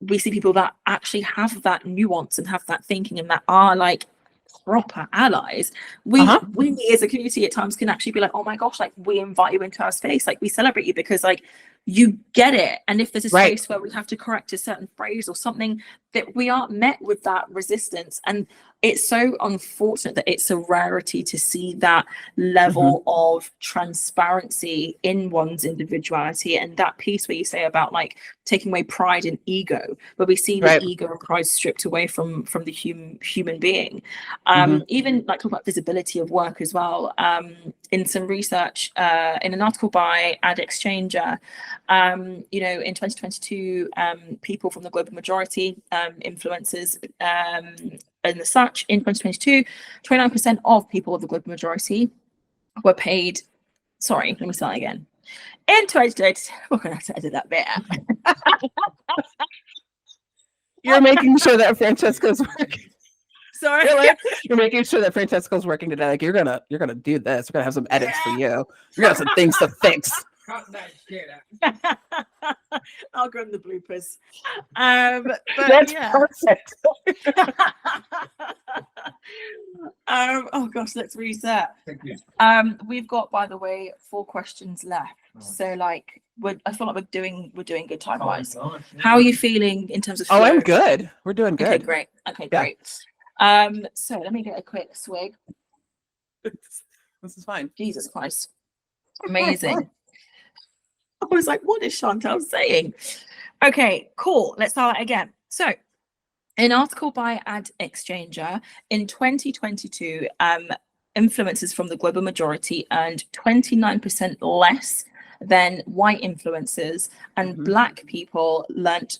we see people that actually have that nuance and have that thinking and that are like proper allies. We as a community at times can actually be like, oh my gosh, like, we invite you into our space, like, we celebrate you because, like, you get it. And if there's a space where we have to correct a certain phrase or something, that we aren't met with that resistance. And it's so unfortunate that it's a rarity to see that level of transparency in one's individuality, and that piece where you say about, like, taking away pride and ego, where we see the ego and pride stripped away from the human being. Even like talk about visibility of work as well. In some research, in an article by Ad Exchanger, in 2022, people from the global majority, influencers, and the such, in 2022, 29% of people of the global majority were paid. Sorry, let me start again. In 2022, we're going to have to edit that bit out. You're making sure that Francesca's working. Sorry, you're making sure that Francesca's working today. Like, you're gonna do this. We're gonna have some edits for you. You're gonna have some things to fix. I'll grab the bloopers. But that's perfect. Oh gosh, let's reset. Thank you. We've got, by the way, 4 questions left. So, like, I feel like we're doing good time wise. How are you feeling in terms of flow? Oh, I'm good. We're doing good. Okay, great. Great. So let me get a quick swig. This is fine. Jesus Christ. Amazing. I was like, what is Chantal saying? Okay, cool. Let's start again. So, an article by Ad Exchanger in 2022, influencers from the global majority earned 29% less than white influencers, and Black people earned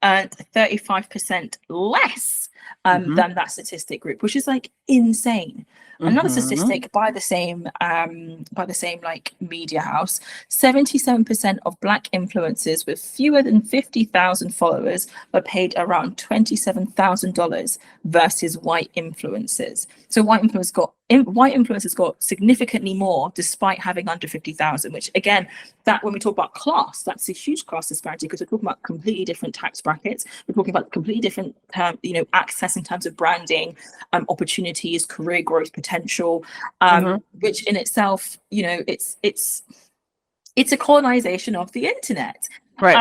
35% less than that statistic group, which is, like, insane. Another statistic by the same like media house: 77% of Black influencers with fewer than 50,000 followers were paid around $27,000 versus white influencers. So white influencers got significantly more despite having under 50,000. Which, again, that when we talk about class, that's a huge class disparity, because we're talking about completely different tax brackets. We're talking about completely different access in terms of branding, opportunities, career growth potential, which in itself, it's a colonization of the internet. Right.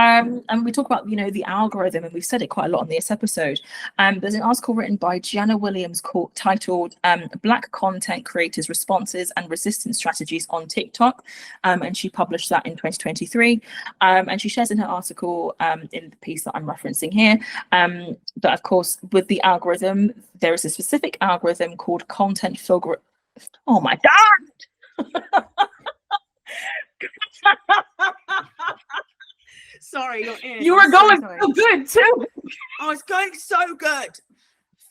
And we talk about, the algorithm, and we've said it quite a lot on this episode. There's an article written by Gianna Williams titled Black Content Creators' Responses and Resistance Strategies on TikTok. And she published that in 2023. And she shares in her article, in the piece that I'm referencing here, that, of course, with the algorithm, there is a specific algorithm called content filter. Oh my God! Sorry, you were going so good too. I was going so good.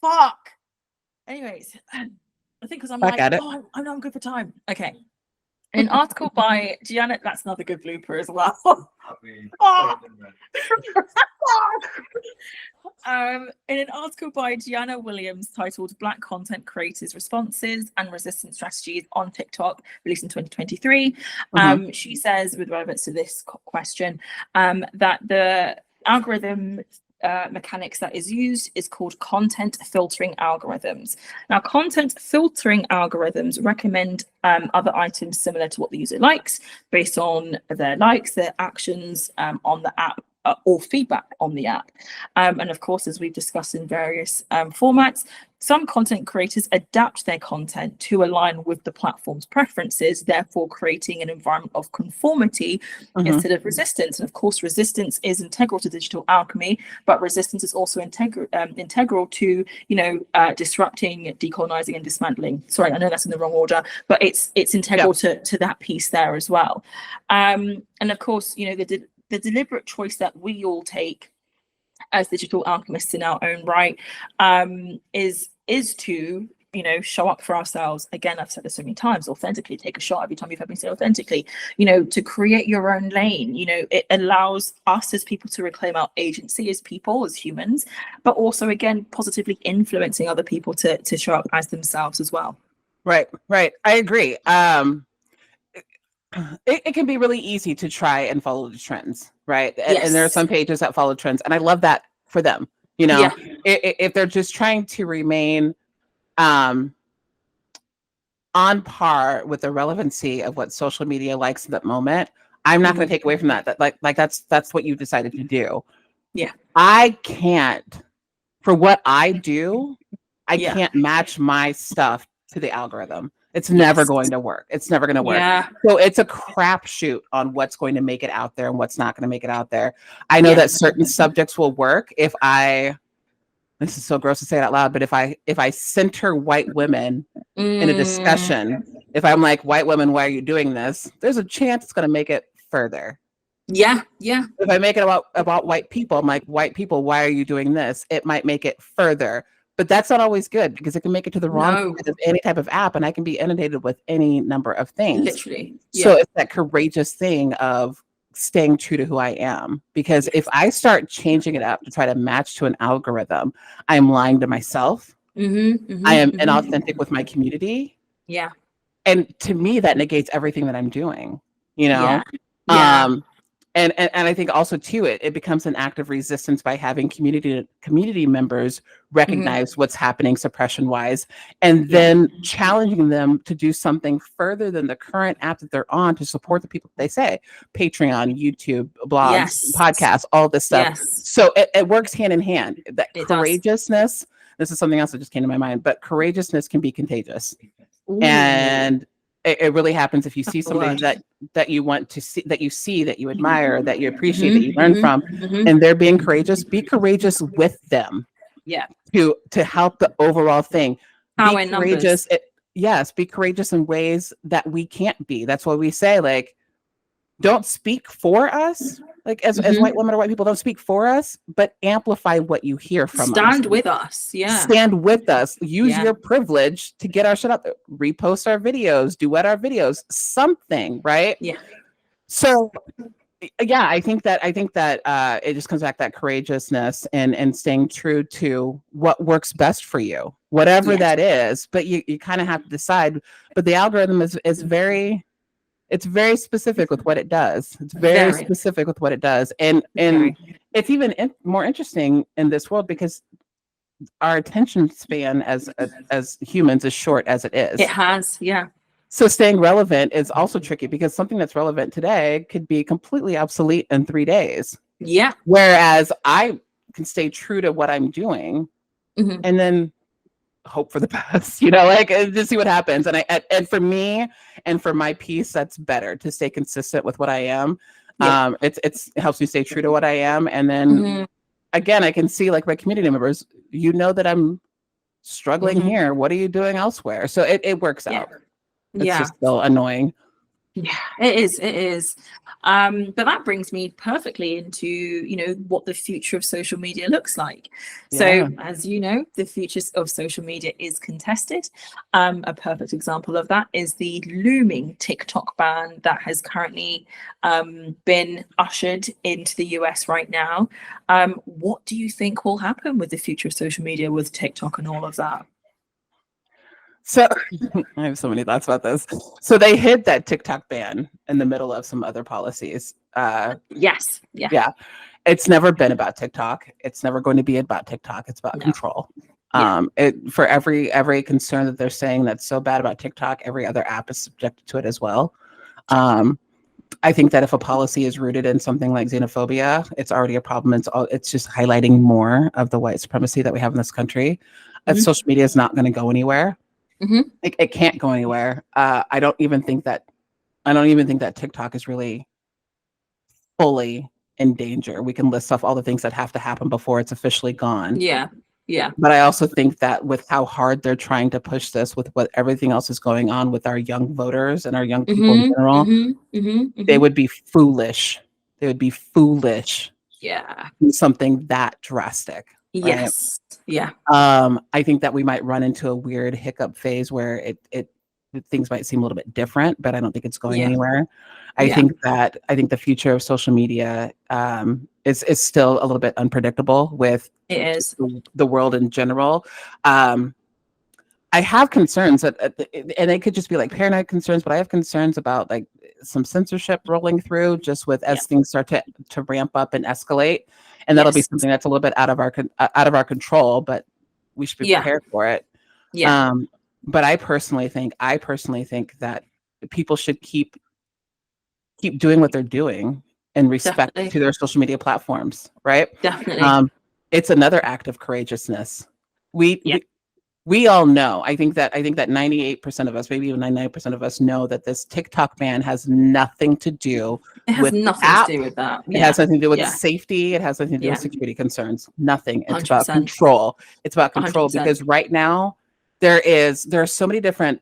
Fuck. Anyways, I think because I'm I'm good for time. Okay. An article by Gianna, that's another good blooper as well. In an article by Gianna Williams titled Black Content Creators' Responses and Resistance Strategies on TikTok, released in 2023, she says, with relevance to this question, that the algorithm mechanics that is used is called content filtering algorithms. Now, content filtering algorithms recommend other items similar to what the user likes based on their likes, their actions on the app or feedback on the app. And of course, as we've discussed in various formats, some content creators adapt their content to align with the platform's preferences, therefore creating an environment of conformity instead of resistance. And of course, resistance is integral to digital alchemy, but resistance is also integral to, disrupting, decolonizing, and dismantling. Sorry, I know that's in the wrong order, but it's integral to that piece there as well. And of course, the deliberate choice that we all take as digital alchemists in our own right is to show up for ourselves. Again, I've said this so many times, authentically. Take a shot every time you've heard me say authentically. To create your own lane. It allows us as people to reclaim our agency as people, as humans, but also, again, positively influencing other people to show up as themselves as well. Right. I agree. It can be really easy to try and follow the trends, right? Yes. And there are some pages that follow trends, and I love that for them. If they're just trying to remain on par with the relevancy of what social media likes at that moment, I'm not going to take away from that. That's what you decided to do. Yeah. I can't, for what I do, I can't match my stuff to the algorithm. It's never going to work. It's never going to work. Yeah. So it's a crapshoot on what's going to make it out there and what's not going to make it out there. I know that certain subjects will work if this is so gross to say it out loud, but if I center white women in a discussion, if I'm like, white women, why are you doing this? There's a chance it's going to make it further. Yeah. If I make it about white people, I'm like, white people, why are you doing this? It might make it further. But that's not always good because it can make it to the wrong side of any type of app, and I can be inundated with any number of things. Literally. So it's that courageous thing of staying true to who I am. Because if I start changing it up to try to match to an algorithm, I'm lying to myself. I am inauthentic with my community. Yeah. And to me, that negates everything that I'm doing. And I think also too, it becomes an act of resistance by having community members recognize what's happening suppression wise, and then challenging them to do something further than the current app that they're on to support the people they say. Patreon, YouTube, blogs, podcasts, all this stuff. So it works hand in hand. That courageousness. This is something else that just came to my mind, but courageousness can be contagious. And it really happens if you see somebody that you want to see, that you admire, that you appreciate, that you learn from, and they're being courageous. Be courageous with them. Yeah. To help the overall thing. Power be courageous. Be courageous in ways that we can't be. That's why we say, like, don't speak for us. Like as white women or white people, don't speak for us, but amplify what you hear from us. Stand with us. Yeah. Stand with us. Use your privilege to get our shit out there. Repost our videos, duet our videos, something, right? Yeah. So I think that it just comes back to that courageousness and staying true to what works best for you, whatever that is. But you kind of have to decide. But the algorithm is very specific with what it does. It's very specific with what it does. And it's even more interesting in this world because our attention span as humans is short as it is. It has, yeah. So staying relevant is also tricky because something that's relevant today could be completely obsolete in 3 days. Yeah. Whereas I can stay true to what I'm doing and then hope for the best, just see what happens. And for me and for my peace, that's better to stay consistent with what I am. It helps me stay true to what I am. And then again, I can see, like, my community members, that I'm struggling here. What are you doing elsewhere? So it works out. It's just still annoying. Yeah, it is. But that brings me perfectly into, what the future of social media looks like. So, as you know, the future of social media is contested. A perfect example of that is the looming TikTok ban that has currently been ushered into the US right now. What do you think will happen with the future of social media with TikTok and all of that? So I have so many thoughts about this. So they hid that TikTok ban in the middle of some other policies. Yes. Yeah. Yeah. It's never been about TikTok. It's never going to be about TikTok. It's about control. For every concern that they're saying that's so bad about TikTok, every other app is subjected to it as well. I think that if a policy is rooted in something like xenophobia, it's already a problem. It's just highlighting more of the white supremacy that we have in this country. Social media is not going to go anywhere. It can't go anywhere. I don't even think that TikTok is really fully in danger. We can list off all the things that have to happen before it's officially gone. Yeah. But I also think that with how hard they're trying to push this, with what everything else is going on with our young voters and our young people in general, they would be foolish. They would be foolish. Yeah. Do something that drastic. Right? Yes. Yeah. I think that we might run into a weird hiccup phase where things might seem a little bit different, but I don't think it's going anywhere. I think the future of social media is still a little bit unpredictable with the world in general. I have concerns and it could just be like paranoid concerns, but I have concerns about like some censorship rolling through just with as things start to ramp up and escalate, and that'll be something that's a little bit out of our control, but we should be prepared for it. But I personally think that people should keep doing what they're doing in respect to their social media platforms, right? Definitely. It's another act of courageousness. We all know. I think that 98% of us, maybe even 99% of us, know that this TikTok ban has nothing to do. It has nothing to do with that. It has nothing to do with safety. It has nothing to do with security concerns. Nothing. It's 100%. about control. It's about control 100%. because right now there are so many different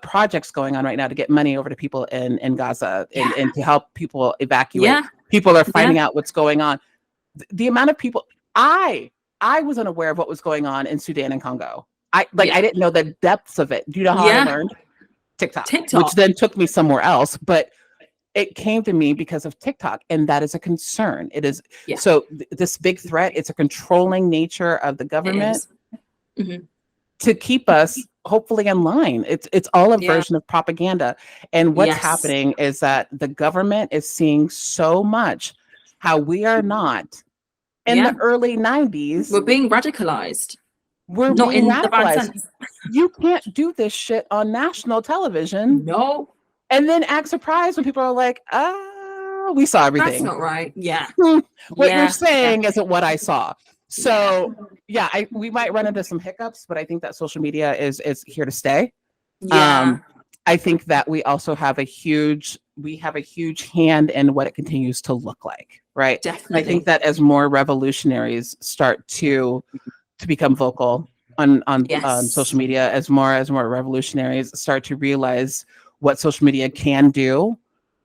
projects going on right now to get money over to people in Gaza and to help people evacuate. People are finding out what's going on. The amount of people I was unaware of what was going on in Sudan and Congo. I didn't know the depths of it. Do you know how I learned? TikTok, which then took me somewhere else. But it came to me because of TikTok, and that is a concern. It is so this big threat. It's a controlling nature of the government to keep us hopefully in line. It's all a version of propaganda. And what's happening is that the government is seeing so much how we are not in the early 90s. We're being radicalized. We're not being in radicalized. the bad sense. You can't do this shit on national television. No. And then act surprised when people are like, we saw everything. That's not right. Yeah. What you're saying isn't what I saw. So we might run into some hiccups, but I think that social media is here to stay. I think that we also have a huge hand in what it continues to look like, right? Definitely. I think that as more revolutionaries start to become vocal on social media, as more revolutionaries start to realize what social media can do,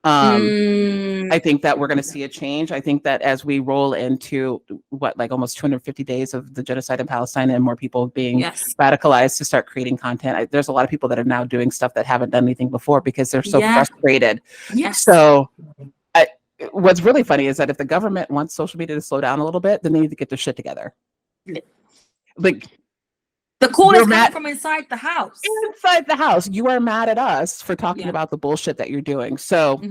I think that we're going to see a change. I think that as we roll into almost 250 days of the genocide in Palestine and more people being radicalized to start creating content, there's a lot of people that are now doing stuff that haven't done anything before because they're so frustrated. So what's really funny is that if the government wants social media to slow down a little bit, then they need to get their shit together. Like, the call is coming from inside the house. Inside the house, you are mad at us for talking about the bullshit that you're doing. So,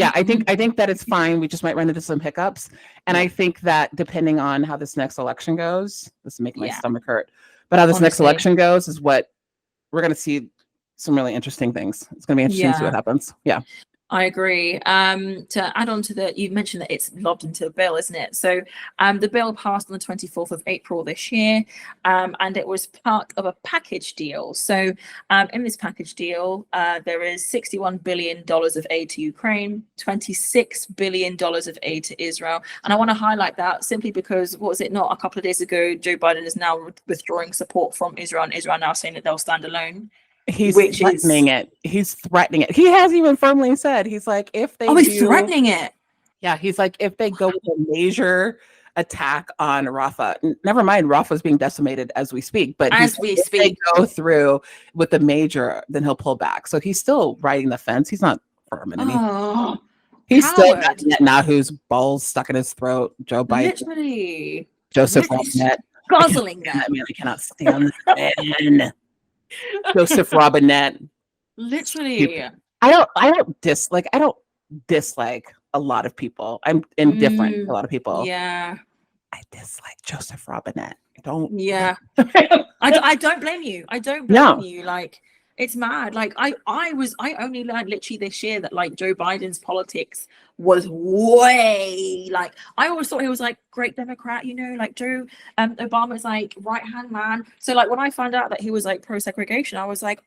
I think that it's fine. We just might run into some hiccups, and I think that depending on how this next election goes, this is making my stomach hurt. But how this next election goes is what we're going to see. Some really interesting things. It's going to be interesting to see what happens. Yeah. I agree. To add on to that, you mentioned that it's lobbed into a bill, isn't it? So the bill passed on the 24th of April this year, and it was part of a package deal. So in this package deal, there is $61 billion of aid to Ukraine, $26 billion of aid to Israel. And I want to highlight that simply because, what was it not, a couple of days ago, Joe Biden is now withdrawing support from Israel, and Israel now saying that they'll stand alone. He's threatening it. He's threatening it. He has even firmly said, he's like, if they he's threatening it. Yeah, he's like, if they go with a major attack on Rafah, never mind, Rafah's being decimated as we speak, but if they go through with the major, then he'll pull back. So he's still riding the fence. He's not firm in anything. He's still got Netanyahu's balls stuck in his throat. Joe Biden. Literally. Joseph Robinette. Guzzling that. I mean, I cannot stand this man. Joseph Robinette. Literally. I don't dislike a lot of people. I'm indifferent to a lot of people. Yeah. I dislike Joseph Robinette. I don't. Yeah. I don't blame you. I don't blame you. Like, It's mad. Like I only learned literally this year that like Joe Biden's politics was way like, I always thought he was like great Democrat, you know, like Joe Obama's like right hand man. So like when I found out that he was like pro segregation, I was like,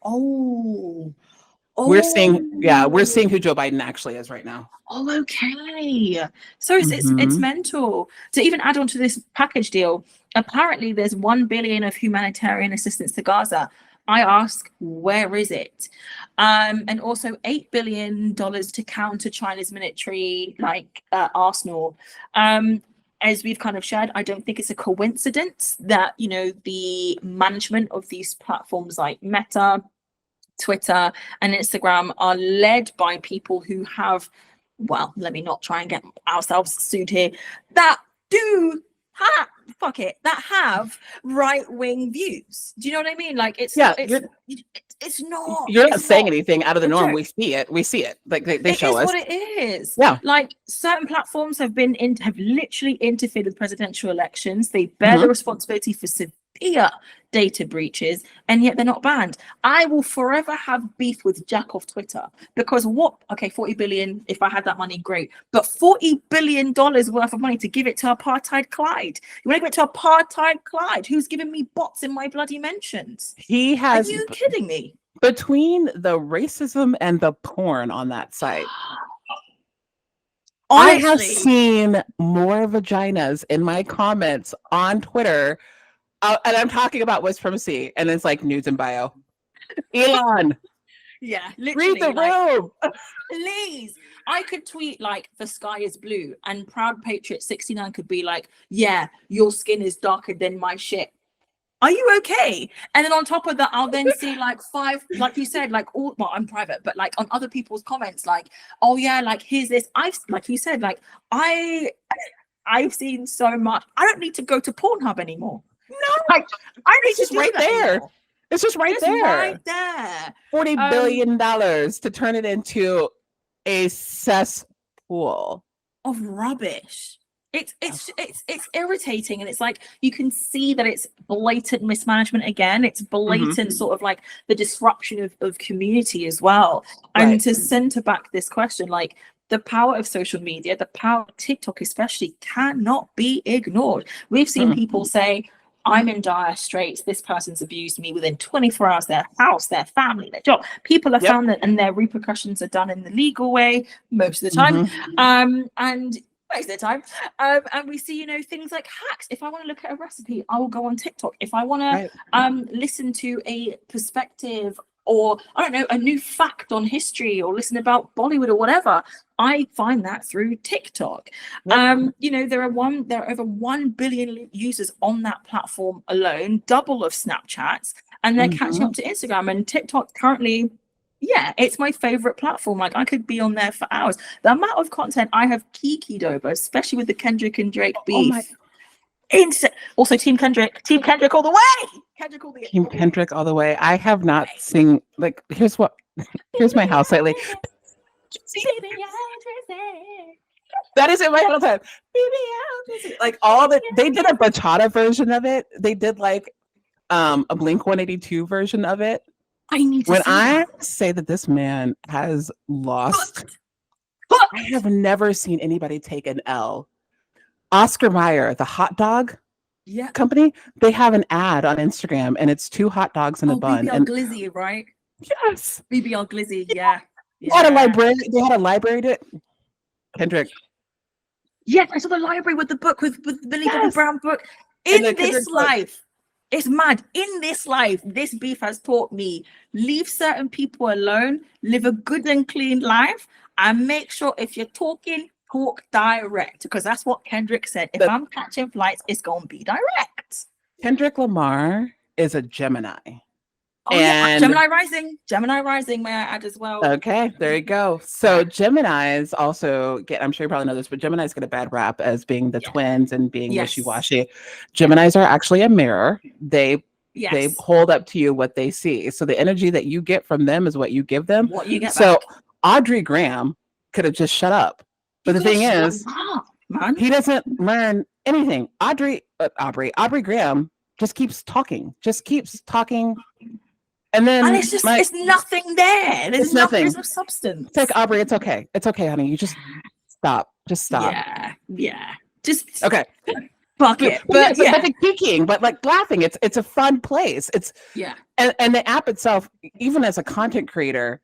we're seeing who Joe Biden actually is right now. Oh, okay. So it's mental. To even add on to this package deal, apparently there's $1 billion of humanitarian assistance to Gaza. I ask, where is it? And also $8 billion to counter China's military arsenal. As we've kind of shared, I don't think it's a coincidence that, you know, the management of these platforms like Meta, Twitter, and Instagram are led by people who have, well, let me not try and get ourselves sued here, that have right-wing views. Do you know what I mean? Like it's not. You're not saying anything out of the norm. We see it. Like they show us. It is what it is. Yeah. Like certain platforms have literally interfered with presidential elections. They bear the responsibility for severe data breaches, and yet they're not banned. I will forever have beef with Jack of Twitter because 40 billion, if I had that money, great, but $40 billion worth of money to give it to apartheid Clyde. You want to give it to apartheid Clyde, who's giving me bots in my bloody mentions? He has. Are you kidding me? Between the racism and the porn on that site, Honestly, I have seen more vaginas in my comments on Twitter. And I'm talking about West Supremacy, and it's like nudes and bio. Elon, yeah, literally, read the room. Please, I could tweet like the sky is blue, and Proud Patriot 69 could be like, yeah, your skin is darker than my shit. Are you okay? And then on top of that, I'll then see like 5, like you said, like all. Well, I'm private, but like on other people's comments, like, oh yeah, like here's this. Like you said, like I've seen so much. I don't need to go to Pornhub anymore. No, I need it's just right there. Anymore. It's just right there. Right there. $40 billion to turn it into a cesspool of rubbish. It's irritating, and it's like you can see that it's blatant mismanagement again. It's blatant sort of like the disruption of community as well. And to center back this question, like the power of social media, the power of TikTok especially, cannot be ignored. We've seen people say, I'm in dire straits, this person's abused me, within 24 hours, their house, their family, their job. People have found that, and their repercussions are done in the legal way most of the time. And most of the time. And we see, you know, things like hacks. If I want to look at a recipe, I will go on TikTok. If I want to listen to a perspective, or I don't know, a new fact on history, or listen about Bollywood or whatever, I find that through TikTok. You know, there are over 1 billion users on that platform alone, double of Snapchat's, and they're catching up to Instagram. And TikTok currently, yeah, it's my favorite platform. Like I could be on there for hours. The amount of content I have kikied over, especially with the Kendrick and Drake beef. Also Team Kendrick all the way. Team Kendrick all the way. I have not seen, like, here's my house lately. That is in my head all the time. Like they did a bachata version of it. They did like a Blink 182 version of it. I need to say that this man has lost. I have never seen anybody take an L. Oscar Mayer, the hot dog company, they have an ad on Instagram, and it's 2 hot dogs in a bun. BBL Glizzy, right? Yes. BBL Glizzy, yeah. They had a library to Kendrick. Yes, I saw the library with the book, with the Legal Brown book. In this life, it's mad. In this life, this beef has taught me, leave certain people alone, live a good and clean life, and make sure if you're talking, talk direct, because that's what Kendrick said. If I'm catching flights, it's going to be direct. Kendrick Lamar is a Gemini. Gemini rising, may I add as well. Okay, there you go. So Geminis also get, I'm sure you probably know this, but Geminis get a bad rap as being the twins and being wishy-washy. Geminis are actually a mirror. They hold up to you what they see. So the energy that you get from them is what you give them. What you get back. Audrey Graham could have just shut up. But the thing is, he doesn't learn anything. Aubrey Graham just keeps talking. And then it's just it's nothing there. There's nothing. There's no substance. It's like, Aubrey, it's okay. It's okay, honey. You just stop. Just stop. Yeah. Just okay. Fuck it. But the geeking, but like laughing. It's a fun place. It's and the app itself, even as a content creator,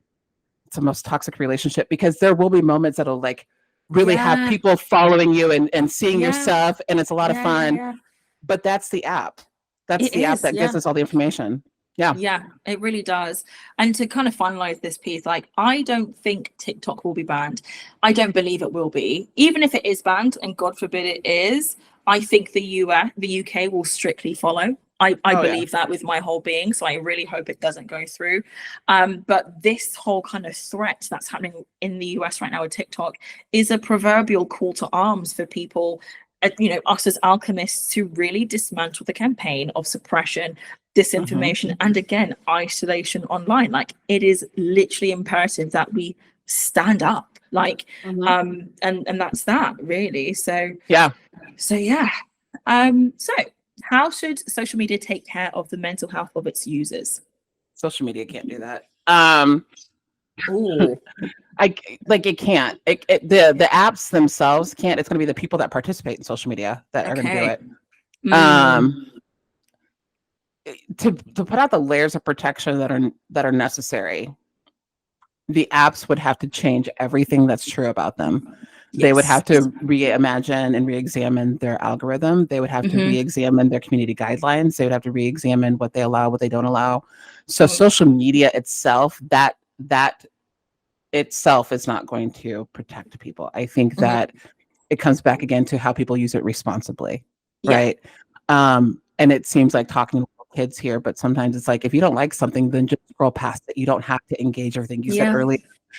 it's the most toxic relationship because there will be moments that'll like really have people following you and seeing your stuff, and it's a lot of fun. But that's the app. That's the app that gives us all the information. Yeah, it really does. And to kind of finalize this piece, like, I don't think TikTok will be banned. I don't believe it will be. Even if it is banned, and God forbid it is, I think the UK will strictly follow. I believe that with my whole being. So I really hope it doesn't go through. But this whole kind of threat that's happening in the US right now with TikTok is a proverbial call to arms for people, us as alchemists, to really dismantle the campaign of suppression, disinformation, and again, isolation online. Like, it is literally imperative that we stand up, like, and that's that really. So how should social media take care of the mental health of its users? Social media can't do that. It can't. The apps themselves can't. It's going to be the people that participate in social media that are going to do it. To put out the layers of protection that are necessary, the apps would have to change everything that's true about them. They would have to reimagine and re-examine their algorithm. They would have to re-examine their community guidelines. They would have to re-examine what they allow, what they don't allow. So social media itself, that itself is not going to protect people. I think that it comes back again to how people use it responsibly, right? And it seems like talking to kids here, but sometimes it's like, if you don't like something, then just scroll past it. You don't have to engage everything. You said earlier,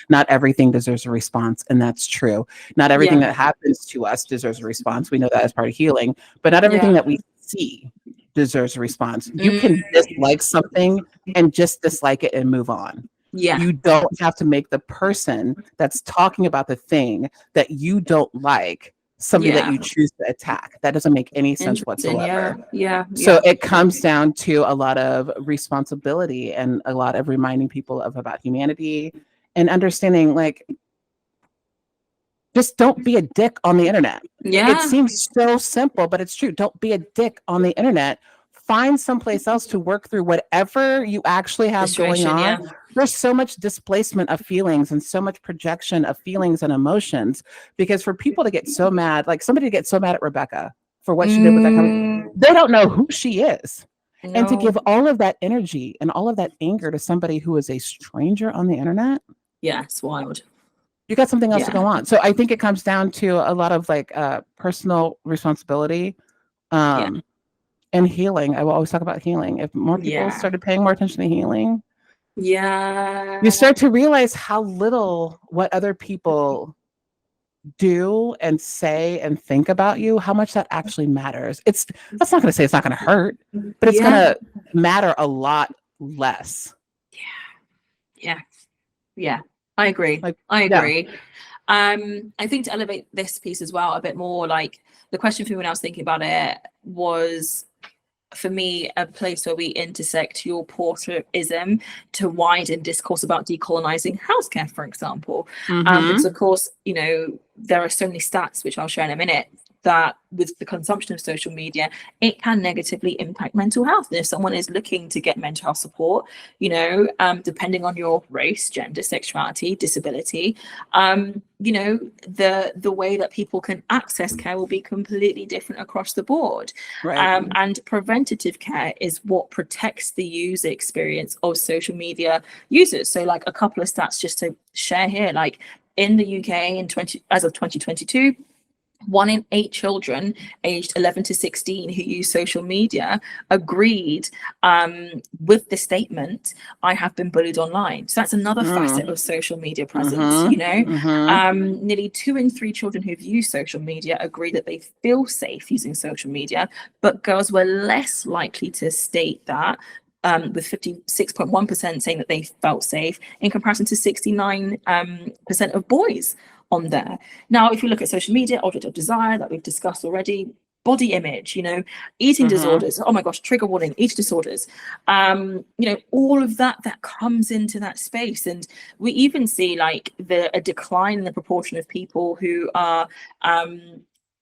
not everything deserves a response, and that's true. Not everything that happens to us deserves a response. We know that as part of healing, but not everything that we see deserves a response. You can dislike something and just dislike it and move on. You don't have to make the person that's talking about the thing that you don't like somebody that you choose to attack. That doesn't make any sense whatsoever. So it comes down to a lot of responsibility and a lot of reminding people about humanity and understanding, like, just don't be a dick on the internet. It seems so simple, but it's true. Don't be a dick on the internet. Find someplace else to work through whatever you actually have going on. There's so much displacement of feelings and so much projection of feelings and emotions, because for people to get so mad, like somebody to get so mad at Rebecca for what she did with that company, they don't know who she is. And to give all of that energy and all of that anger to somebody who is a stranger on the internet. It's wild. You got something else to go on. So I think it comes down to a lot of like personal responsibility. And healing. I will always talk about healing. If more people started paying more attention to healing, you start to realize how little what other people do and say and think about you, how much that actually matters. That's not going to say it's not going to hurt, but it's going to matter a lot less. I agree. I agree. I think to elevate this piece as well a bit more, like, the question for me when I was thinking about it was, for me, a place where we intersect your Portiaism to widen discourse about decolonizing healthcare, for example. Because of course, there are so many stats, which I'll share in a minute, that with the consumption of social media, it can negatively impact mental health. And if someone is looking to get mental health support, depending on your race, gender, sexuality, disability, the way that people can access care will be completely different across the board. And preventative care is what protects the user experience of social media users. So, like, a couple of stats just to share here, like in the UK as of 2022, 1 in 8 children aged 11 to 16 who use social media agreed with the statement, "I have been bullied online." So that's another facet of social media presence. Nearly 2 in 3 children who've used social media agree that they feel safe using social media, but girls were less likely to state that, with 56.1% saying that they felt safe, in comparison to 69% of boys on there. Now, if you look at social media, object of desire that we've discussed already, body image, eating disorders. Oh my gosh, trigger warning, eating disorders. All of that comes into that space. And we even see like a decline in the proportion of people who are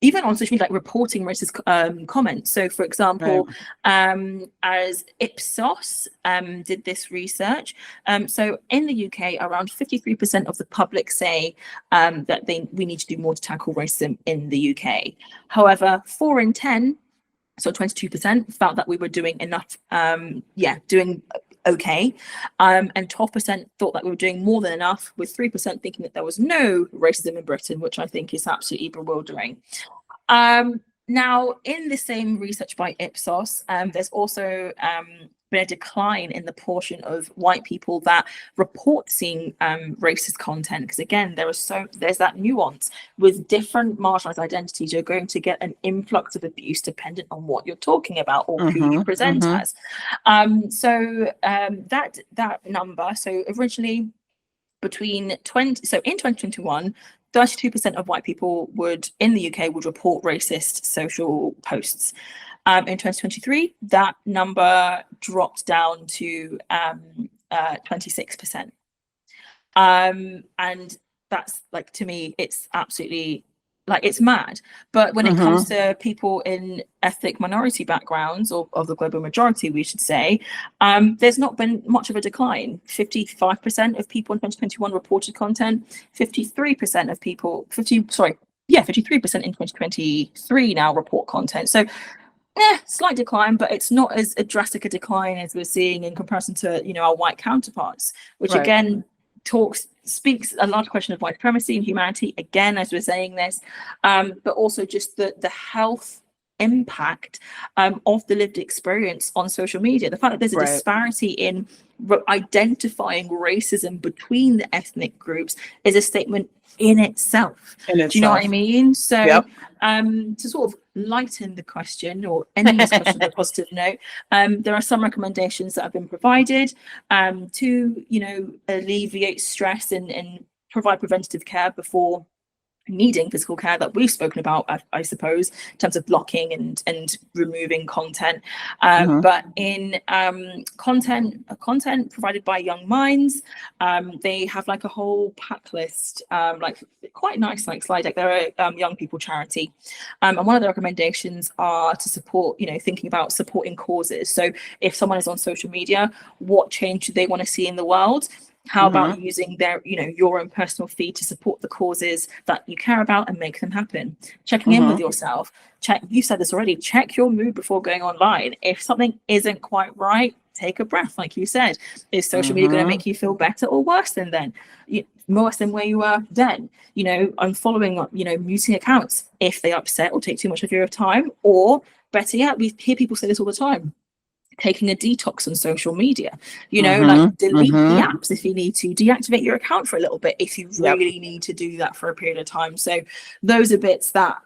even on social media, like reporting racist comments. So, for example, as Ipsos did this research, so in the UK, around 53% of the public say that we need to do more to tackle racism in the UK. However, 4 in 10, so 22%, felt that we were doing enough, doing okay, and 12% thought that we were doing more than enough, with 3% thinking that there was no racism in Britain, which I think is absolutely bewildering. Now, in the same research by Ipsos, there's also been a decline in the portion of white people that report seeing racist content, because again, there's that nuance. With different marginalized identities, you're going to get an influx of abuse dependent on what you're talking about or who you present as. That number, so originally in 2021, 32% of white people in the UK would report racist social posts. In 2023, that number dropped down to 26%. And that's, like, to me, it's absolutely, like, it's mad. But when it comes to people in ethnic minority backgrounds, or of the global majority, we should say, there's not been much of a decline. 55% of people in 2021 reported content. 53% of people, 53% in 2023 now report content. So, slight decline, but it's not as a drastic a decline as we're seeing in comparison to, our white counterparts, which again speaks a large question of white supremacy and humanity, again, as we're saying this, but also just the health impact of the lived experience on social media. The fact that there's a disparity in identifying racism between the ethnic groups is a statement in itself. Do you know what I mean? So to sort of lighten the question, or end this question on a positive note, there are some recommendations that have been provided to alleviate stress and provide preventative care before needing physical care, that we've spoken about, I suppose, in terms of blocking and removing content. But in content provided by Young Minds, they have like a whole pack list, like quite nice, like slide deck. They're a young people charity, and one of the recommendations are to support, thinking about supporting causes. So if someone is on social media, what change do they want to see in the world? How about using your own personal feed to support the causes that you care about and make them happen? Checking in with yourself. You said this already, check your mood before going online. If something isn't quite right, take a breath, like you said. Is social media going to make you feel better or worse than then? Worse than where you were then? Unfollowing, muting accounts if they upset or take too much of your time. Or better yet, we hear people say this all the time, taking a detox on social media, like delete the apps if you need to, deactivate your account for a little bit if you really need to do that for a period of time. So those are bits that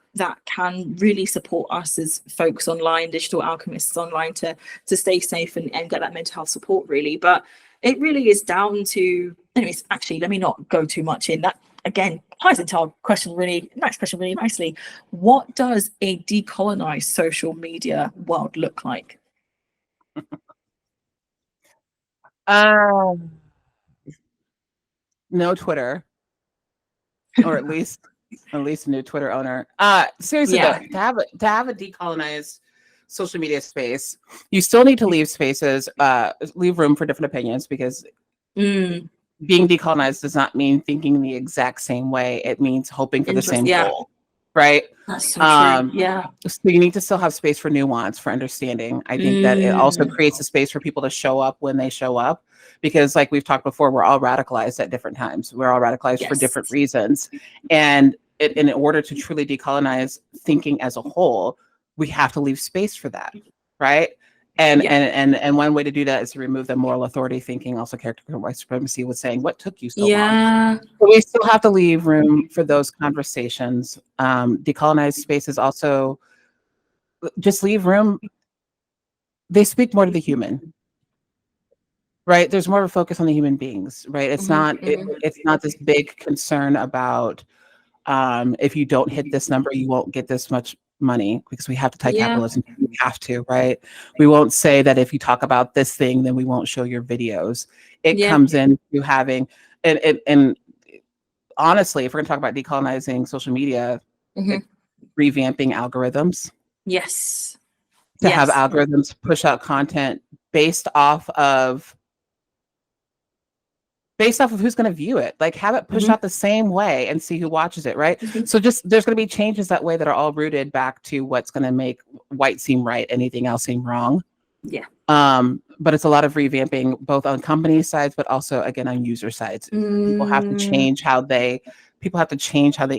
can really support us as folks online, digital alchemists online, to stay safe and get that mental health support, really. But it really is down to, anyways, actually, let me not go too much in that. Again, ties into our next question really nicely. What does a decolonized social media world look like? No Twitter, or at least a new Twitter owner. Seriously though, to have a decolonized social media space, you still need to leave spaces, leave room for different opinions, because being decolonized does not mean thinking the exact same way. It means hoping for the same goal. Right? That's so true. So you need to still have space for nuance, for understanding. I think that it also creates a space for people to show up when they show up, because, like we've talked before, we're all radicalized at different times. We're all radicalized for different reasons. And in order to truly decolonize thinking as a whole, we have to leave space for that. Right? And one way to do that is to remove the moral authority thinking, also character white supremacy, with saying, what took you so long? But we still have to leave room for those conversations. Decolonized spaces also just leave room. They speak more to the human, right? There's more of a focus on the human beings, right? It's it's not this big concern about if you don't hit this number, you won't get this much money because we have to tie capitalism. We have to, right? We won't say that if you talk about this thing, then we won't show your videos. It comes into having, and honestly, if we're gonna talk about decolonizing social media, revamping algorithms. Yes. To have algorithms push out content based off of who's going to view it, like have it push out the same way and see who watches it, right? So just there's going to be changes that way that are all rooted back to what's going to make white seem right, anything else seem wrong. But it's a lot of revamping both on company sides, but also again on user sides. People have to change how they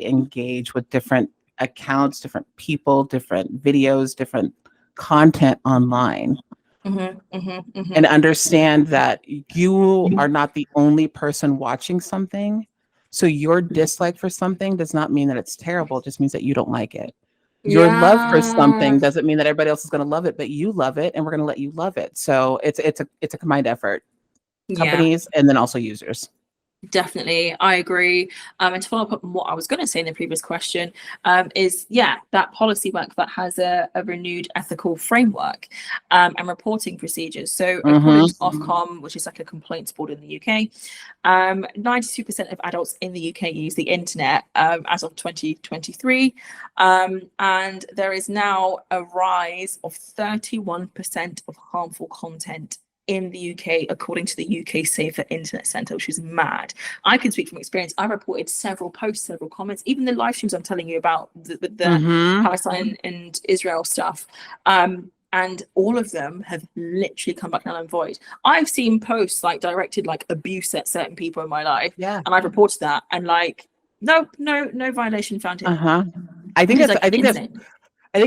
engage with different accounts, different people, different videos, different content online. And understand that you are not the only person watching something. So your dislike for something does not mean that it's terrible. It just means that you don't like it. Your love for something doesn't mean that everybody else is going to love it, but you love it, and we're going to let you love it. So it's a combined effort, companies and then also users. Definitely, I agree. And to follow up on what I was going to say in the previous question, is that policy work that has a renewed ethical framework and reporting procedures. So according to Ofcom, which is like a complaints board in the UK, 92% of adults in the UK use the internet as of 2023, and there is now a rise of 31% of harmful content in the UK, according to the UK Safer Internet Centre, which is mad. I can speak from experience. I reported several posts, several comments, even the live streams I'm telling you about, the Palestine and Israel stuff. And all of them have literally come back null and void. I've seen posts like directed like abuse at certain people in my life, and I've reported that, and like no violation found here. I think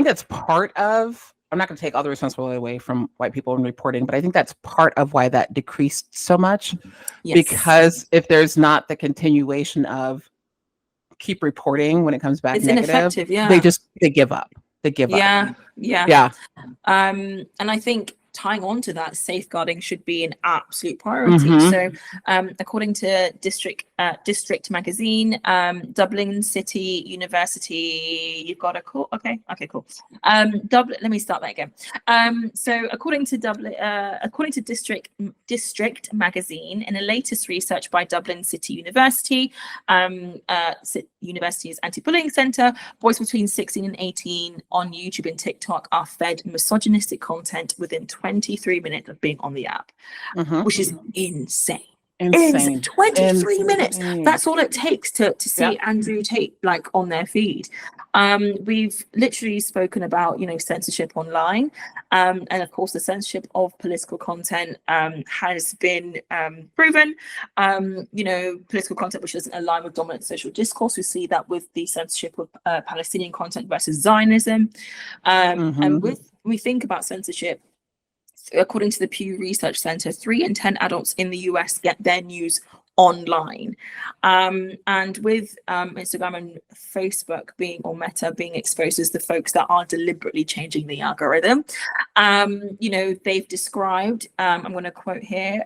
that's part of. I'm not going to take all the responsibility away from white people in reporting, but I think that's part of why that decreased so much. Because if there's not the continuation of keep reporting when it comes back negative, they give up. They give up. And I think tying on to that, safeguarding should be an absolute priority. So according to District magazine, Dublin City University, you've got a call. Okay, cool. Dublin, let me start that again. So according to District magazine, in a latest research by Dublin City University, University's anti-bullying centre, boys between 16 and 18 on YouTube and TikTok are fed misogynistic content within 23 minutes of being on the app, which is insane. 23 minutes. That's all it takes to see Andrew Tate like on their feed. We've literally spoken about censorship online, and of course the censorship of political content has been proven. Political content which doesn't align with dominant social discourse. We see that with the censorship of Palestinian content versus Zionism, and we think about censorship. According to the Pew Research Center, 3 in 10 adults in the US get their news online. And with Instagram and Facebook Meta being exposed as the folks that are deliberately changing the algorithm, they've described, I'm going to quote here,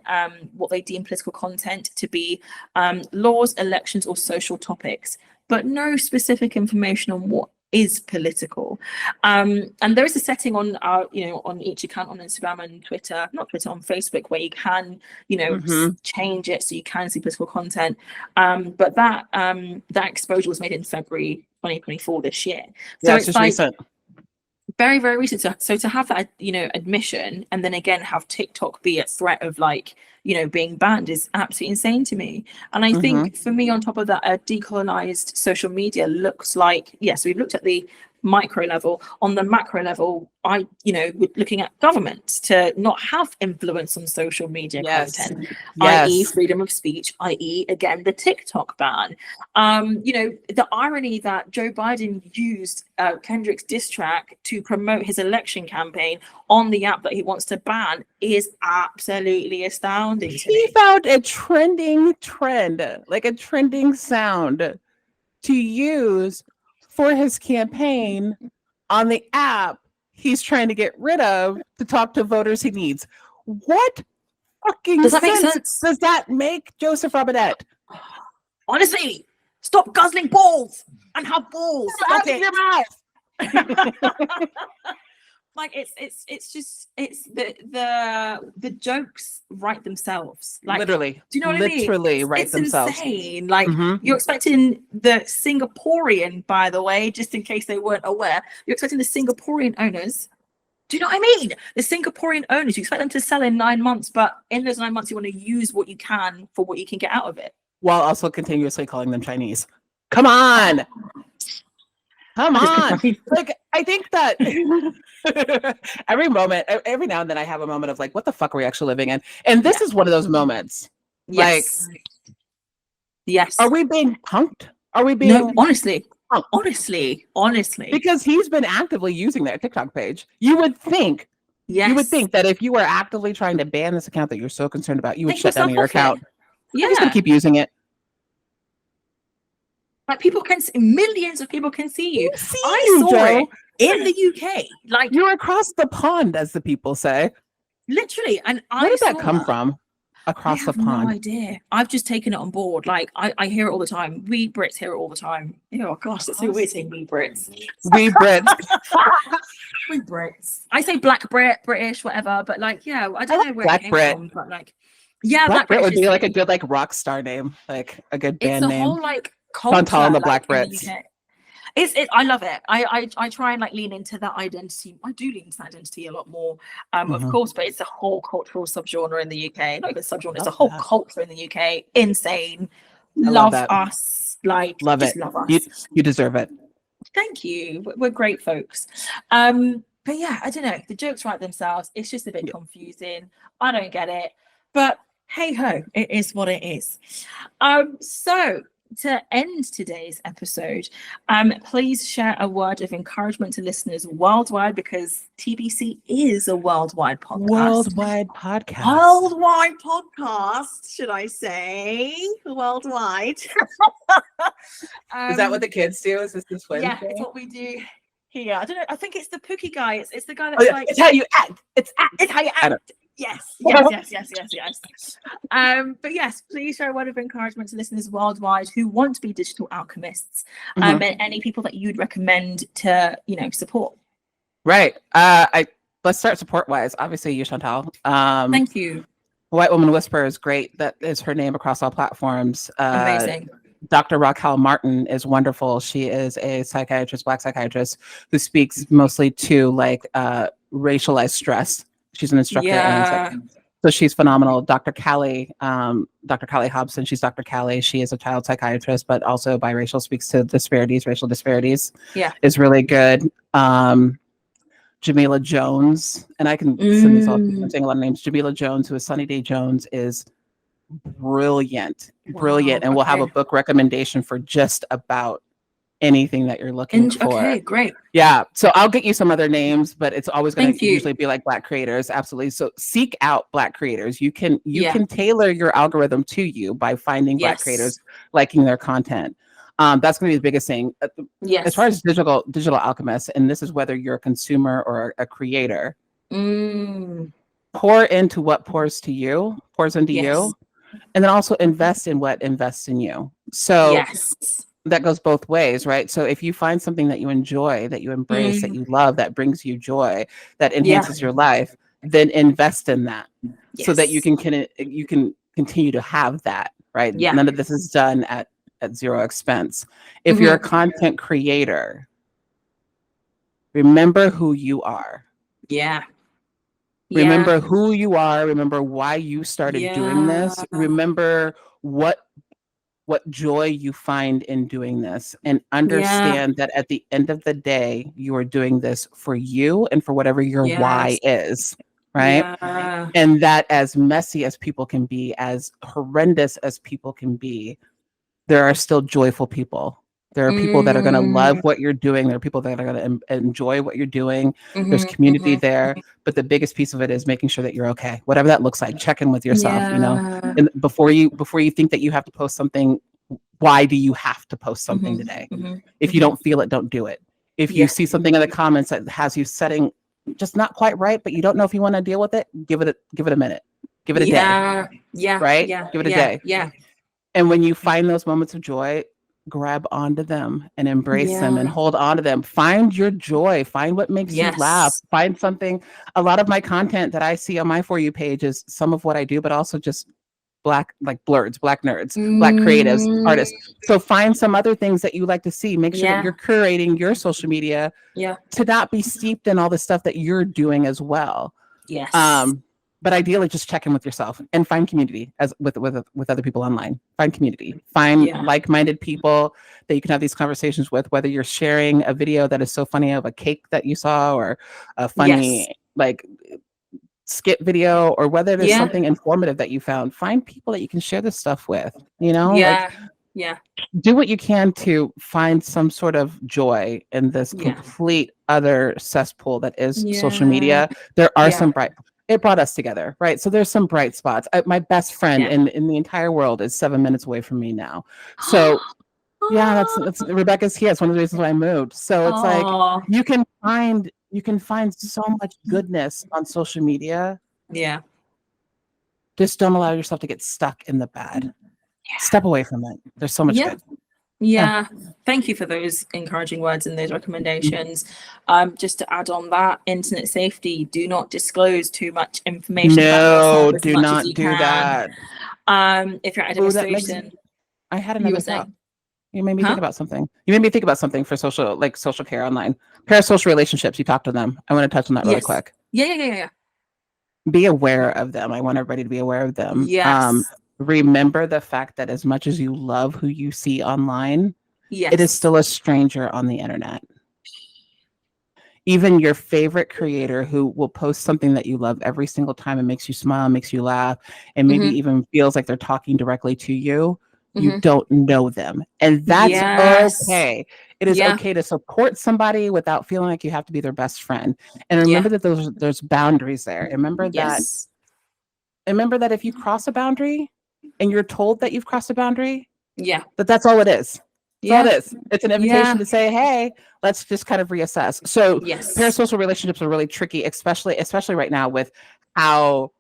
what they deem political content to be laws, elections, or social topics, but no specific information on what is political. And there is a setting on our, on each account on Instagram and Twitter, not Twitter, on Facebook, where you can, change it so you can see political content. But that exposure was made in February 2024 this year. So it's like recent. Very, very recent. So to have that, admission, and then again have TikTok be a threat of being banned is absolutely insane to me. And I think for me, on top of that, a decolonized social media looks like, yes, we've looked at the micro level. On the macro level, we're looking at governments to not have influence on social media content, i.e. freedom of speech, i.e. again the TikTok ban. The irony that Joe Biden used Kendrick's diss track to promote his election campaign on the app that he wants to ban is absolutely astounding. He found a trending trend, like a trending sound to use for his campaign on the app he's trying to get rid of to talk to voters he needs. What fucking sense does that make, Joseph Robinette? Honestly, stop guzzling balls and have balls. Out of your mouth. Like it's just the jokes write themselves. Like literally, do you know what I mean? Literally write It's themselves. Insane. Like you're expecting the Singaporean, by the way, just in case they weren't aware, you're expecting the Singaporean owners. Do you know what I mean? The Singaporean owners, you expect them to sell in 9 months, but in those 9 months, you want to use what you can for what you can get out of it. While also continuously calling them Chinese. Come on. Come on. Like, I think that every now and then I have a moment of like, what the fuck are we actually living in? And this is one of those moments. Yes. Like, yes. Are we being punked? Are we being No, honestly. Honestly. Because he's been actively using that TikTok page. You would think that if you were actively trying to ban this account that you're so concerned about, you would shut down your account. Yeah. He's gonna keep using it. Like millions of people can see you. I saw it in the UK. Like you're across the pond, as the people say. Literally. And where did that come from? Across the pond. No idea. I've just taken it on board. Like I hear it all the time. We Brits hear it all the time. Oh gosh, that's so weird saying we Brits. We Brits. We Brits. I say black Brit, British, whatever. But like, yeah, I don't know where it came from. But like, yeah, Black Brit would be like a good like rock star name, like a good band name. It's a whole like culture on the like, Black Brits. I love it. I try and like lean into that identity. I do lean into that identity a lot more, of course, but it's a whole cultural subgenre in the UK. Not even subgenre, it's a whole culture in the UK. Insane. Love us. Like love just it. Love us. You deserve it. Thank you. We're great folks. But yeah, I don't know. The jokes write themselves. It's just a bit confusing. I don't get it. But hey ho, it is what it is. So to end today's episode, please share a word of encouragement to listeners worldwide, because TBC is a worldwide podcast. Worldwide podcast, should I say? Worldwide. Is that what the kids do? Is this Wednesday? Yeah, it's what we do here. I don't know. I think it's the Pookie guy. It's the guy that's like, it's how you act. It's how you act. Yes. But yes, please share a word of encouragement to listeners worldwide who want to be digital alchemists, and any people that you'd recommend to, support. Right. Let's start support wise. Obviously, you, Chantal. Thank you. White Woman Whisperer is great. That is her name across all platforms. Amazing. Dr. Raquel Martin is wonderful. She is a psychiatrist, Black psychiatrist, who speaks mostly to like racialized stress. She's an instructor. So she's phenomenal. Dr. Callie Hobson, she's Dr. Callie. She is a child psychiatrist, but also biracial, speaks to racial disparities. Yeah. Is really good. Jamila Jones, and I can send these all, I'm saying a lot of names. Jamila Jones, who is Sunny Day Jones, is brilliant. And we'll have a book recommendation for just about anything that you're looking for. Okay, great. Yeah. So I'll get you some other names, but it's always going to usually be like Black creators. Absolutely. So seek out Black creators. You can tailor your algorithm to you by finding Black creators, liking their content. That's going to be the biggest thing. As far as digital alchemists, and this is whether you're a consumer or a creator, pour into what pours into you, and then also invest in what invests in you. So that goes both ways, right? So if you find something that you enjoy, that you embrace, that you love, that brings you joy, that enhances your life, then invest in that so that you can continue to have that, right? None of this is done at zero expense. If you're a content creator, remember who you are. Remember who you are. Remember why you started doing this. Remember what joy you find in doing this, and understand that at the end of the day, you are doing this for you and for whatever your why is, right? And that as messy as people can be, as horrendous as people can be, there are still joyful people. There are people that are going to love what you're doing. There are people that are going to enjoy what you're doing. There's community there. But the biggest piece of it is making sure that you're okay. Whatever that looks like, check in with yourself, And before you think that you have to post something, why do you have to post something today? If you don't feel it, don't do it. If you see something in the comments that has you setting just not quite right, but you don't know if you want to deal with it, give it a minute. Give it a day. Right? Give it a day. And when you find those moments of joy, grab onto them and embrace them and hold on to them. Find your joy. Find what makes you laugh. Find something. A lot of my content that I see on my For You page is some of what I do, but also just Black, like blurs, Black nerds, Black creatives, artists. So find some other things that you like to see. Make sure that you're curating your social media to not be steeped in all the stuff that you're doing as well. But ideally, just check in with yourself and find community as with other people online. Find community. Find like-minded people that you can have these conversations with. Whether you're sharing a video that is so funny of a cake that you saw, or a funny like skit video, or whether it is something informative that you found. Find people that you can share this stuff with. You know, do what you can to find some sort of joy in this complete other cesspool that is social media. There are some bright. It brought us together, right? So there's some bright spots. My best friend in the entire world is 7 minutes away from me now. So that's Rebecca's here. It's one of the reasons why I moved. So it's like you can find so much goodness on social media. Just don't allow yourself to get stuck in the bad. Step away from it. There's so much good. Thank you for those encouraging words and those recommendations. Just to add on that, internet safety, do not disclose too much information. No, do not do that. If you're at a demonstration, I had another thought. You made me think about something. You made me think about something for social care online. Parasocial relationships, you talk to them. I want to touch on that really quick. Be aware of them. I want everybody to be aware of them. Remember the fact that as much as you love who you see online, it is still a stranger on the internet. Even your favorite creator who will post something that you love every single time and makes you smile, makes you laugh, and maybe even feels like they're talking directly to you, you don't know them. And that's okay. It is okay to support somebody without feeling like you have to be their best friend. And remember that there's boundaries there. Remember that if you cross a boundary, and you're told that you've crossed a boundary, that's all it is. That's all it is. It's an invitation to say, hey, let's just kind of reassess. So parasocial relationships are really tricky, especially right now with how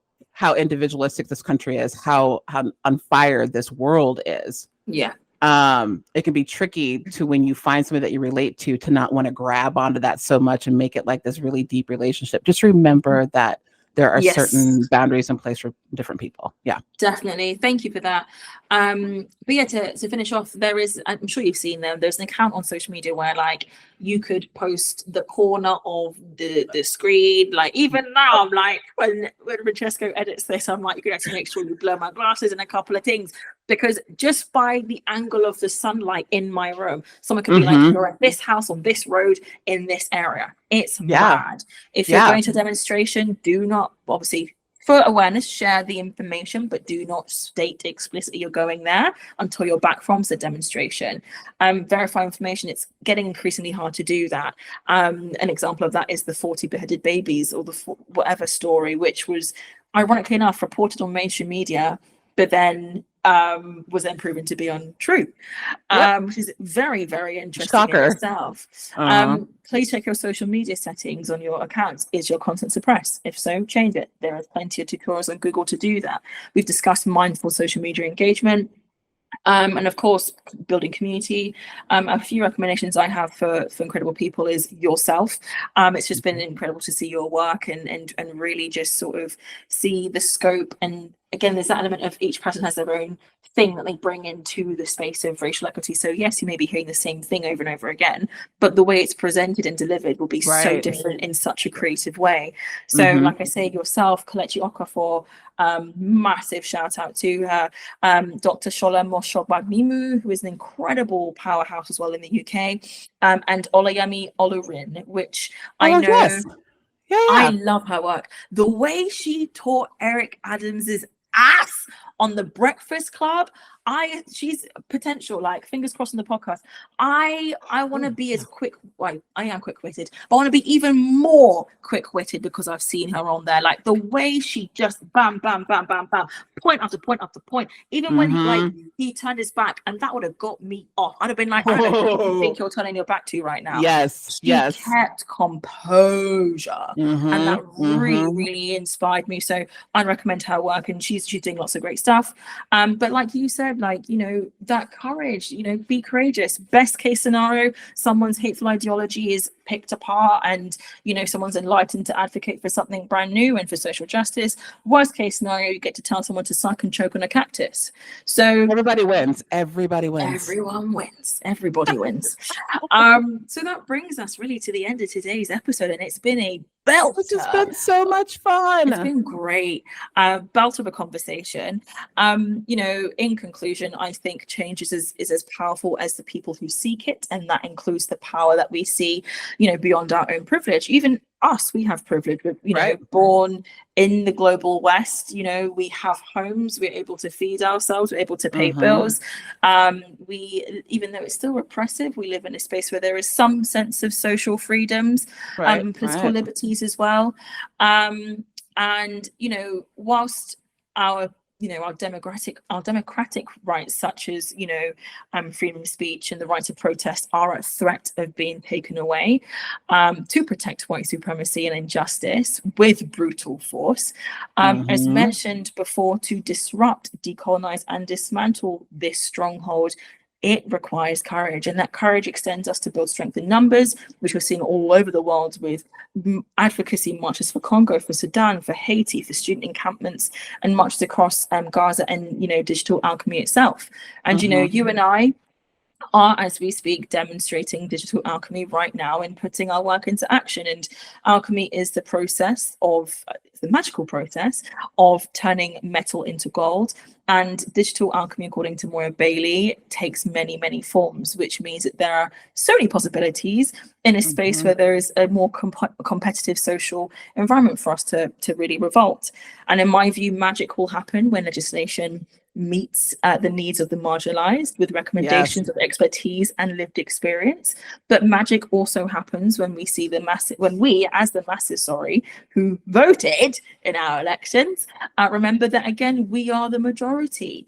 individualistic this country is, how on fire this world is. It can be tricky to, when you find somebody that you relate to not want to grab onto that so much and make it like this really deep relationship. Just remember that there are certain boundaries in place for different people. Definitely. Thank you for that. But to finish off, there is, I'm sure you've seen them, there's an account on social media where like you could post the corner of the screen. Like even now, I'm like, when Francesco edits this, I'm like, you can actually make sure you blur my glasses and a couple of things, because just by the angle of the sunlight in my room, someone could be like, you're at this house on this road in this area. It's mad. If you're going to a demonstration, do not, obviously, for awareness, share the information, but do not state explicitly you're going there until you're back from the demonstration. Verify information. It's getting increasingly hard to do that. An example of that is the 40 beheaded babies, or the whatever story, which was ironically enough reported on mainstream media, but then was then proven to be untrue, which is very, very interesting in itself. Please check your social media settings on your accounts. Is your content suppressed? If so, change it. There are plenty of tutorials on Google to do that. We've discussed mindful social media engagement. And of course, building community. A few recommendations I have for incredible people is yourself. It's just been incredible to see your work and really just sort of see the scope. And again, there's that element of each person has their own thing that they bring into the space of racial equity. So yes, you may be hearing the same thing over and over again, but the way it's presented and delivered will be so different in such a creative way. So like I say, yourself, Kelechi Okafor, massive shout out to her, Dr. Shola Moshobagnimu, who is an incredible powerhouse as well in the UK, and Olayemi Olorin, which I know I love her work. The way she taught Eric Adams's ass on the Breakfast Club, she's potential, like fingers crossed on the podcast. I want to be as quick, well, I am quick-witted, but I want to be even more quick-witted because I've seen her on there. Like the way she just bam, bam, bam, bam, bam, point after point after point. Even when he turned his back, and that would have got me off. I'd have been like, I don't know what you think you're turning your back to right now. She kept composure, and that really, really inspired me. So I'd recommend her work, and she's doing lots of great stuff. But like you said, said, like, you know, that courage, you know, be courageous. Best case scenario, someone's hateful ideology is picked apart and, you know, someone's enlightened to advocate for something brand new and for social justice. Worst case scenario, you get to tell someone to suck and choke on a cactus. So everybody wins. Everybody wins. Everyone wins. Everybody wins. So that brings us really to the end of today's episode, and it's been a belt. It's just been so much fun. It's been great. Belt of a conversation. You know, in conclusion, I think change is as powerful as the people who seek it, and that includes the power that we see, you know, beyond our own privilege. Even us, we have privilege. We're, you know, born in the global West. You know, we have homes. We're able to feed ourselves. We're able to pay bills. We, even though it's still repressive, we live in a space where there is some sense of social freedoms, political liberties as well. And you know, whilst our democratic rights, such as, you know, freedom of speech and the right to protest, are at threat of being taken away to protect white supremacy and injustice with brutal force, as mentioned before, to disrupt, decolonize, and dismantle this stronghold, it requires courage, and that courage extends us to build strength in numbers, which we're seeing all over the world with advocacy marches for Congo, for Sudan, for Haiti, for student encampments, and marches across Gaza and, you know, digital alchemy itself. And, you know, you and I are, as we speak, demonstrating digital alchemy right now and putting our work into action. And alchemy is the process of the magical process of turning metal into gold. And digital alchemy, according to Moira Bailey, takes many, many forms, which means that there are so many possibilities in a space where there is a more competitive social environment for us to really revolt. And in my view, magic will happen when legislation meets the needs of the marginalized with recommendations of expertise and lived experience. But magic also happens when we see the masses, when we, as the masses, who voted in our elections, remember that, again, we are the majority.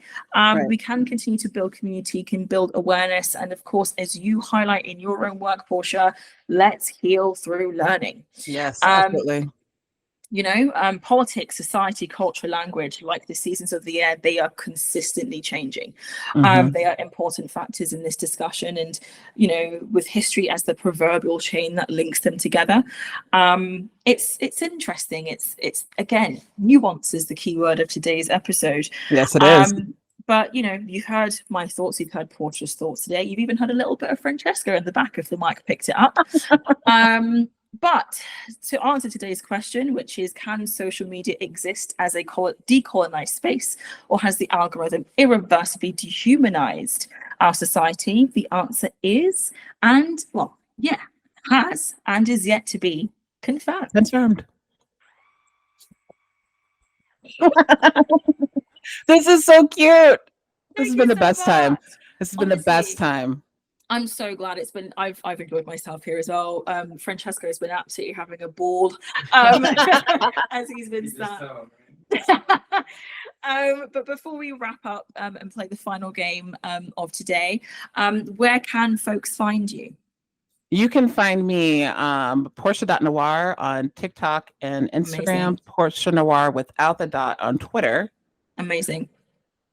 We can continue to build community, can build awareness. And of course, as you highlight in your own work, Portia, let's heal through learning. Yes, absolutely. You know, politics, society, culture, language, like the seasons of the year, they are consistently changing. They are important factors in this discussion. And, you know, with history as the proverbial chain that links them together, it's interesting. It's again, nuance is the key word of today's episode. Yes, it is. But, you know, you've heard my thoughts, you've heard Portia's thoughts today. You've even heard a little bit of Francesca in the back if the mic picked it up. But to answer today's question, which is, can social media exist as a decolonized space, or has the algorithm irreversibly dehumanized our society? The answer is, and well, yeah, has and is yet to be confirmed. This is so cute. This has been the best time. This has been the best time. I'm so glad it's been. I've enjoyed myself here as well. Francesco has been absolutely having a ball, as he's been sat. But before we wrap up and play the final game of today, where can folks find you? You can find me Portia.Noir on TikTok and Instagram. Amazing. Portia Noir without the dot on Twitter. Amazing.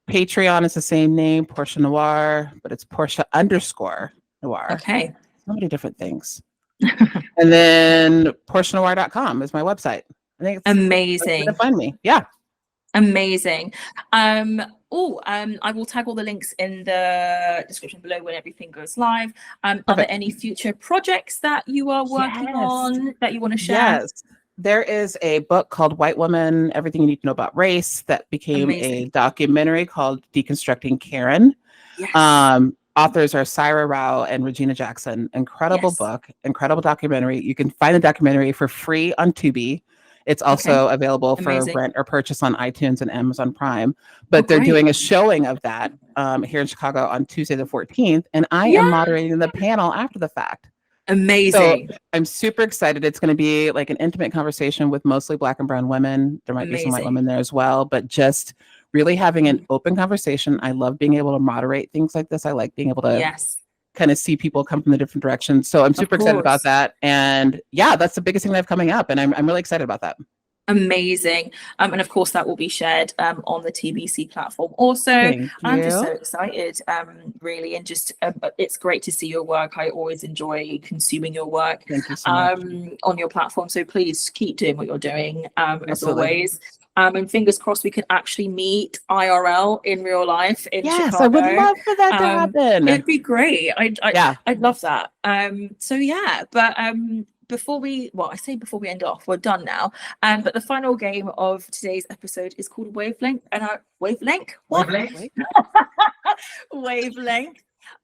Patreon is the same name, Portia Noir, but it's Portia_Noir. Okay. So many different things. And then PortiaNoir.com is my website. I think it's amazing. To find me. Yeah. Amazing. I will tag all the links in the description below when everything goes live. Are there any future projects that you are working on that you want to share? Yes. There is a book called White Woman, Everything You Need to Know About Race that became a documentary called Deconstructing Karen. Yes. Authors are Syra Rao and Regina Jackson. Incredible book, incredible documentary. You can find the documentary for free on Tubi. It's also available for rent or purchase on iTunes and Amazon Prime. But they're doing a showing of that here in Chicago on Tuesday the 14th. And I am moderating the panel after the fact. Amazing. So I'm super excited. It's going to be like an intimate conversation with mostly Black and brown women. There might be some white women there as well, but just really having an open conversation. I love being able to moderate things like this. I like being able to kind of see people come from the different directions. So I'm super excited about that. And yeah, that's the biggest thing I have coming up. And I'm really excited about that. Amazing. And of course that will be shared on the TBC platform also. I'm just so excited, really, and just it's great to see your work. I always enjoy consuming your work. Thank you so much. On your platform, so please keep doing what you're doing, as always. And fingers crossed we can actually meet IRL in real life in Chicago. I would love for that to happen. It'd be great. I'd love that. So yeah, but before we end off, we're done now. But the final game of today's episode is called Wavelength. And Wavelength.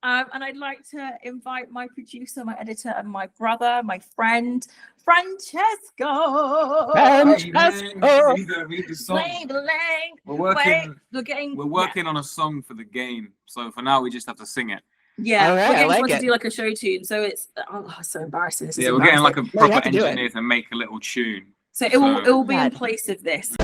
And I'd like to invite my producer, my editor, and my brother, my friend, Francesco. We're working on a song for the game. So for now, we just have to sing it. Yeah, we're getting to do like a show tune, so it's so embarrassing. We're getting like a proper engineer to make a little tune. So it will be in place of this.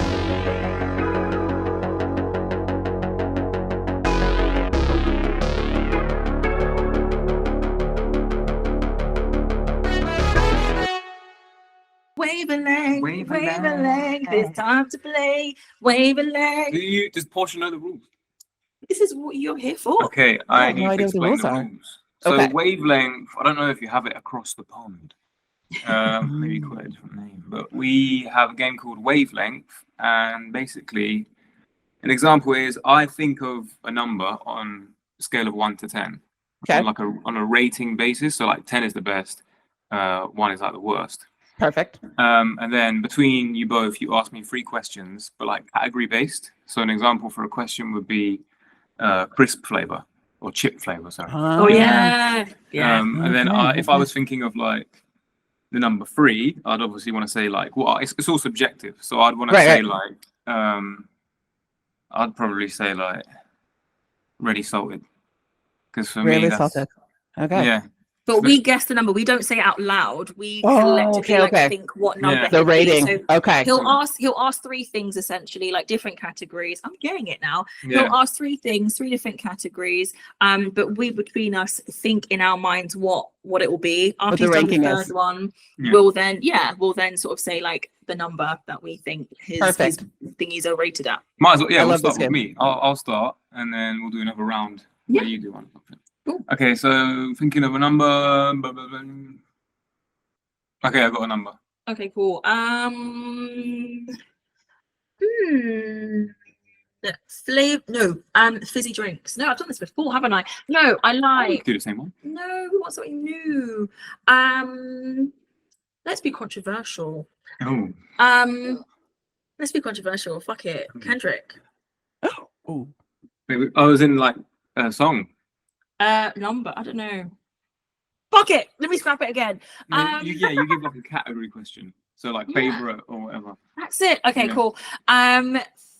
Wavelength, it's time to play. Wavelength. Does Portia know the rules? This is what you're here for. Okay, I need to explain the rules. So wavelength, I don't know if you have it across the pond. Maybe call it a different name. But we have a game called Wavelength, and basically an example is I think of a number on a scale of 1 to 10. Okay. On a rating basis. So like 10 is the best, 1 is like the worst. Perfect. And then between you both, you ask me 3 questions, but like category based. So an example for a question would be crisp flavor or chip flavor. Sorry. And then if I was thinking of like the number 3, I'd obviously want to say like, well, it's all subjective. So I'd want to say like, I'd probably say like ready salted, because for me that's salted. Okay. Yeah. But we guess the number. We don't say it out loud. We collectively think what number. The rating. So He'll ask 3 things essentially, like different categories. I'm getting it now. Yeah. He'll ask 3 things, 3 different categories. But we between us think in our minds what it will be. After he's done the third one, we'll then sort of say like the number that we think his thingies are rated at. Might as well. Yeah, we'll start with me. I'll start, and then we'll do another round where you do one. Cool. Okay, so thinking of a number. Okay, I got a number. Okay, cool. Fizzy drinks. No, I've done this before, haven't I? No, I like. Do the same one. No, we want something new. Let's be controversial. Oh. Let's be controversial. Fuck it, Kendrick. Oh. Maybe I was in like a song. Number, I don't know. Fuck it, let me scrap it again. You give like a category question, so like favorite or whatever. That's it. Okay, cool.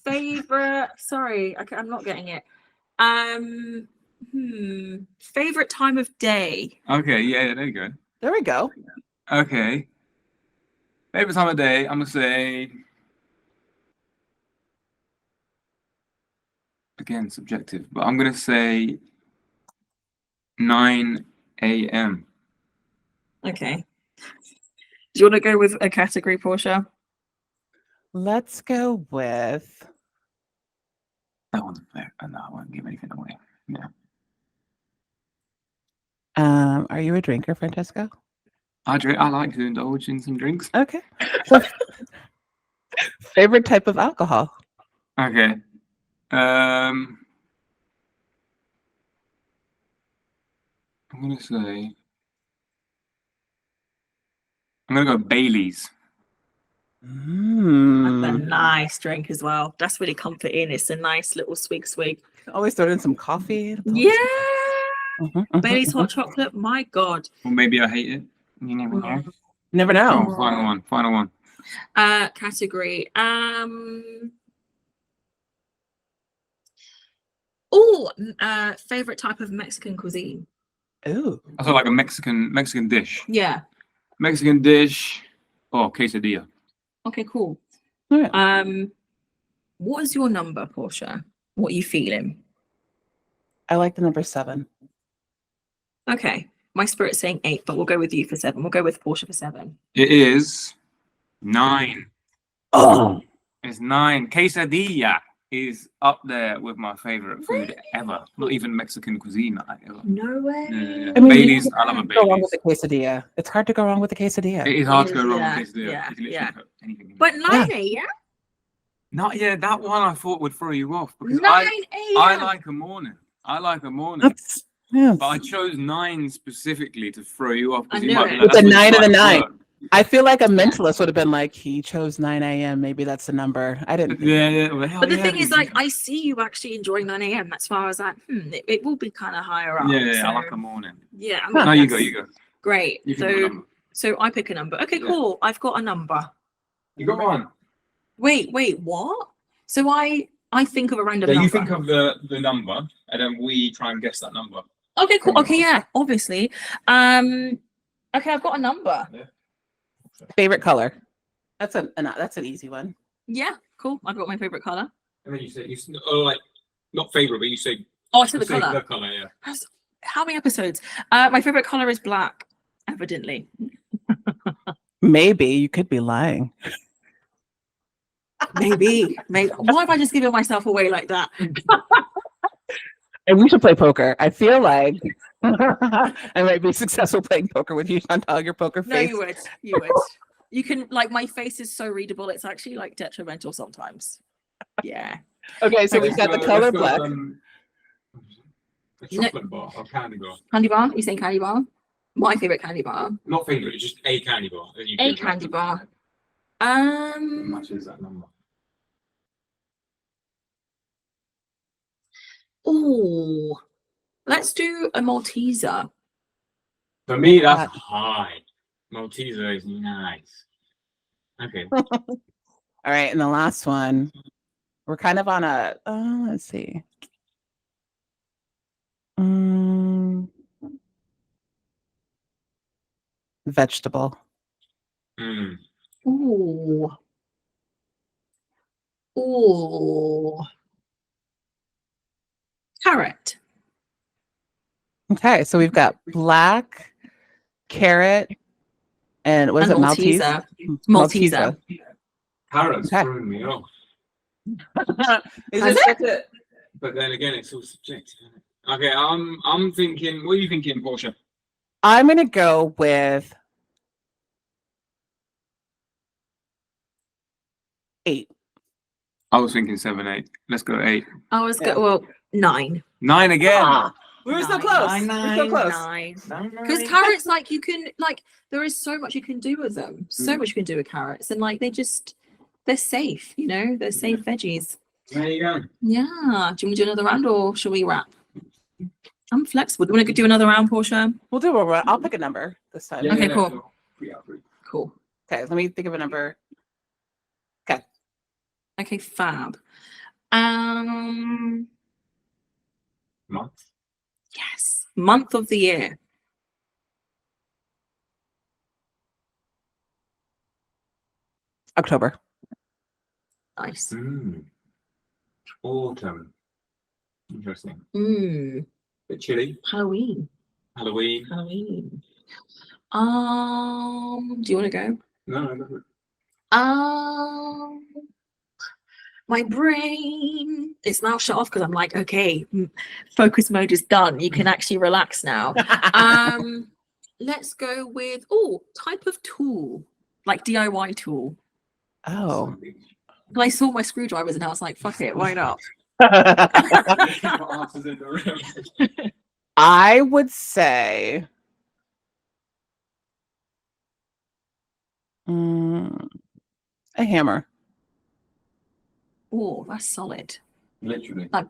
Favorite. Sorry, I'm not getting it. Favorite time of day. Okay, yeah, there you go. There we go. Okay. Favorite time of day, I'm gonna say. Again, subjective, but I'm gonna say 9 a.m. Okay. Do you want to go with a category, Portia? Let's go with that one's fair. No, I won't give anything away. Yeah. Are you a drinker, Francesco? I drink. I like to indulge in some drinks. Okay. Favorite type of alcohol? Okay. I'm gonna go Bailey's. That's a nice drink as well. That's really comforting. It's a nice little swig. Always throw in some coffee. Yeah. Bailey's hot chocolate. My God. Well, maybe I hate it. You never know. Never know. Oh, final one. Category. Favorite type of Mexican cuisine. Ooh. I thought like a Mexican dish. Yeah. Mexican dish. Oh, quesadilla. Okay, cool. Yeah. What is your number, Portia? What are you feeling? I like the number 7. Okay. My spirit's saying 8, but we'll go with you for 7. We'll go with Portia for 7. It is 9. Oh, It's 9. Quesadilla is up there with my favorite food ever. Not even Mexican cuisine. Ever. No way. Yeah. I mean, Bailey's, I love a go wrong with Bailey's. the quesadilla. It's hard to go wrong with the quesadilla. It is hard to It go is, wrong yeah, with quesadilla. yeah, You can literally yeah. put anything in it. But 9 a.m. Not yeah, that one I thought would throw you off because 9 I a.m. like a morning. I like a morning. But I chose 9 specifically to throw you off. I You knew might be it. like, It's a "That's what 9 it's and a like 9. to work." I feel like a mentalist would have been like, he chose 9 a.m. Maybe that's the number. I didn't. Yeah. Well, hell But the yeah, thing is, dude. like, I see you actually enjoying 9 a.m. That's why I was like, it will be kind of higher up. Yeah, so, I like a morning. yeah. I mean, No, you that's go. Great. You can pick a number. So I pick a number. Okay, cool. I've got a number. You got one. Wait, what? So I think of a random Yeah, number. you think of the number, and then we try and guess that number. Okay, cool. Okay, yeah, obviously. Okay, I've got a number. Yeah. Favorite color. That's an easy one. Yeah, cool. I've got my favorite color. And then you say like not favorite, but you say Oh, I said the color. The color, yeah. How many episodes? My favorite color is black. Evidently. Maybe you could be lying. Maybe. Why have I just given myself away like that? And we should play poker. I feel like I might be successful playing poker with you, Chantal. Your poker No, face. you would. You would. You can, like, my face is so readable. It's actually like detrimental sometimes. Yeah. Okay, so we've got the color black. A chocolate bar or candy bar. Candy bar? You saying candy bar? My favorite candy bar. Not favorite, it's just a candy bar. That you A could candy bar. matches that number. Oh, let's do a Malteser. For me, that's high. Malteser is nice. Okay. All right, and the last one, we're kind of on a. Let's see. Vegetable. Mm. Ooh. Ooh. Carrot. Okay, so we've got black, carrot, and what is it? Malteser. Malteser. Carrots Okay. throwing me off. Is Has it? But then again, it's all subjective. Isn't it? Okay, I'm thinking. What are you thinking, Portia? I'm gonna go with 8. I was thinking 7, 8. Let's go 8. I was well 9. 9 again. We were so Nine, close. nine, We were so close. 9. Because carrots, like, you can, like, there is so much you can do with them. So much you can do with carrots, and like they're safe. You know, they're safe veggies. There you go. Yeah. Do you want to do another round, or shall we wrap? I'm flexible. Do you want to do another round, Portia? We'll do a run. I'll pick a number this time. Okay, cool. So, 3 out of 3. Cool. Okay, let me think of a number. Okay, fab. Month. Yes. Month of the year. October. Nice. Autumn. Interesting. Bit chilly. Halloween. Halloween. Do you want to go? No. My brain is now shut off because I'm like, okay, focus mode is done. You can actually relax now. Let's go with type of tool, like DIY tool. Oh. Well, I saw my screwdrivers and I was like, fuck it, why not? I would say a hammer. Oh, that's solid. Literally. I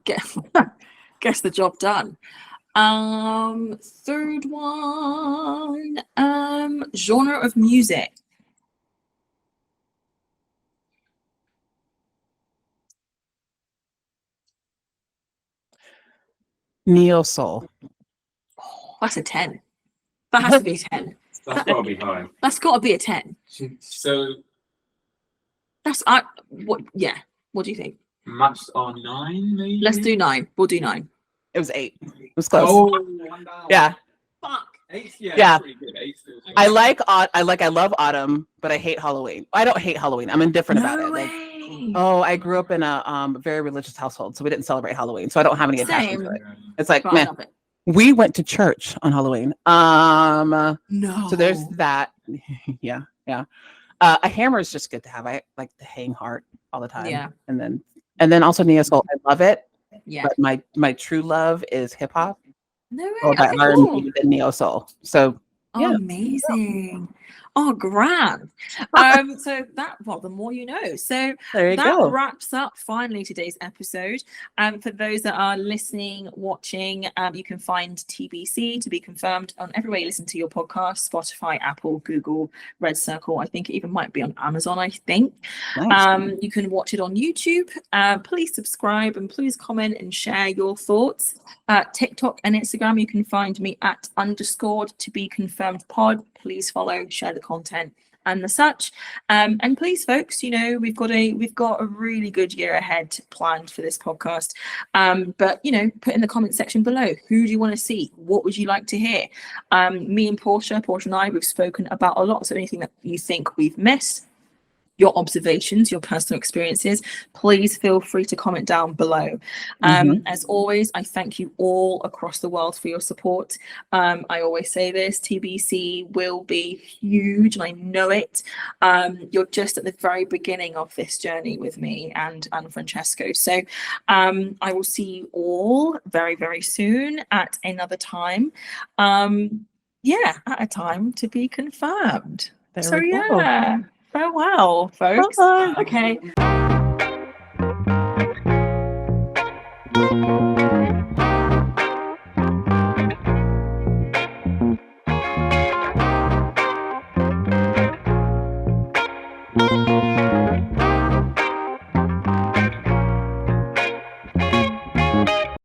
guess the job done. Third one, genre of music. Neo soul. Oh, that's a 10. That has to be a 10. That's got to be high. That's got to be a 10. So That's what? Yeah. What do you think? maths are 9, maybe. Let's do 9. We'll do 9. It was 8. It was close. Oh, 1 down. Yeah. Fuck. Yeah. I love autumn, but I hate Halloween. I don't hate Halloween. I'm indifferent about it. Like, I grew up in a very religious household, so we didn't celebrate Halloween. So I don't have any attachment to it. It's like, man, we went to church on Halloween. No. So there's that. Yeah. A hammer is just good to have. I like to hang heart all the time. Yeah. And then also Neo Soul. I love it. Yeah. But my true love is hip hop. No way. Or by R&B and Neo Soul. So yeah. Amazing. Oh, grand. So the more you know. So that wraps up finally today's episode. For those that are listening, watching, you can find TBC to be confirmed on everywhere you listen to your podcast: Spotify, Apple, Google, Red Circle. I think it even might be on Amazon, I think. Nice. You can watch it on YouTube. Please subscribe and please comment and share your thoughts. TikTok and Instagram, you can find me at _to-be-confirmed-pod. Please follow, share the content and the such. And please, folks, we've got a really good year ahead planned for this podcast. But put in the comment section below, who do you want to see? What would you like to hear? Me and Portia and I, we've spoken about a lot. So anything that you think we've missed, your observations, your personal experiences, please feel free to comment down below. As always, I thank you all across the world for your support. I always say this, TBC will be huge, and I know it. You're just at the very beginning of this journey with me and Francesco. So I will see you all very, very soon at another time. At a time to be confirmed. Farewell, folks. Bye. Okay.